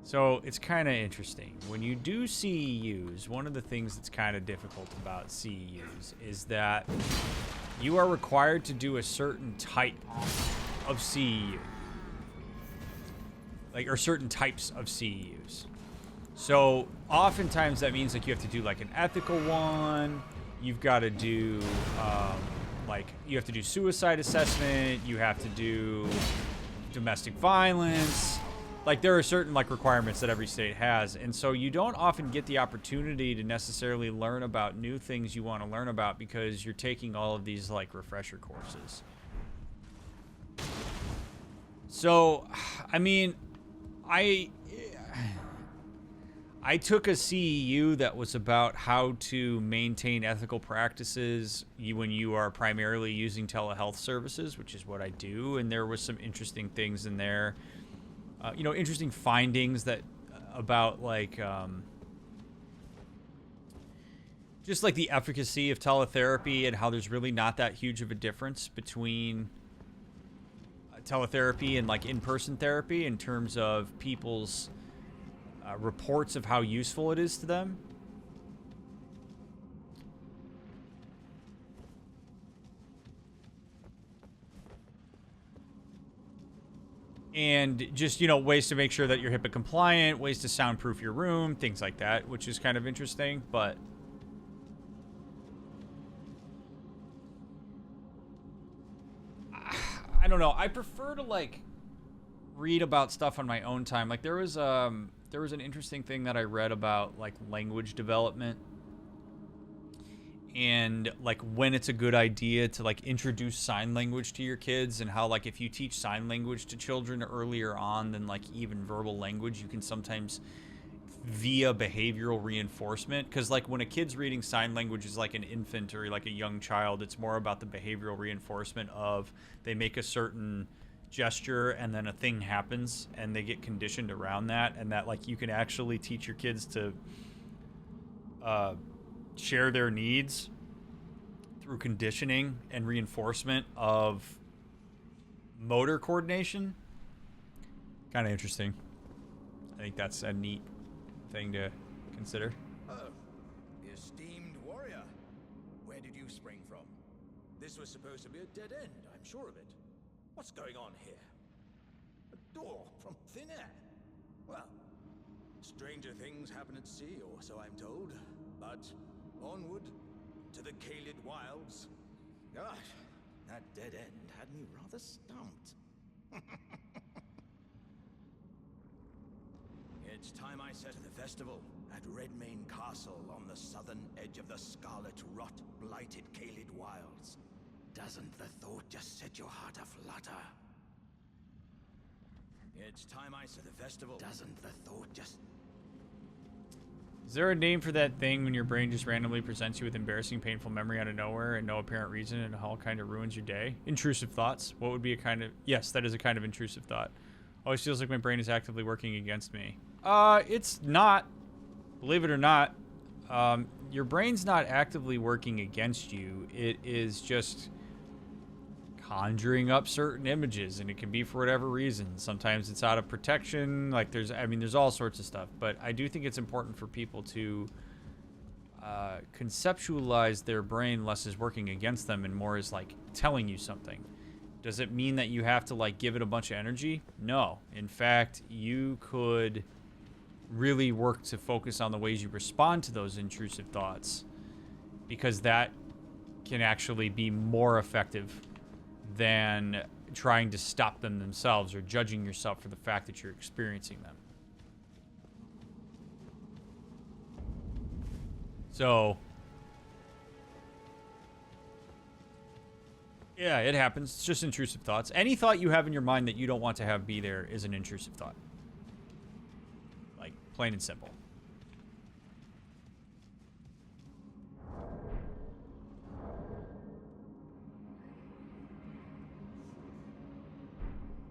Speaker 1: So it's kind of interesting. When you do CEUs, one of the things that's kind of difficult about CEUs is that you are required to do a certain type of CEU. Like, or certain types of CEUs. So oftentimes that means like you have to do like an ethical one. You've got to do like you have to do suicide assessment. You have to do domestic violence. Like there are certain like requirements that every state has, and so you don't often get the opportunity to necessarily learn about new things you want to learn about because you're taking all of these like refresher courses. So, I mean, I took a CEU that was about how to maintain ethical practices when you are primarily using telehealth services, which is what I do, and there was some interesting things in there. You know, interesting findings that about like just like the efficacy of teletherapy and how there's really not that huge of a difference between teletherapy and like in-person therapy in terms of people's reports of how useful it is to them. And just, you know, ways to make sure that you're HIPAA compliant, ways to soundproof your room, things like that, which is kind of interesting, but... I don't know. I prefer to, like, read about stuff on my own time. Like, there was an interesting thing that I read about, like, language development. And like when it's a good idea to like introduce sign language to your kids, and how like if you teach sign language to children earlier on than like even verbal language, you can sometimes via behavioral reinforcement, because like when a kid's reading sign language as like an infant or like a young child, it's more about the behavioral reinforcement of they make a certain gesture and then a thing happens and they get conditioned around that, and that like you can actually teach your kids to share their needs through conditioning and reinforcement of motor coordination. Kind of interesting. I think that's a neat thing to consider.
Speaker 2: Oh, esteemed warrior. Where did you spring from? This was supposed to be a dead end, I'm sure of it. What's going on here? A door from thin air. Well, stranger things happen at sea, or so I'm told. But onward to the Kaled Wilds. Gosh, that dead end had me rather stumped. It's time I set the festival at Redmane Castle on the southern edge of the scarlet rot blighted Kaled Wilds. Doesn't the thought just set your heart aflutter? It's time I set the festival. Doesn't the thought just...
Speaker 1: Is there a name for that thing when your brain just randomly presents you with embarrassing, painful memory out of nowhere and no apparent reason, and all kind of ruins your day? Intrusive thoughts. What would be a kind of... Yes, that is a kind of intrusive thought. Always feels like my brain is actively working against me. It's not. Believe it or not. Your brain's not actively working against you. It is just conjuring up certain images, and it can be for whatever reason. Sometimes it's out of protection. Like there's all sorts of stuff. But I do think it's important for people to conceptualize their brain less as working against them and more as like telling you something. Does it mean that you have to like give it a bunch of energy? No. In fact, you could really work to focus on the ways you respond to those intrusive thoughts, because that can actually be more effective than trying to stop them themselves or judging yourself for the fact that you're experiencing them. So, yeah, it happens. It's just intrusive thoughts. Any thought you have in your mind that you don't want to have be there is an intrusive thought. Like, plain and simple.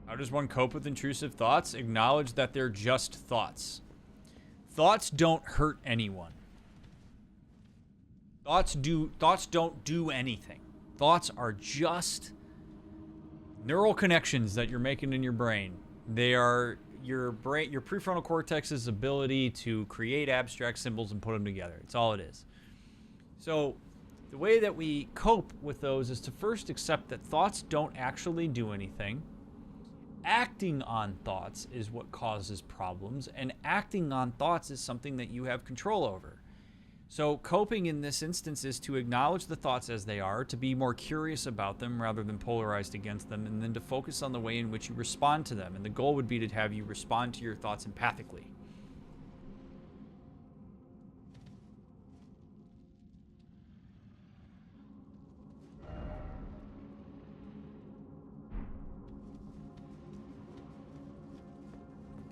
Speaker 1: How does one cope with intrusive thoughts? Acknowledge that they're just thoughts. Thoughts don't hurt anyone. Thoughts don't do anything. Thoughts are just neural connections that you're making in your brain. They are your prefrontal cortex's ability to create abstract symbols and put them together. It's all it is. So the way that we cope with those is to first accept that thoughts don't actually do anything. Acting on thoughts is what causes problems, and acting on thoughts is something that you have control over. So coping in this instance is to acknowledge the thoughts as they are, to be more curious about them rather than polarized against them, and then to focus on the way in which you respond to them. And the goal would be to have you respond to your thoughts empathically.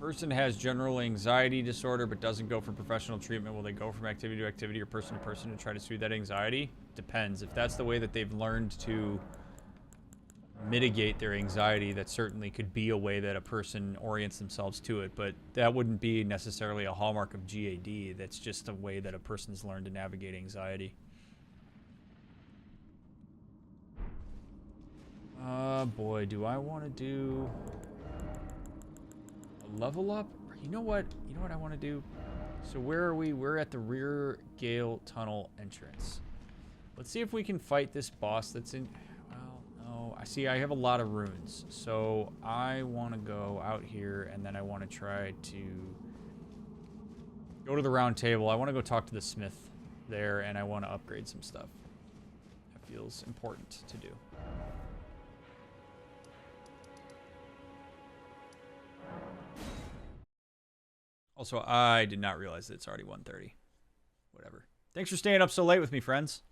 Speaker 1: Person has general anxiety disorder but doesn't go for professional treatment. Will they go from activity to activity or person to person to try to soothe that anxiety? Depends. If that's the way that they've learned to mitigate their anxiety, that certainly could be a way that a person orients themselves to it, but that wouldn't be necessarily a hallmark of GAD. That's just a way that a person's learned to navigate anxiety. Boy, do I want to do level up? You know what I want to do? So where are we? We're at the rear Gale Tunnel entrance. Let's see if we can fight this boss that's in... Well, no. I see I have a lot of runes. So I want to go out here, and then I want to try to go to the round table. I want to go talk to the smith there, and I want to upgrade some stuff. That feels important to do. Also, I did not realize that it's already 1:30. Whatever. Thanks for staying up so late with me, friends.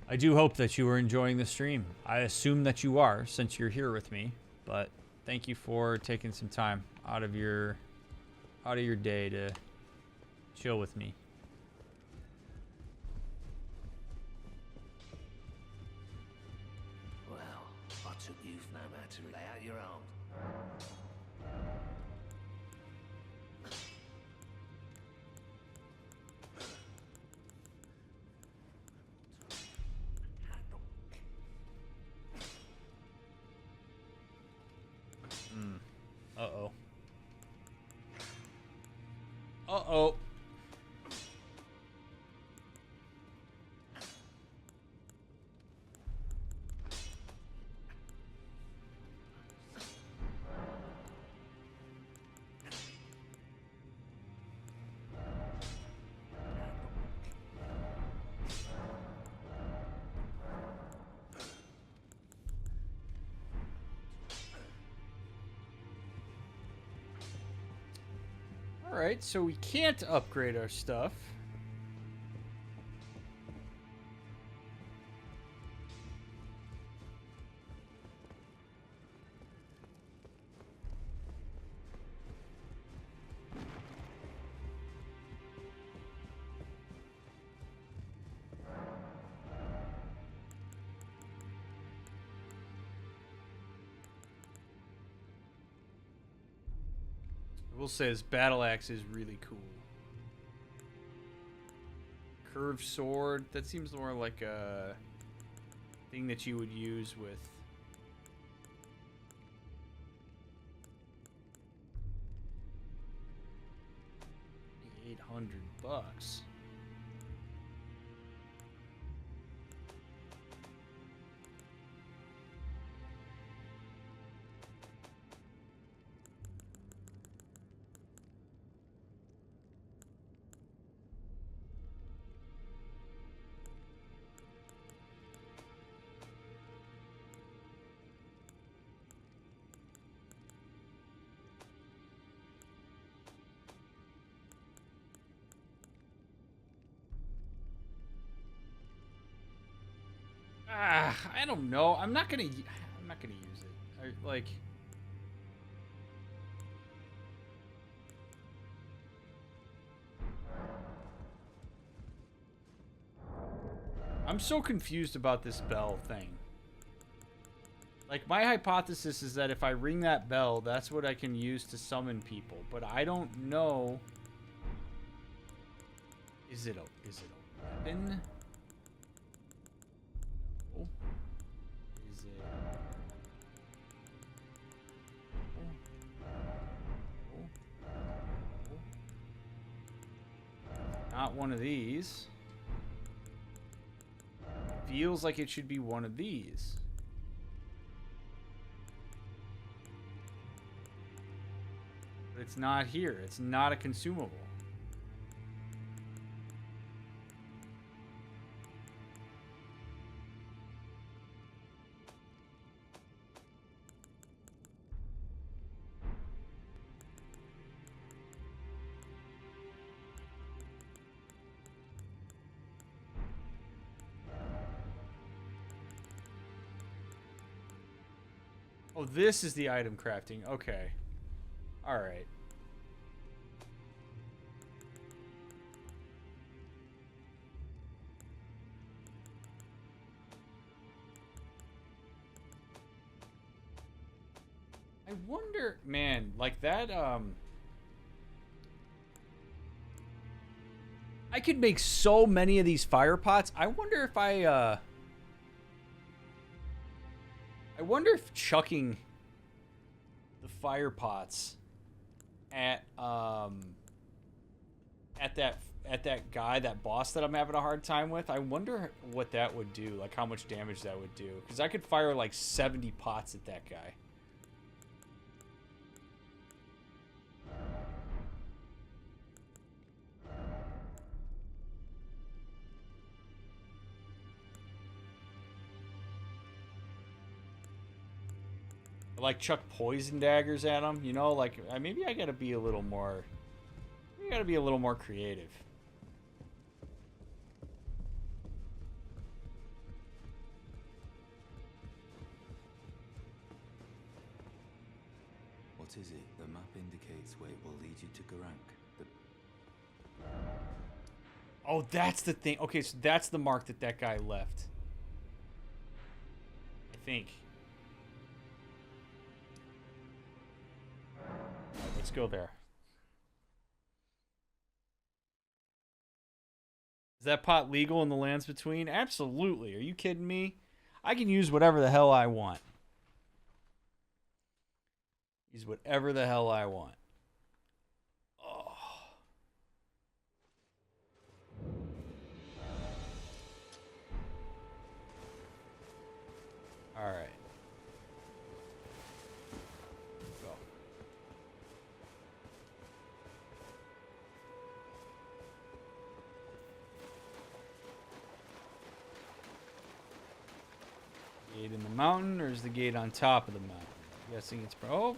Speaker 1: I do hope that you are enjoying the stream. I assume that you are, since you're here with me. But thank you for taking some time out of your day to chill with me.
Speaker 3: Well, I took youth no matter to lay out your arms.
Speaker 1: Uh-oh. Uh-oh. Alright, so we can't upgrade our stuff. I will say this battle axe is really cool. Curved sword, that seems more like a thing that you would use with $800. I don't know. I'm not gonna use it. Like. I'm so confused about this bell thing. Like, my hypothesis is that if I ring that bell, that's what I can use to summon people. But I don't know. Is it a weapon? No. Is it? Not one of these. Feels like it should be one of these. But it's not here. It's not a consumable. Oh, this is the item crafting. Okay. All right. I wonder, man, like that, I could make so many of these fire pots. I wonder if I wonder if chucking the fire pots at that guy, that boss that I'm having a hard time with, I wonder what that would do, like how much damage that would do. Because I could fire like 70 pots at that guy. Like chuck poison daggers at him, you know, like maybe I gotta be a little more creative.
Speaker 4: What is it? The map indicates where it will lead you to Garank.
Speaker 1: Oh, that's the thing. Okay, so that's the mark that guy left. I think. Alright, let's go there. Is that pot legal in the lands between? Absolutely. Are you kidding me? I can use whatever the hell I want. Use whatever the hell I want. Oh. All right. Go. Gate in the mountain, or is the gate on top of the mountain? I'm guessing it's oh.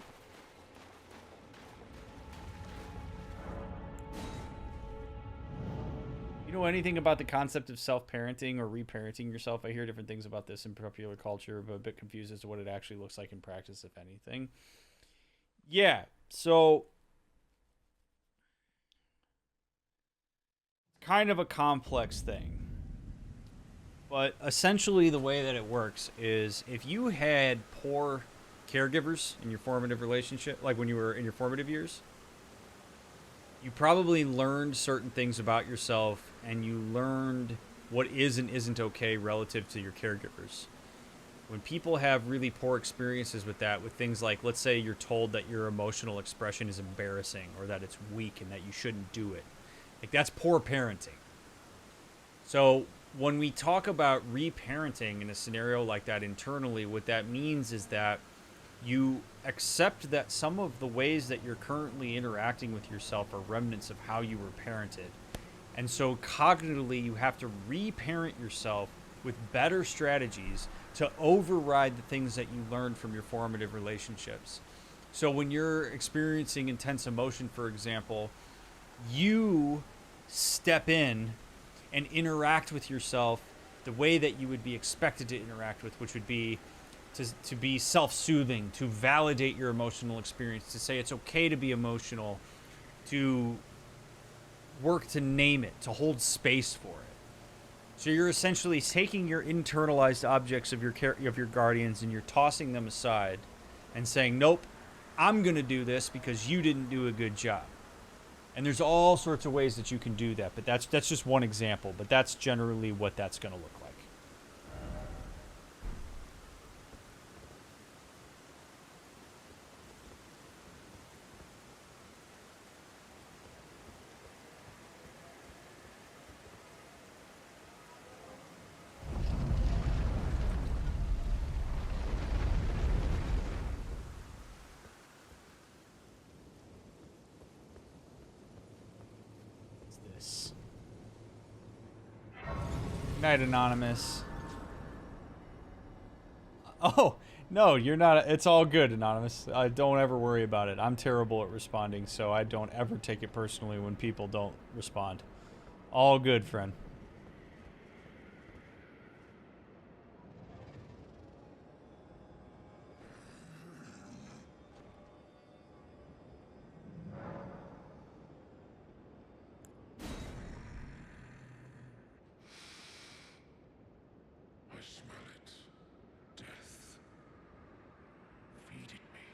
Speaker 1: You know anything about the concept of self-parenting or reparenting yourself? I hear different things about this in popular culture, but a bit confused as to what it actually looks like in practice, if anything. Yeah, so kind of a complex thing. But essentially the way that it works is if you had poor caregivers in your formative relationship, like when you were in your formative years, you probably learned certain things about yourself, and you learned what is and isn't okay relative to your caregivers. When people have really poor experiences with that, with things like, let's say you're told that your emotional expression is embarrassing or that it's weak and that you shouldn't do it. Like, that's poor parenting. So when we talk about reparenting in a scenario like that internally, what that means is that you accept that some of the ways that you're currently interacting with yourself are remnants of how you were parented. And so cognitively, you have to reparent yourself with better strategies to override the things that you learned from your formative relationships. So when you're experiencing intense emotion, for example, you step in and interact with yourself the way that you would be expected to interact with, which would be to be self-soothing, to validate your emotional experience, to say it's okay to be emotional, to work to name it, to hold space for it. So you're essentially taking your internalized objects of your guardians and you're tossing them aside and saying, nope, I'm going to do this because you didn't do a good job. And there's all sorts of ways that you can do that, but that's just one example, but that's generally what that's going to look like. Good night, Anonymous. Oh, no, you're not. It's all good, Anonymous. Don't ever worry about it. I'm terrible at responding, so I don't ever take it personally when people don't respond. All good, friend.
Speaker 5: I smell it. Death. Feed it me.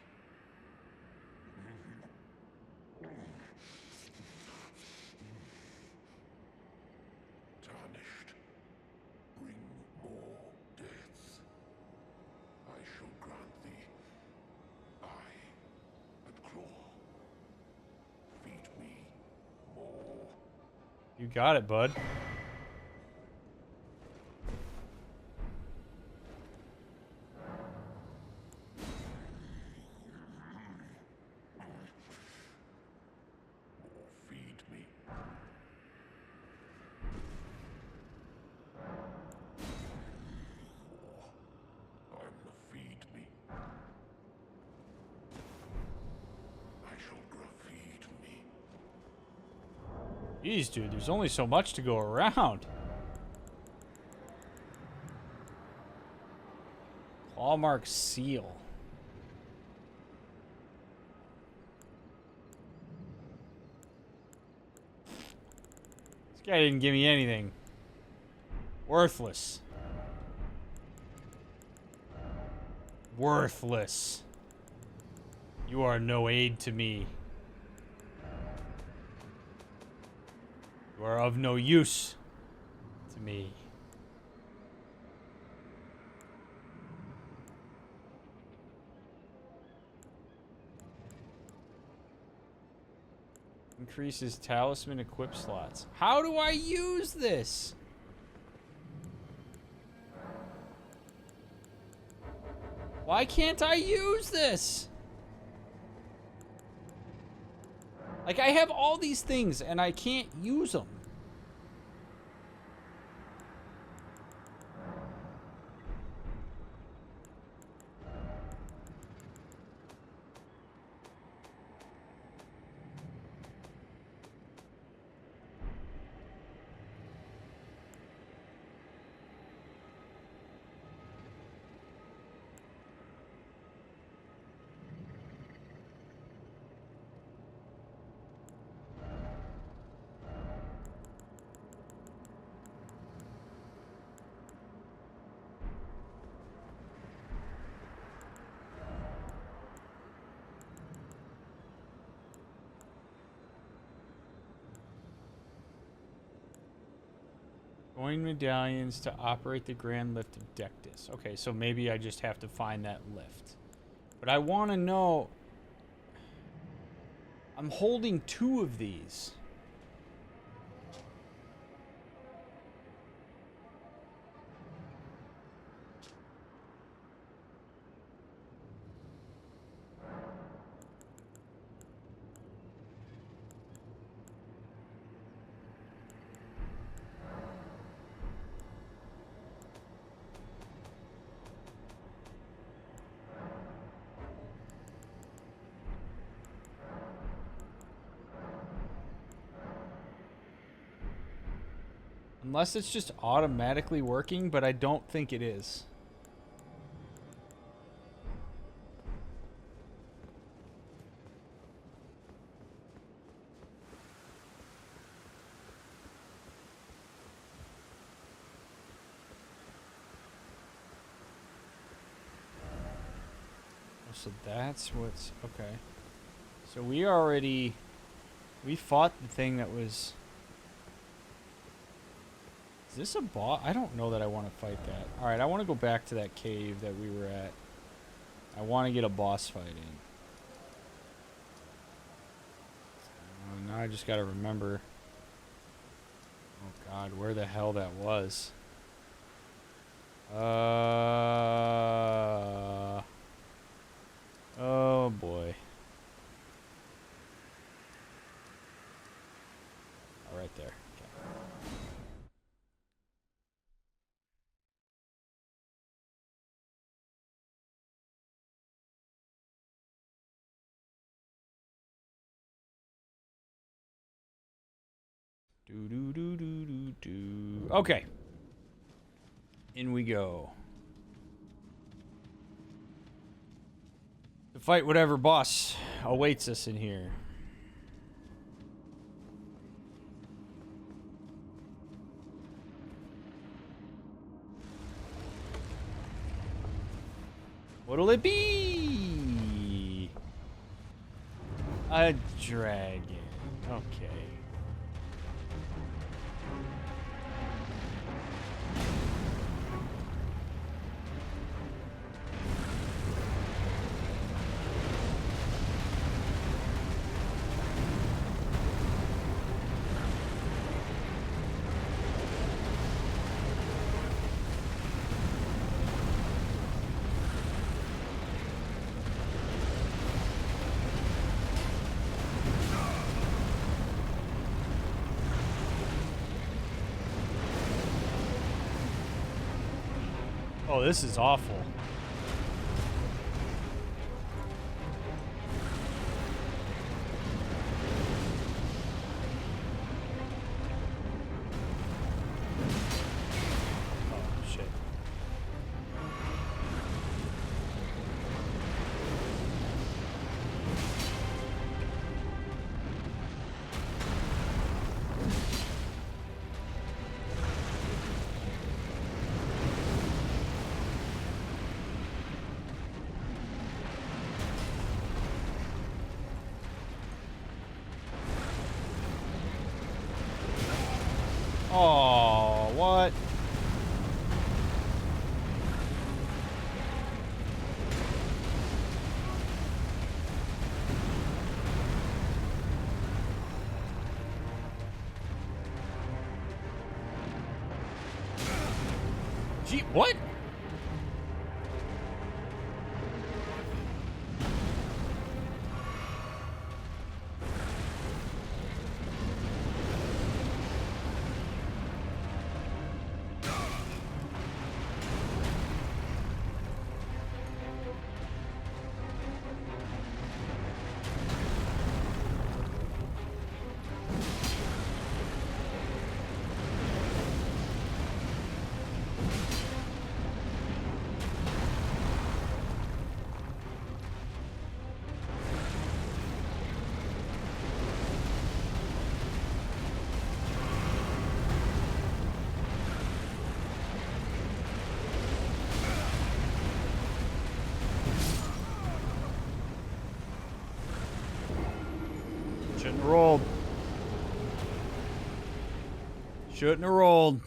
Speaker 5: Tarnished. Bring more death. I shall grant thee eye and claw. Feed me more.
Speaker 1: You got it, bud.
Speaker 5: Feed me. I'm the feed me. I shall feed me.
Speaker 1: Jeez, dude, there's only so much to go around. Clawmark seal. This guy didn't give me anything. Worthless. Worthless. You are no aid to me. You are of no use to me. Increases talisman equip slots. How do I use this? Why can't I use this? Like, I have all these things and I can't use them. Join medallions to operate the grand lift of Dectus. Okay, so maybe I just have to find that lift. But I want to know... I'm holding 2 of these. Unless it's just automatically working, but I don't think it is. So that's what's... Okay. So we fought the thing that was... Is this a boss? I don't know that I want to fight that. Alright, I want to go back to that cave that we were at. I want to get a boss fight in. Now I just got to remember... Oh god, where the hell that was. Oh boy. Oh, right there. Okay. Okay. In we go. To fight whatever boss awaits us in here. What'll it be? A dragon. Okay. Oh, this is awful. Oh, shit. Oh, what? Gee, what? Shouldn't have rolled. Shouldn't have rolled.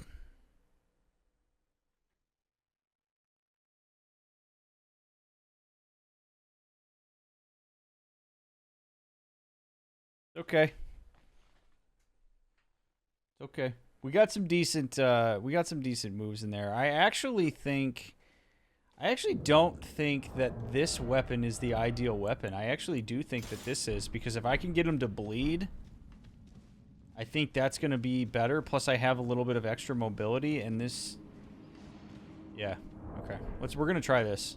Speaker 1: Okay. Okay. We got some decent moves in there. I actually don't think that this weapon is the ideal weapon. I actually do think that this is, because if I can get him to bleed, I think that's going to be better. Plus I have a little bit of extra mobility, and this... Yeah. Okay. We're going to try this.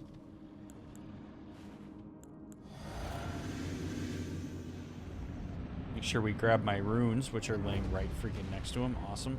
Speaker 1: Make sure we grab my runes, which are laying right freaking next to him. Awesome.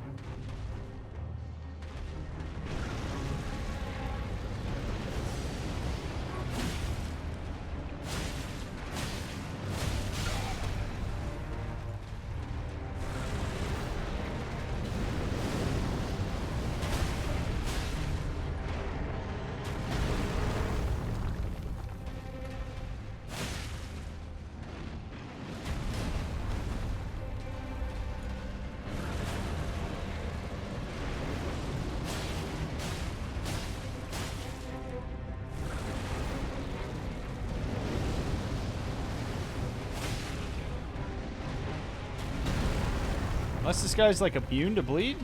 Speaker 1: Unless this guy's like immune to bleed?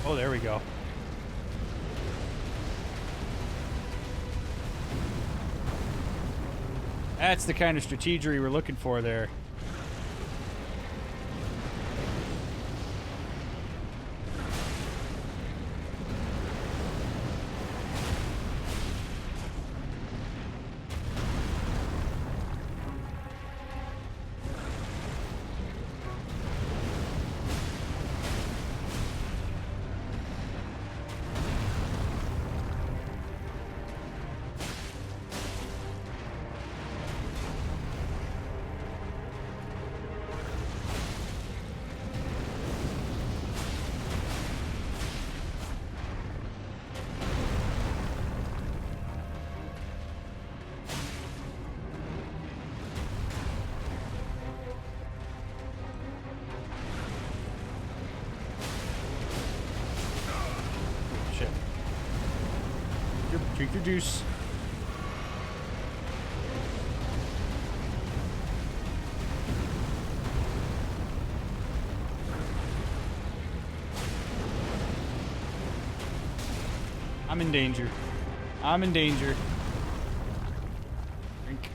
Speaker 1: Oh, there we go. That's the kind of strategery we're looking for there. Shit. Drink your juice. I'm in danger. I'm in danger. Drink.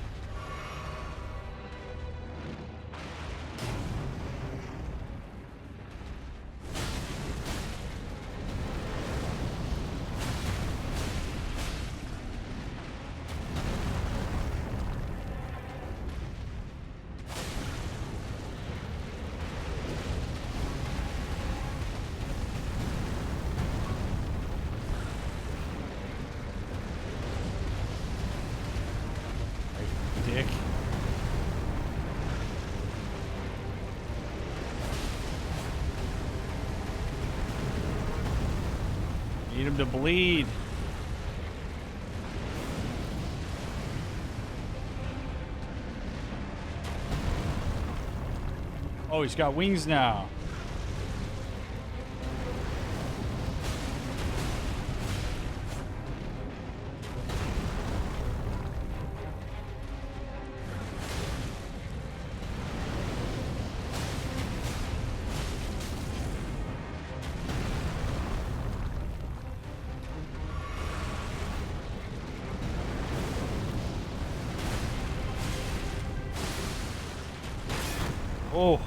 Speaker 1: Dick. Need him to bleed. Oh, he's got wings now. Oh.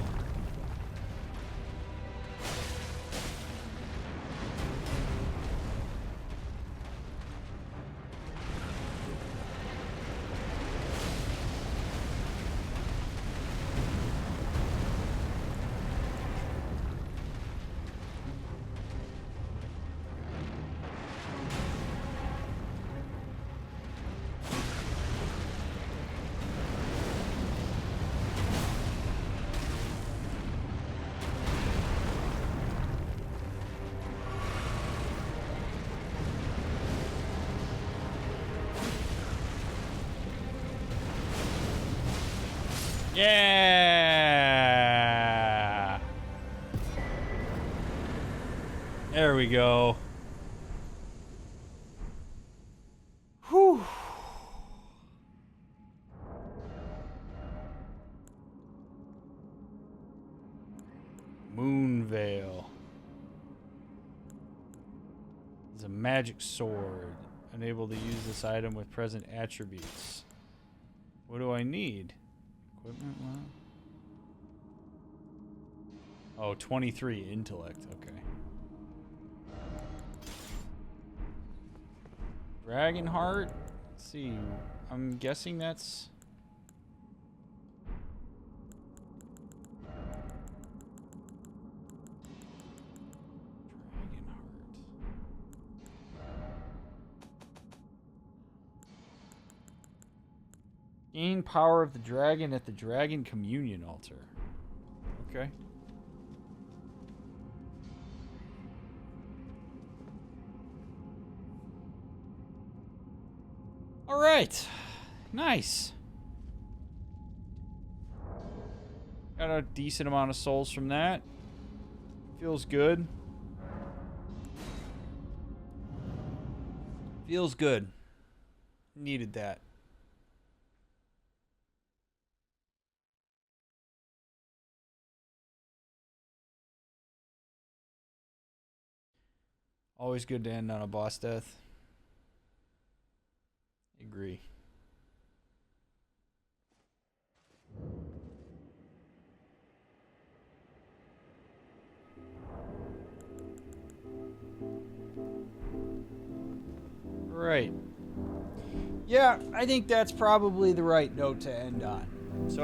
Speaker 1: Yeah. There we go. Whew. Moonveil. It's a magic sword. Unable to use this item with present attributes. What do I need? Equipment? Oh, 23 intellect. Okay. Dragon heart? Let's see. I'm guessing that's... Dragon heart. Gain power of the dragon at the dragon communion altar. Okay. All right. Nice. Got a decent amount of souls from that. Feels good. Feels good. Needed that. Always good to end on a boss death. Agree. Right. Yeah, I think that's probably the right note to end on. So